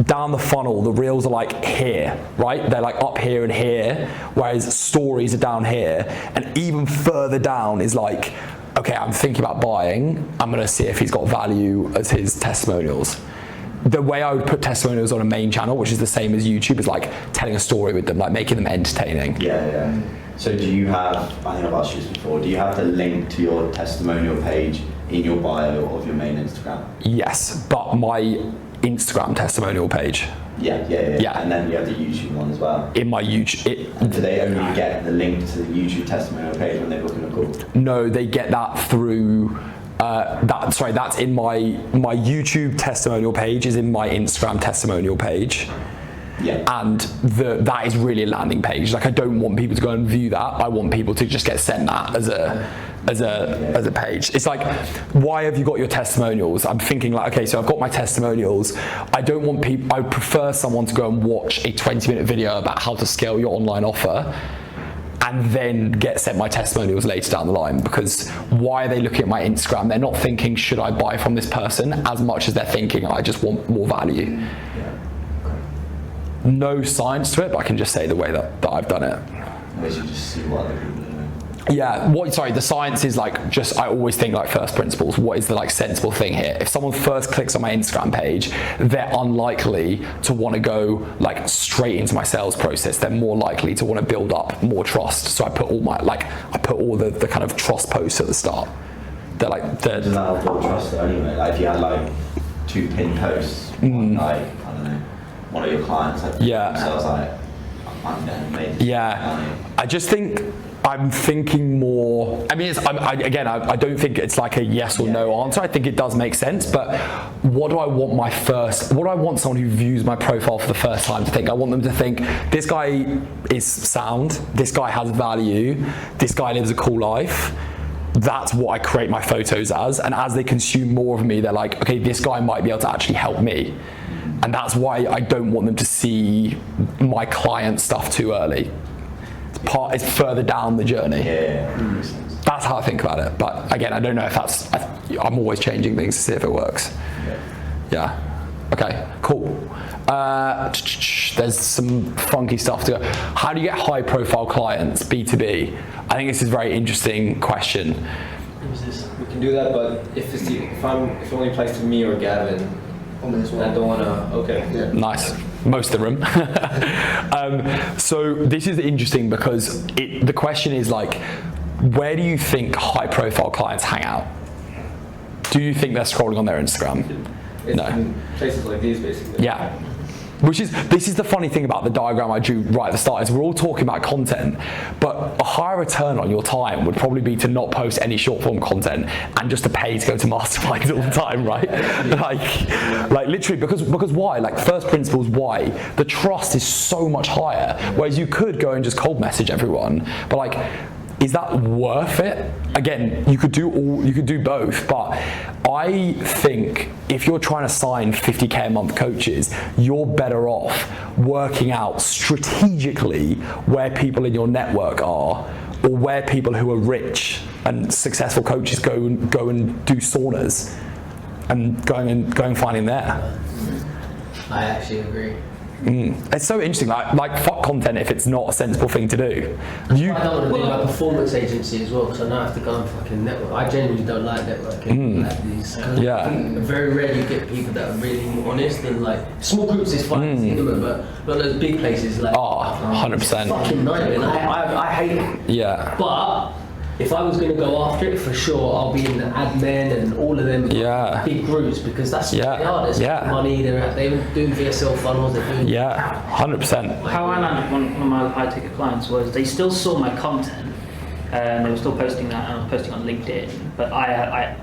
down the funnel, the reels are like here, right? They're like up here and here, whereas stories are down here. And even further down is like, okay, I'm thinking about buying, I'm gonna see if he's got value as his testimonials. The way I would put testimonials on a main channel, which is the same as YouTube, is like telling a story with them, like making them entertaining. Yeah. So do you have, I think I've asked you this before, do you have the link to your testimonial page in your bio of your main Instagram? Yes, but my Instagram testimonial page. Yeah. And then you have the YouTube one as well. In my YouTube. And do they only get the link to the YouTube testimonial page when they're booking a call? No, they get that through. That's in my YouTube testimonial page is in my Instagram testimonial page. Yeah. And that is really a landing page. Like, I don't want people to go and view that. I want people to just get sent that as a page. It's like, why have you got your testimonials? I'm thinking like, okay, so I've got my testimonials. I don't want people, I would prefer someone to go and watch a 20-minute video about how to scale your online offer and then get sent my testimonials later down the line, because why are they looking at my Instagram? They're not thinking, should I buy from this person, as much as they're thinking, I just want more value. No science to it, but I can just say the way that I've done it. You just see what other people are doing. Yeah, the science is like, just, I always think like first principles. What is the like sensible thing here? If someone first clicks on my Instagram page, they're unlikely to want to go like straight into my sales process. They're more likely to want to build up more trust. So I put all the kind of trust posts at the start. They're like, does that build trust though anyway? Like if you had like 2 pinned posts, like, I don't know, one of your clients like, so I was like, I'm going to make I just think I'm thinking more. I mean, I don't think it's like a yes or no answer. I think it does make sense. But what do I want someone who views my profile for the first time to think? I want them to think, this guy is sound, this guy has value, this guy lives a cool life. That's what I create my photos as. And as they consume more of me, they're like, okay, this guy might be able to actually help me. And that's why I don't want them to see my client stuff too early. It's further down the journey. That's how I think about it. But again, I don't know if I'm always changing things to see if it works. Yeah. Okay, cool. There's some funky stuff to go. How do you get high profile clients, B2B? I think this is a very interesting question. We can do that, but if it only applies to me or Gavin, I don't want to. Okay. Yeah. Nice. Most of the room. So this is interesting because the question is like, where do you think high profile clients hang out? Do you think they're scrolling on their Instagram? In places like these, basically. Yeah. This is the funny thing about the diagram I drew right at the start, is we're all talking about content, but a higher return on your time would probably be to not post any short form content and just to pay to go to Mastermind all the time, right? like literally, because why? Like, first principles, why? The trust is so much higher, whereas you could go and just cold message everyone, but like, is that worth it? Again, you could do both, but I think if you're trying to sign 50k a month coaches, you're better off working out strategically where people in your network are, or where people who are rich and successful coaches go and do saunas, and going finding there. I actually agree. It's so interesting, like fuck content if it's not a sensible thing to do. I don't want to do my performance agency as well, because I know I have to go and fucking network. I genuinely don't like networking. Like these, I think very rarely you get people that are really honest, and like small groups is fine, it's intimate, but those big places like 100%. fucking nightmare. And I hate it. Yeah. But if I was going to go after it, for sure, I'll be in the admin and all of them big groups, because that's really hard. There's money, they're doing VSL funnels, they're doing... 100%. How I landed one of my high ticket clients was they still saw my content, and they were still posting that, and I was posting on LinkedIn, but I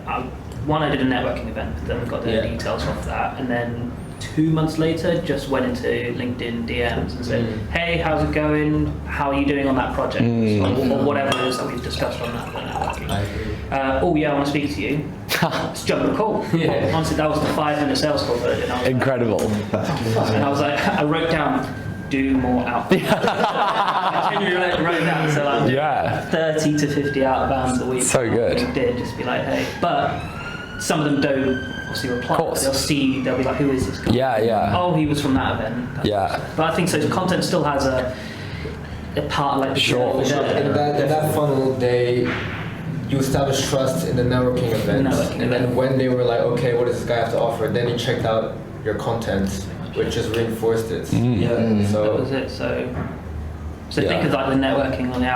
did a networking event with them, got their details off that, and then 2 months later just went into LinkedIn DMs and said, hey, how's it going? How are you doing on that project? Or whatever it is that we've discussed on that networking. Oh yeah, I want to speak to you. Let's jump on a call. Honestly, that was the 5-minute sales call that I did. Incredible. And I was like, I wrote down, do more outbound. I genuinely wrote down, so like 30 to 50 outbounds a week. So good. LinkedIn, just be like, hey, but some of them don't obviously reply. They'll be like, who is this guy? Oh, he was from that event. But I think so. Content still has a part like in that funnel, you establish trust in the networking event, and then when they were like, okay, what does this guy have to offer? Then you checked out your content, which just reinforced it. So that was it. So think of like the networking on the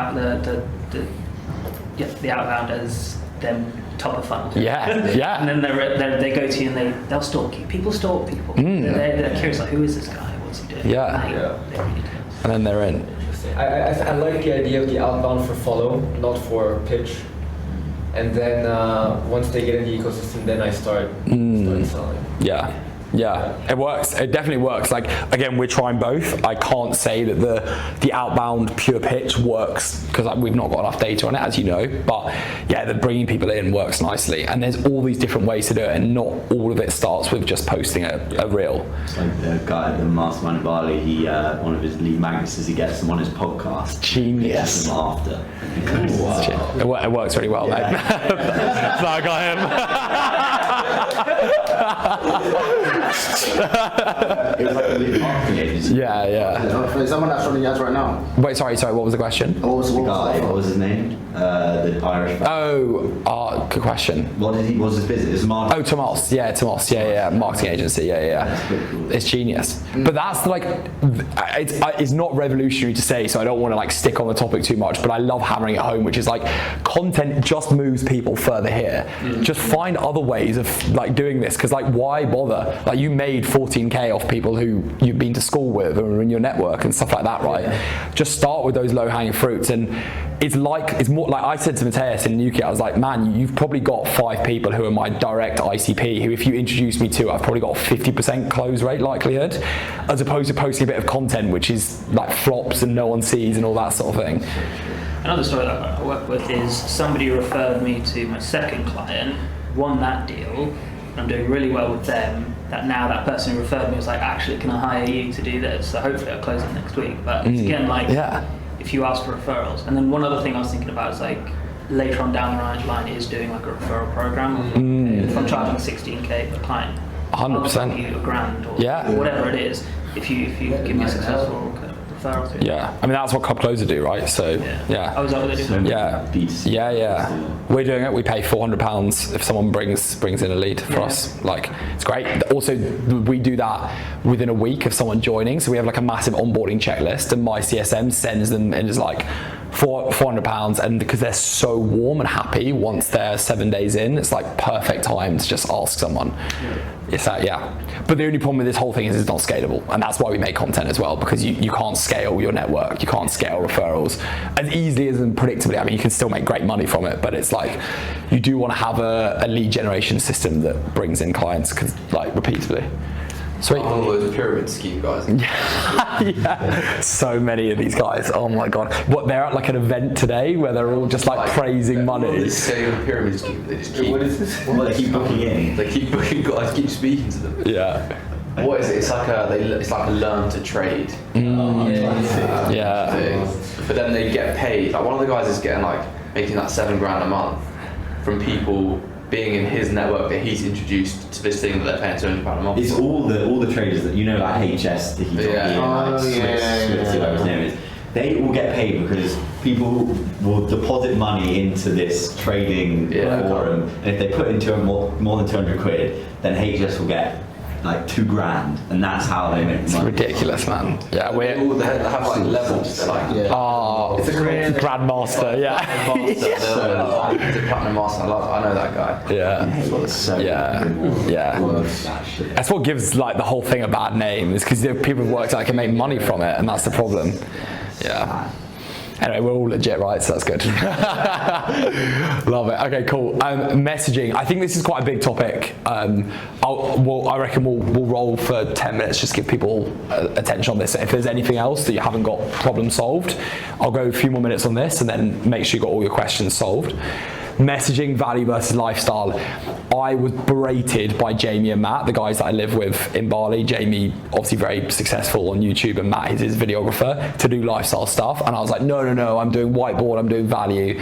outbound as them top of funnel. And then they go to you and they'll stalk you. People stalk people. They're curious, like, who is this guy? What's he doing? And then they're in. I like the idea of the outbound for follow, not for pitch. And then once they get in the ecosystem, then I start selling. Yeah, it works. It definitely works. Like, again, we're trying both. I can't say that the outbound pure pitch works, because we've not got enough data on it, as you know. But yeah, the bringing people in works nicely. And there's all these different ways to do it, and not all of it starts with just posting a reel. It's like the guy at the Mastermind in Bali. He one of his lead magnets is he gets them on his podcast. Genius. Gets them after. It works really well, mate. So I got him. It was like a lead marketing agency. Is someone that's running ads right now? Wait, sorry, what was the question? What was his name? The Irish guy. Good question. What was his business? Tomas. Marketing agency. It's genius. But that's like, it's not revolutionary to say, so I don't want to like stick on the topic too much, but I love hammering it home, which is like, content just moves people further here. Just find other ways of like doing this, because like, why bother? Like, you made 14k off people who you've been to school with or in your network and stuff like that, right? Just start with those low-hanging fruits. And it's more like I said to Mateus in UK, I was like, man, you've probably got 5 people who are my direct ICP, who if you introduce me to, I've probably got a 50% close rate likelihood, as opposed to posting a bit of content which is like flops and no one sees and all that sort of thing. Another story that I work with is somebody referred me to my second client, won that deal, and I'm doing really well with them. That now that person who referred me was like, actually, can I hire you to do this? So hopefully I'll close it next week. But it's again, like, if you ask for referrals. And then one other thing I was thinking about is like, later on down the line is doing like a referral program. If I'm charging 16k per client, 100%. I'll give you $1,000 or whatever it is, if you give me a successful referral. I mean, that's what Club Closer do, right? So Oh, is that what they do? We're doing it. We pay £400 if someone brings in a lead for us. Like, it's great. Also, we do that within a week of someone joining. So we have like a massive onboarding checklist, and my CSM sends them and is like, £400, and because they're so warm and happy once they're 7 days in, it's like perfect time to just ask someone. It's that, but the only problem with this whole thing is it's not scalable, and that's why we make content as well, because you can't scale your network, you can't scale referrals as easily as predictably. I mean, you can still make great money from it, but it's like you do want to have a lead generation system that brings in clients like repeatedly. Sweet. All those pyramid scheme guys. Yeah, so many of these guys. Oh my god. What, they're at like an event today where they're all just like praising money. They say a pyramid scheme. They just keep. What is this? Well, they keep booking in. They keep booking guys. Keep speaking to them. Yeah. What is it? It's like a learn to trade. Thing. But then they get paid. Like one of the guys is getting making that $7,000 a month from people being in his network that he's introduced to this thing that they're paying £200 a month. It's all the traders that like HS, Sticky Swiss, whatever his name is. They all get paid because people will deposit money into this trading forum, and if they put into more than 200 quid, then HS will get like $2,000, and that's how they make money. It's ridiculous, man. Yeah, they have like levels. They're like, it's a Grandmaster. The Platinum Master. I know that guy. That's what gives like the whole thing a bad name, is because people have worked out can make money from it, and that's the problem. Yeah. Anyway, we're all legit, right? So that's good. Love it. Okay, cool. Messaging. I think this is quite a big topic. I reckon we'll roll for 10 minutes, just give people attention on this. If there's anything else that you haven't got problem solved, I'll go a few more minutes on this and then make sure you got all your questions solved. Messaging, value versus lifestyle. I was berated by Jamie and Matt, the guys that I live with in Bali. Jamie, obviously very successful on YouTube, and Matt is his videographer, to do lifestyle stuff. And I was like, no, I'm doing whiteboard, I'm doing value.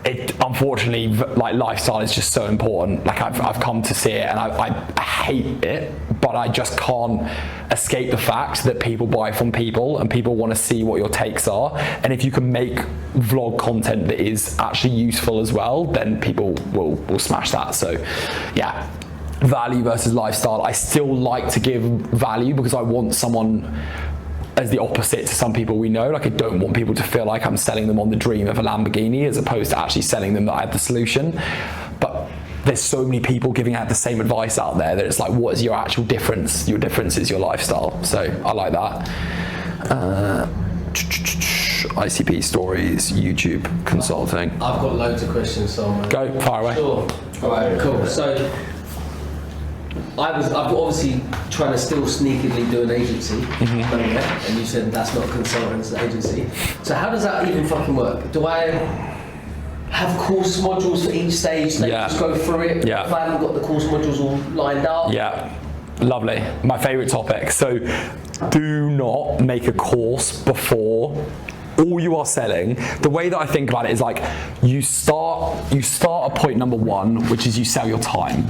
Unfortunately, like lifestyle is just so important. Like I've come to see it, and I hate it, but I just can't escape the fact that people buy from people, and people want to see what your takes are. And if you can make vlog content that is actually useful as well, then people will smash that. So yeah, value versus lifestyle. I still like to give value because I want someone as the opposite to some people we know. Like I don't want people to feel like I'm selling them on the dream of a Lamborghini as opposed to actually selling them that I have the solution. But there's so many people giving out the same advice out there that it's like, what is your actual difference? Your difference is your lifestyle. So I like that. ICP stories, YouTube consulting. I've got loads of questions, so go far away. Sure. All right, cool. So I've obviously trying to still sneakily do an agency, and you said that's not a consultant, it's an agency. So how does that even fucking work? Do I have course modules for each stage? They just go through it. If I haven't got the course modules all lined up. Yeah, lovely. My favourite topic. So do not make a course before all you are selling. The way that I think about it is like you start at point number one, which is you sell your time.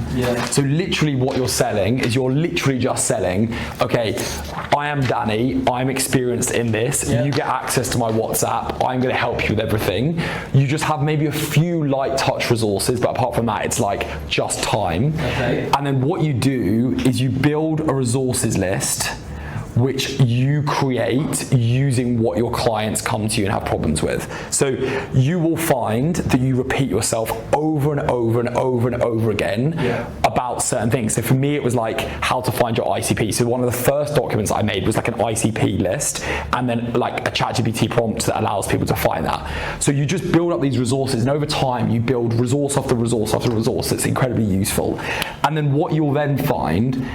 So literally what you're selling is you're literally just selling, okay, I am Danny, I'm experienced in this, you get access to my WhatsApp, I'm going to help you with everything. You just have maybe a few light touch resources, but apart from that it's like just time. And then what you do is you build a resources list which you create using what your clients come to you and have problems with. So you will find that you repeat yourself over and over and over and over again about certain things. So for me, it was like how to find your ICP. So one of the first documents I made was like an ICP list, and then like a ChatGPT prompt that allows people to find that. So you just build up these resources, and over time you build resource after resource after resource that's incredibly useful. And then what you'll then find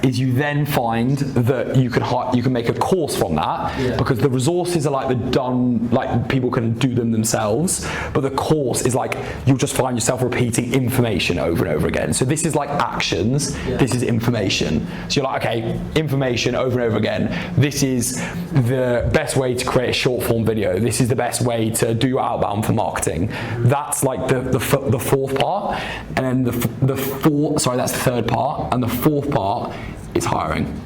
is you then find that you can make a course from that, because the resources are like the done, like people can do them themselves, but the course is like you'll just find yourself repeating information over and over again. So this is like actions, this is information. So you're like, okay, information over and over again. This is the best way to create a short form video. This is the best way to do outbound for marketing. That's like the fourth part, and then that's the third part, and the fourth part is hiring.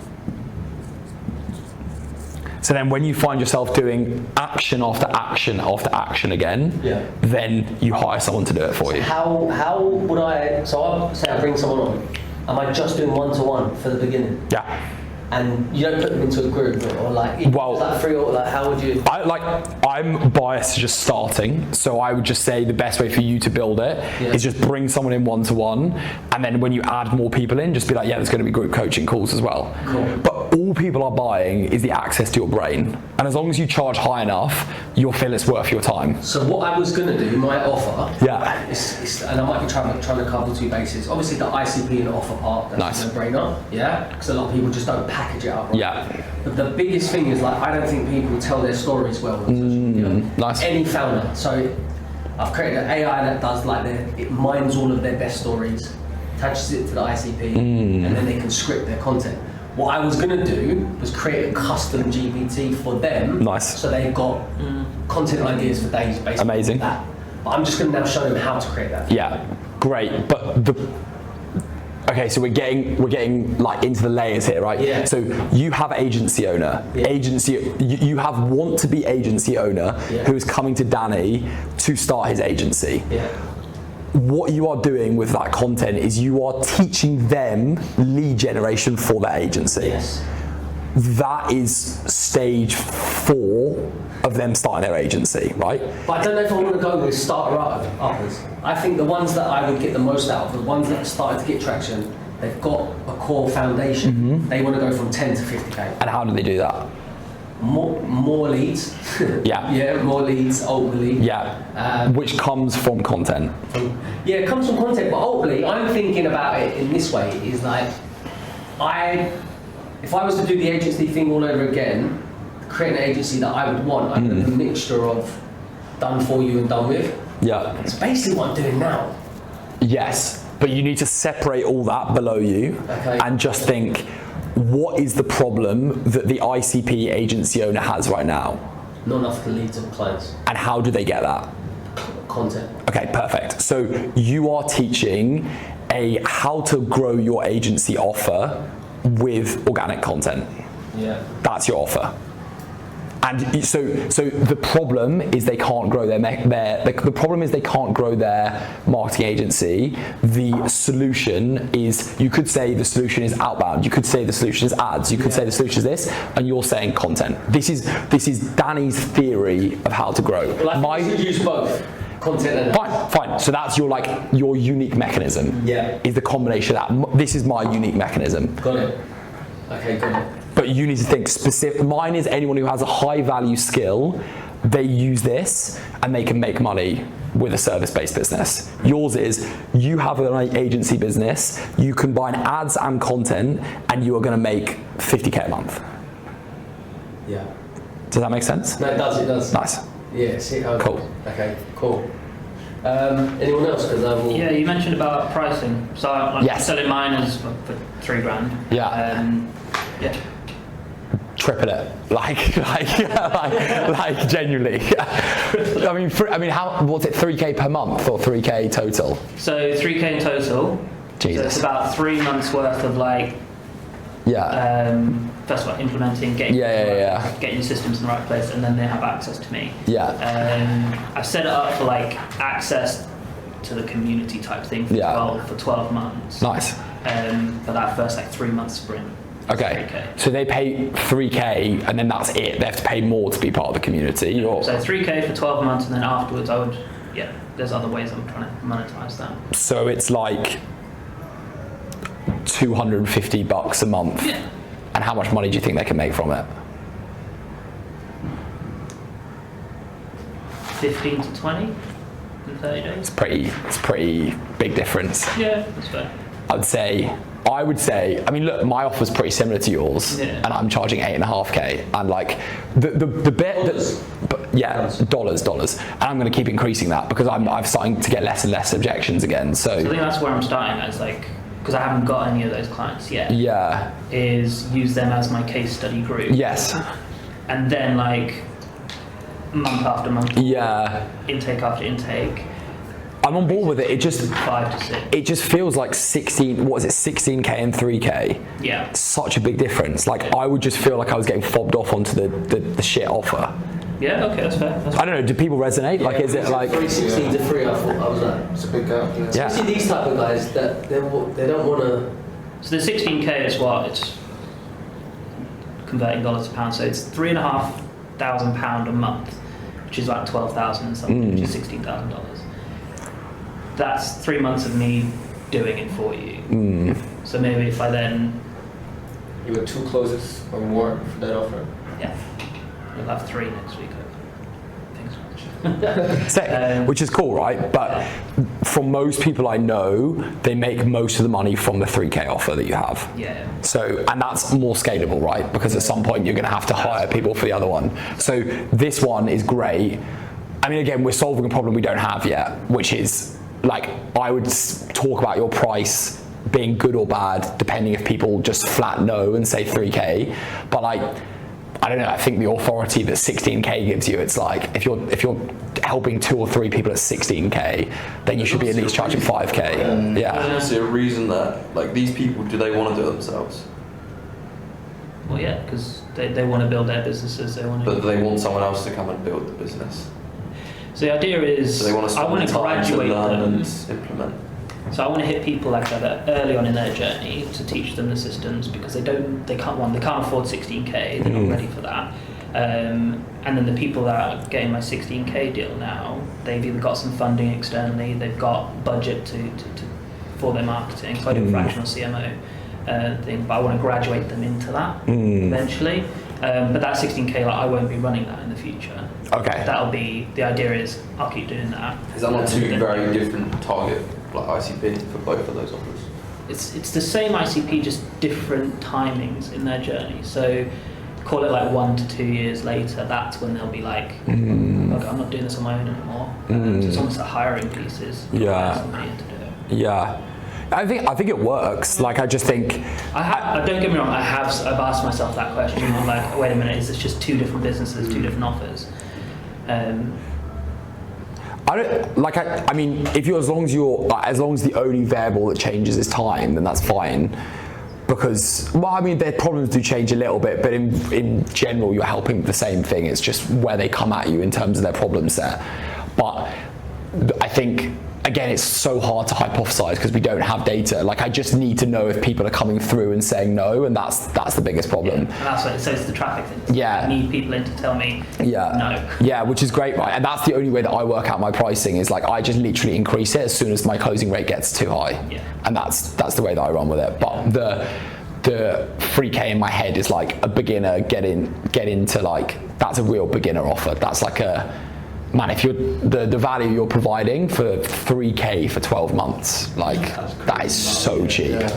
So then when you find yourself doing action after action after action again, then you hire someone to do it for you. How would I, so I'll say I bring someone on, am I just doing one-to-one for the beginning? and you don't put them into a group or like free or like how would you? I'm biased to just starting, so I would just say the best way for you to build it is just bring someone in one-to-one, and then when you add more people in, just be like, yeah, there's going to be group coaching calls as well. Cool. But all people are buying is the access to your brain, and as long as you charge high enough, you'll feel it's worth your time. So what I was going to do, my offer, and I might be trying to cover two bases. Obviously the ICP and offer part, that's a no-brainer, because a lot of people just don't package it up. Right? Yeah. But the biggest thing is like I don't think people tell their stories well. Nice. Any founder. So I've created an AI that does like it mines all of their best stories, attaches it to the ICP, and then they can script their content. What I was going to do was create a custom GPT for them. Nice. So they've got content ideas for days based on that. But I'm just going to now show them how to create that. Yeah, great. But okay, so we're getting like into the layers here, right? Yeah. So you have agency owner, you have want to be agency owner who is coming to Danny to start his agency. Yeah. What you are doing with that content is you are teaching them lead generation for their agency. Yes. That is stage 4 of them starting their agency, right? But I don't know if I want to go with starter uppers. I think the ones that I would get the most out of, the ones that started to get traction, they've got a core foundation. They want to go from 10 to 50k. And how do they do that? More leads. Yeah. More leads, ultimately. Yeah. Which comes from content. Yeah, it comes from content, but ultimately, I'm thinking about it in this way, is like, if I was to do the agency thing all over again, create an agency that I would want, I want a mixture of done for you and done with. Yeah. It's basically what I'm doing now. Yes, but you need to separate all that below you and just think, what is the problem that the ICP agency owner has right now? Not enough leads and clients. And how do they get that? Content. Okay, perfect. So you are teaching how to grow your agency offer with organic content. Yeah. That's your offer. And so the problem is they can't grow the problem is they can't grow their marketing agency. The solution is, you could say the solution is outbound. You could say the solution is ads. You could say the solution is this, and you're saying content. This is Danny's theory of how to grow. Well, I think you should use both. Content and fine. So that's your unique mechanism. Yeah. Is the combination of that. This is my unique mechanism. Got it. Okay, got it. But you need to think specific. Mine is anyone who has a high value skill, they use this and they can make money with a service-based business. Yours is, you have an agency business, you combine ads and content, and you are going to make 50k a month. Yeah. Does that make sense? No, it does. Nice. Yeah, see how cool. Okay, cool. Anyone else? Because I will. Yeah, you mentioned about pricing. So I'm selling mine as for $3,000. Yeah. Yeah. Triple it, like genuinely. I mean, how? What's it? 3k per month or 3k total? So 3k in total. Jesus. So it's about 3 months worth of like. Yeah. First of all, implementing, getting your systems in the right place, and then they have access to me. Yeah. I've set it up for like access to the community type thing for 12 months. Nice. For that first like 3 month sprint. Okay. 3K. So they pay 3k and then that's it. They have to pay more to be part of the community. Or? So 3k for 12 months, and then afterwards I would, there's other ways I'm trying to monetize that. So it's like $250 a month. Yeah. And how much money do you think they can make from it? 15 to 20 in 30 days. It's pretty big difference. Yeah, that's fair. I would say, I mean, look, my offer's pretty similar to yours, and I'm charging 8.5k, and like the bit, dollars, and I'm going to keep increasing that because I'm starting to get less and less objections again. So I think that's where I'm starting as like, because I haven't got any of those clients yet. Yeah. Is use them as my case study group. Yes. And then like month after month. Yeah. Intake after intake. I'm on board with it. It just 5 to 6. It just feels like 16k and 3k. Yeah. Such a big difference. Like I would just feel like I was getting fobbed off onto the shit offer. Yeah. Okay, that's fair. I don't know. Do people resonate? Like, is it like 316 to 3? I thought I was like, it's a big gap. Yeah. See these type of guys that they don't want to. So the 16k is what? It's converting dollars to pounds. So it's £3,500 a month, which is about 12,000 something, which is $16,000. That's 3 months of me doing it for you. So maybe if I then... You would 2 closes or more for that offer? Yeah. You'll have 3 next week. Which is cool, right? But from most people I know, they make most of the money from the 3K offer that you have. Yeah. So, and that's more scalable, right? Because at some point you're going to have to hire people for the other one. So this one is great. I mean, again, we're solving a problem we don't have yet, which is like, I would talk about your price being good or bad, depending if people just flat no and say 3K. But like, I don't know, I think the authority that 16K gives you, it's like, if you're helping 2 or 3 people at 16K, then you should be at least charging 5K. Yeah. There's a reason that, like, these people, do they want to do it themselves? Well, yeah, because they want to build their businesses. But they want someone else to come and build the business. So the idea is, So they want to I want to graduate learn them. and implement. So I want to hit people like that early on in their journey to teach them the systems, because they can't afford 16K, they're not ready for that. And then the people that are getting my 16K deal now, they've either got some funding externally, they've got budget for their marketing. So I do a fractional CMO thing, but I want to graduate them into that eventually. But that 16K, like, I won't be running that in the future. Okay. That'll be, the idea is I'll keep doing that. Is that not 2 very different target, like, ICP for both of those offers? It's the same ICP, just different timings in their journey. So call it like 1 to 2 years later, that's when they'll be like, okay, I'm not doing this on my own anymore. So it's almost like hiring pieces. Yeah. Somebody to do it. Yeah. I think it works. Like, I just think... don't get me wrong, I've asked myself that question. I'm like, wait a minute, is this just 2 different businesses, 2 different offers? I mean, as long as the only variable that changes is time, then that's fine. Because, well, I mean, their problems do change a little bit, but in general, you're helping with the same thing. It's just where they come at you in terms of their problem set. But I think, again, it's so hard to hypothesize because we don't have data. Like, I just need to know if people are coming through and saying no, and that's the biggest problem. And that's what, so it's the traffic thing. Yeah. I need people in to tell me no. Yeah, which is great, right? And that's the only way that I work out my pricing, is like, I just literally increase it as soon as my closing rate gets too high. Yeah. And that's the way that I run with it. But the 3K in my head is like a beginner get into, like, that's a real beginner offer. That's like man, if you're the value you're providing for 3K for 12 months, like, that is so cheap. Yeah.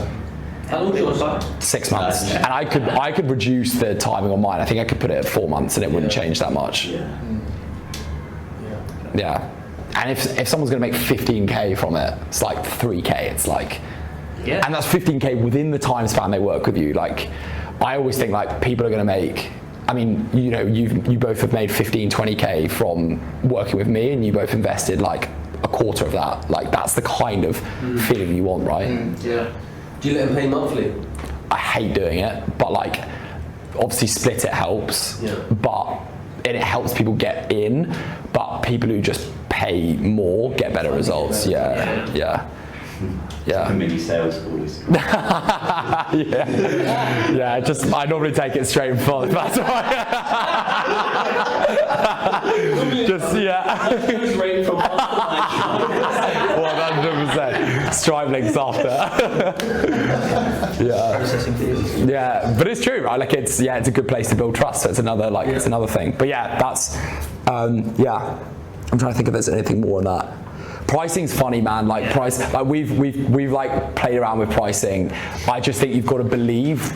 How long is your site? 6 months. And I could reduce the timing on mine. I think I could put it at 4 months and it wouldn't change that much. Yeah. And if someone's gonna make 15K from it, it's like 3K, it's like, and that's 15K within the time span they work with you. Like, I always think, like, people are gonna make, I mean, you know, you both have made 15-20K from working with me, and you both invested like a quarter of that. Like, that's the kind of feeling you want, right? Yeah. Do you let them pay monthly? I hate doing it, but like, obviously split it helps. Yeah. But it helps people get in. But people who just pay more get better results. Yeah. A mini sales calls. Yeah. Just I normally take it straight and forward. That's why. Just Rate from 100%. Stripe links after. Processing fees. Yeah, but it's true, right? Like, it's a good place to build trust. So it's another thing. But yeah, that's I'm trying to think if there's anything more on that. Pricing's funny, man. Like, we've like played around with pricing. I just think you've got to believe.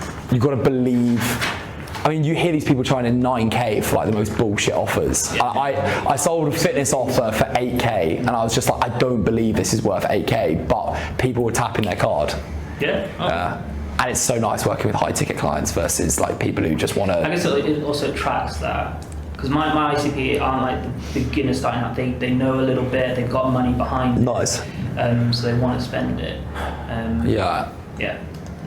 I mean, you hear these people trying to 9K for like the most bullshit offers. I sold a fitness offer for 8K, and I was just like, I don't believe this is worth 8K, but people were tapping their card. And it's so nice working with high ticket clients versus like people who just want to. I guess it also tracks that. Because my ICP aren't like the beginners starting out. They know a little bit. They've got money behind it. Nice. So they want to spend it.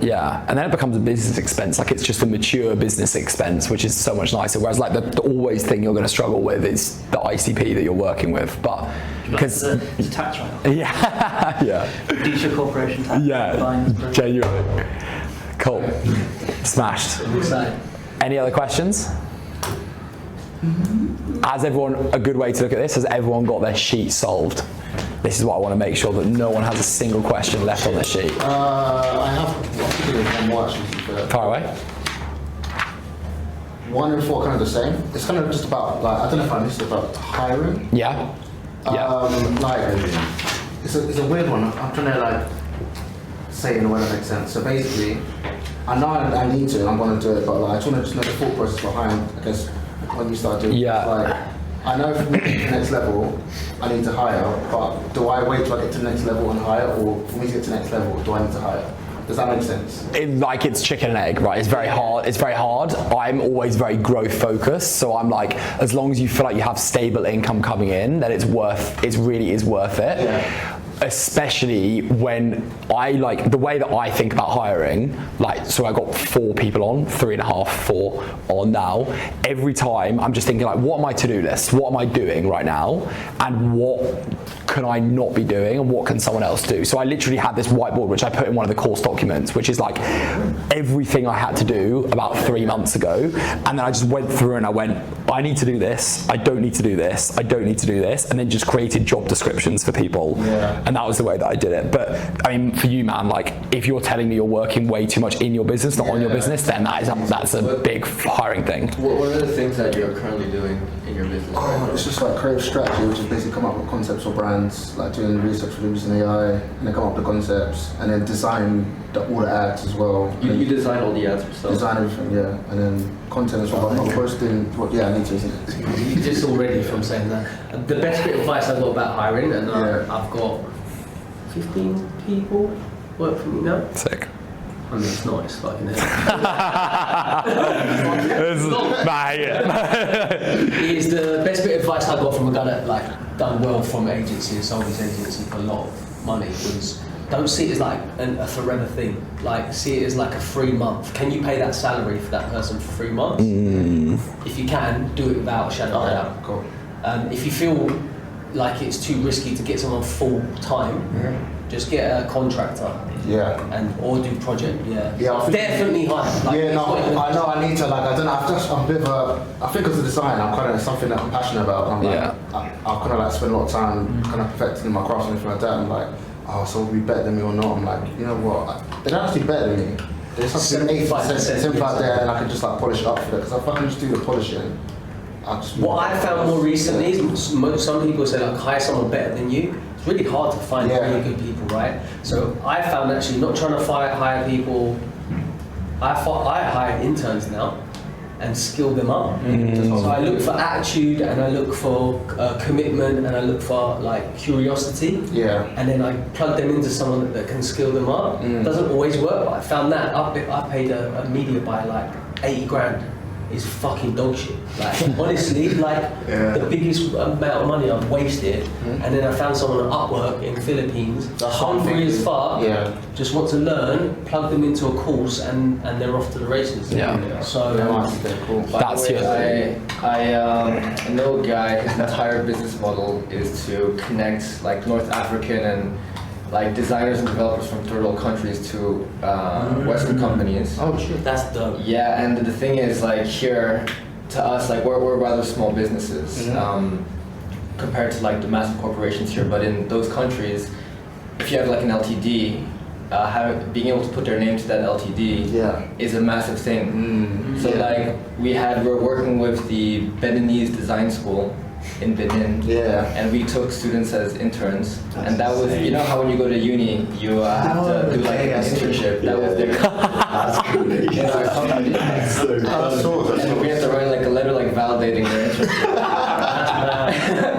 Yeah, and then it becomes a business expense. Like, it's just a mature business expense, which is so much nicer. Whereas like the always thing you're going to struggle with is the ICP that you're working with. But because it's a tax write-off. Yeah. Reduce your corporation tax. Yeah. Genuinely. Cool. Smashed. Any other questions? Has everyone, a good way to look at this, has everyone got their sheet solved? This is what I want to make sure that no one has a single question left on the sheet. I have one more actually. Far away. 1 and 4 are kind of the same. It's kind of just about, like, I don't know if I missed it, about hiring. Yeah. Like, it's a weird one. I'm trying to, like, say it in a way that makes sense. So basically, I know I need to, and I'm going to do it, but like, I just want to know the thought process behind, I guess, when you start doing it. Like, I know for me to get to the next level, I need to hire, but do I wait till I get to the next level and hire, or for me to get to the next level, do I need to hire? Does that make sense? It's chicken and egg, right? It's very hard. It's very hard. I'm always very growth focused, so I'm like, as long as you feel like you have stable income coming in, then it really is worth it. Yeah. Especially when the way that I think about hiring, like, so I got 4 people on, 3.5, 4 on now. Every time I'm just thinking, like, what are my to-do lists? What am I doing right now? And what can I not be doing, and what can someone else do? So I literally had this whiteboard, which I put in one of the course documents, which is like everything I had to do about 3 months ago. And then I just went through and I went, I need to do this, I don't need to do this, I don't need to do this, and then just created job descriptions for people. Yeah. And that was the way that I did it. But I mean, for you, man, like, if you're telling me you're working way too much in your business, not on your business, then that's a big hiring thing. What are the things that you're currently doing in your business? It's just like creative strategy, which is basically come up with concepts for brands, like doing research for using AI, and then come up with the concepts, and then design all the ads as well. You design all the ads yourself? Design everything, yeah. And then content as well. I'm not posting, I need to. Just already from saying that. The best bit of advice I've got about hiring, and I've got 15 people work for me now. Sick. I mean, it's not, it's fucking hell. It's the best bit of advice I got from a guy that, like, done well from agency and sold his agency for a lot of money was, don't see it as like a forever thing. Like, see it as like a 3 month. Can you pay that salary for that person for 3 months? If you can, do it without a shadow of a doubt. Cool. If you feel like it's too risky to get someone full time, just get a contractor. Yeah. Or do project. Yeah. Yeah. Definitely hire. Like, I know. I need to, like, I don't know. I'm a bit of I think as a designer, I'm kind of something that I'm passionate about. I'm like, I kind of like spend a lot of time kind of perfecting my craft and everything like that. I'm like, oh, someone will be better than me or not? I'm like, you know what? They're not actually better than me. There's something 85% out there, and I can just like polish it up for it. Because if I can just do the polishing, what I found more recently is some people say, like, hire someone better than you. It's really hard to find really good people, right? So I found actually not trying to hire people. I hire interns now and skill them up. So I look for attitude, and I look for commitment, and I look for, like, curiosity. Yeah. And then I plug them into someone that can skill them up. Doesn't always work, but I found that I paid a media buyer like 80 grand. Is fucking dog shit. Like, honestly, like, the biggest amount of money I've wasted, and then I found someone at Upwork in the Philippines, hungry as fuck, just want to learn, plug them into a course, and they're off to the races. Yeah. So cool. That's your I know a guy, his entire business model is to connect, like, North African and, like, designers and developers from third world countries to Western companies. Oh shit, that's dope. Yeah, and the thing is, like, here, to us, like, we're rather small businesses compared to, like, the massive corporations here. But in those countries, if you have, like, an LTD, being able to put their name to that LTD is a massive thing. So like, we're working with the Beninese design school in Benin, and we took students as interns, and that was, you know how when you go to uni you have to do like an internship. That was their and we had to write like a letter like validating their internship.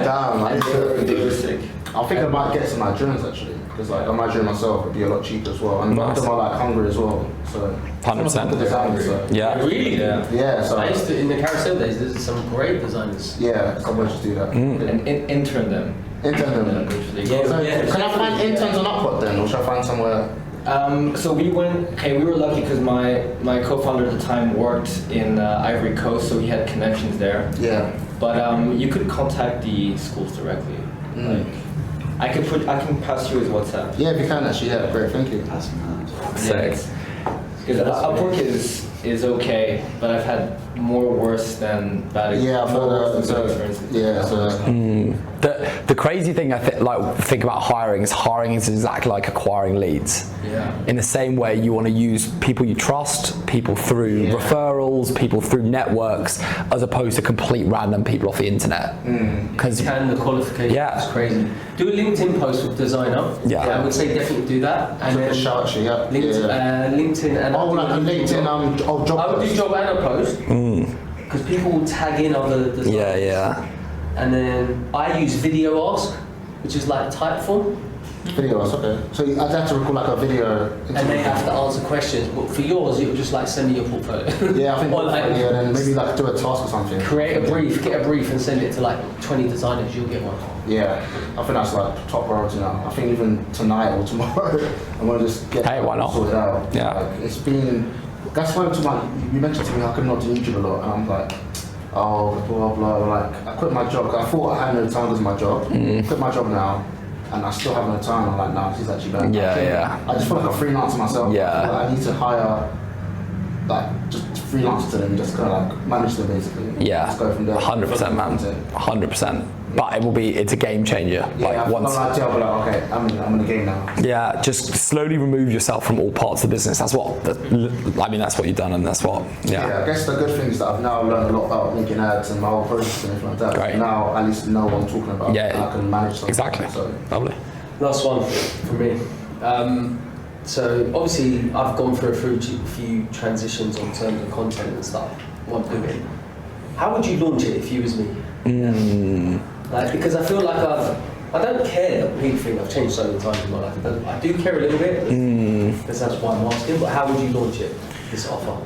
Damn, they were sick. I think I might get some Nigerians actually, because like I imagine myself would be a lot cheaper as well, and a lot of them are like hungry as well. So 100%. Yeah. Really? Yeah. So I used to, in the carousel days, there's some great designers. Yeah, someone should do that. And intern them. Intern them. Can I find interns on Upwork then, or should I find somewhere? So we were lucky because my co-founder at the time worked in Ivory Coast, so he had connections there. Yeah. But you could contact the schools directly. Like, I can pass you his WhatsApp. Yeah, if you can actually. Yeah, great. Thank you. That's nice. Because Upwork is is okay, but I've had more worse than bad. Yeah, I've heard The crazy thing I think about hiring is exactly like acquiring leads. Yeah. In the same way, you want to use people you trust, people through referrals, people through networks, as opposed to complete random people off the internet. Because the qualification is crazy. Do a LinkedIn post with designer. Yeah. I would say definitely do that. And then shout actually, yeah. LinkedIn and LinkedIn, job I would do post. job and a post because people will tag in other designers. Yeah. And then I use Video Ask, which is like Typeform. Videos, okay. So I'd have to record like a video. And they have to answer questions. But for yours, it would just like send me your portfolio. Yeah, I think or like, and then maybe like do a task or something. Create a brief, get a brief and send it to like 20 designers, you'll get one. Yeah, I think that's like top priority now. I think even tonight or tomorrow, I'm gonna just get why not? sorted out. Yeah. Like, it's been, that's why you mentioned to me I could not do YouTube a lot, and I'm like, oh, blah, blah, like, I quit my job, 'cause I thought I had no time because of my job. Quit my job now, and I still have no time. I'm like, nah, she's actually better. I just feel like a freelancer myself. Yeah. I feel like I need to hire, like, just freelancers to them, just kind of like manage them basically. Yeah. Just go from there. 100%, man. 100%. But it's a game changer. Yeah, once. I'm like, okay, I'm in the game now. Yeah, just slowly remove yourself from all parts of the business. That's what you've done, and that's what. Yeah, I guess the good thing is that I've now learned a lot about making ads and my whole process and everything like that. Great. Now at least know what I'm talking about. Yeah, and I can manage something. Exactly. So. Lovely. Last one for me. So obviously I've gone through a few transitions on terms of content and stuff, what I'm doing. How would you launch it if you was me? Like, because I feel like I don't care that big thing. I've changed so many times in my life. I do care a little bit, because that's why I'm asking. But how would you launch it, this offer?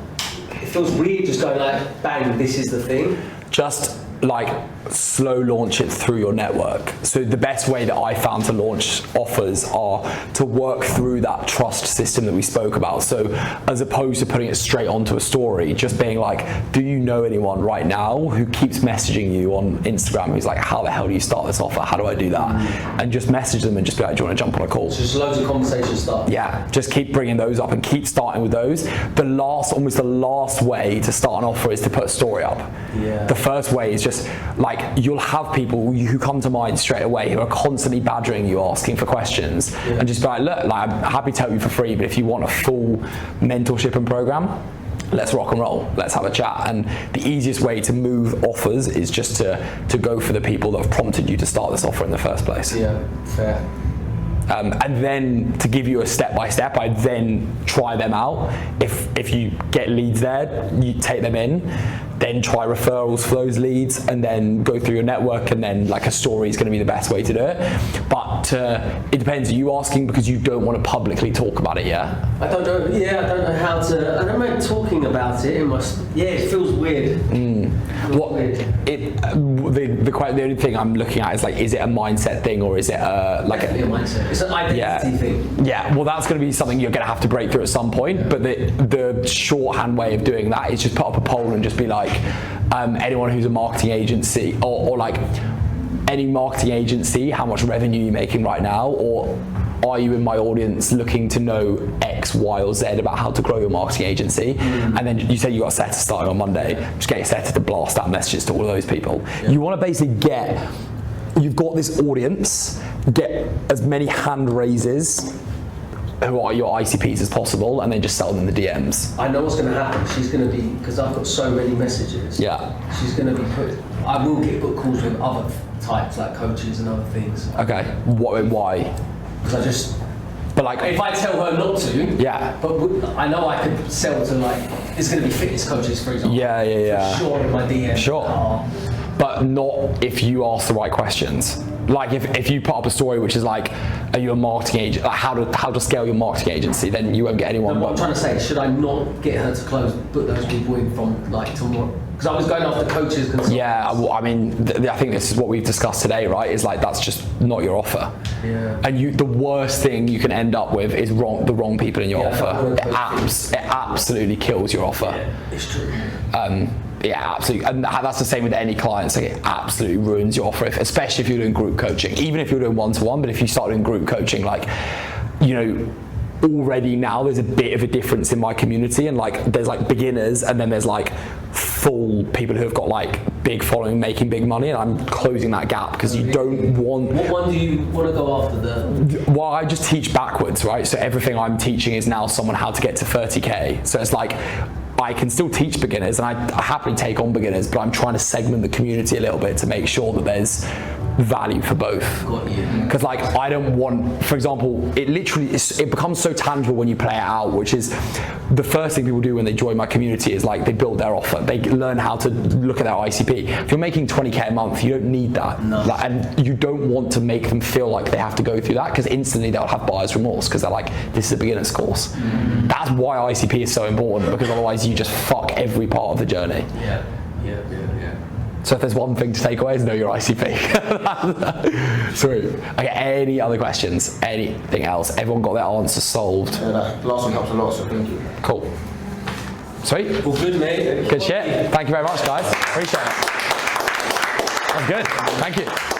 It feels weird just going like, bang, this is the thing. Just like slow launch it through your network. So the best way that I found to launch offers are to work through that trust system that we spoke about. So as opposed to putting it straight onto a story, just being like, do you know anyone right now who keeps messaging you on Instagram who's like, how the hell do you start this offer? How do I do that? And just message them and just be like, do you want to jump on a call? So just loads of conversations start. Yeah, just keep bringing those up and keep starting with those. Almost the last way to start an offer is to put a story up. Yeah. The first way is just like, you'll have people who come to mind straight away who are constantly badgering you, asking for questions, and just be like, look, like, I'm happy to help you for free, but if you want a full mentorship and program, let's rock and roll, let's have a chat. And the easiest way to move offers is just to go for the people that have prompted you to start this offer in the first place. Yeah, fair. And then to give you a step-by-step, I then try them out. If you get leads there, you take them in, then try referrals for those leads, and then go through your network, and then like a story is going to be the best way to do it. But it depends. Are you asking because you don't want to publicly talk about it yet? I don't know. Yeah, I don't know how to. I don't mind talking about it. It feels weird. The only thing I'm looking at is like, is it a mindset thing, or is it like a mindset? It's an identity thing. Yeah, well, that's going to be something you're going to have to break through at some point. But the shorthand way of doing that is just put up a poll and just be like, anyone who's a marketing agency, or like any marketing agency, how much revenue are you making right now, or are you in my audience looking to know X, Y, or Z about how to grow your marketing agency? And then you say you got a setter starting on Monday, just get your setter to blast out messages to all of those people. You want to basically you've got this audience, get as many hand raises who are your ICPs as possible, and then just sell them the DMs. I know what's going to happen. She's going to be, because I've got so many messages. Yeah. She's going to be I will get book calls with other types, like coaches and other things. Okay. Why? Because But like, if I tell her not to, yeah. But I know I could sell to like, it's going to be fitness coaches, for example. Yeah. For sure in my DM. Sure. But not if you ask the right questions. Like if you put up a story which is like, are you a marketing agent? Like how to scale your marketing agency, then you won't get anyone. What I'm trying to say, should I not get her to put those people in from like tomorrow? Because I was going after coaches. Yeah, I mean, I think this is what we've discussed today, right? Is like, that's just not your offer. Yeah. And the worst thing you can end up with is the wrong people in your offer. It absolutely kills your offer. Yeah, it's true. Yeah, absolutely, and that's the same with any clients. Like, it absolutely ruins your offer, especially if you're doing group coaching. Even if you're doing one-to-one, but if you start doing group coaching, like, you know, already now there's a bit of a difference in my community, and like there's like beginners and then there's like full people who have got like big following making big money, and I'm closing that gap because you don't want. What one do you want to go after? Well, I just teach backwards, right? So everything I'm teaching is now someone how to get to 30k. So it's like I can still teach beginners, and I happily take on beginners, but I'm trying to segment the community a little bit to make sure that there's value for both. Because like I don't want, for example, it becomes so tangible when you play it out, which is the first thing people do when they join my community is like they build their offer, they learn how to look at their ICP. If you're making 20k a month, you don't need that. No. Like, and you don't want to make them feel like they have to go through that, because instantly they'll have buyer's remorse because they're like, this is a beginner's course. That's why ICP is so important, because otherwise you just fuck every part of the journey. Yeah. So if there's one thing to take away is know your ICP. Sweet. Okay, any other questions? Anything else? Everyone got their answer solved? Yeah, that last one helps a lot, so thank you. Cool. Sweet. Well, good, mate. Good shit. Thank you very much, guys. Appreciate it. That's good. Thank you.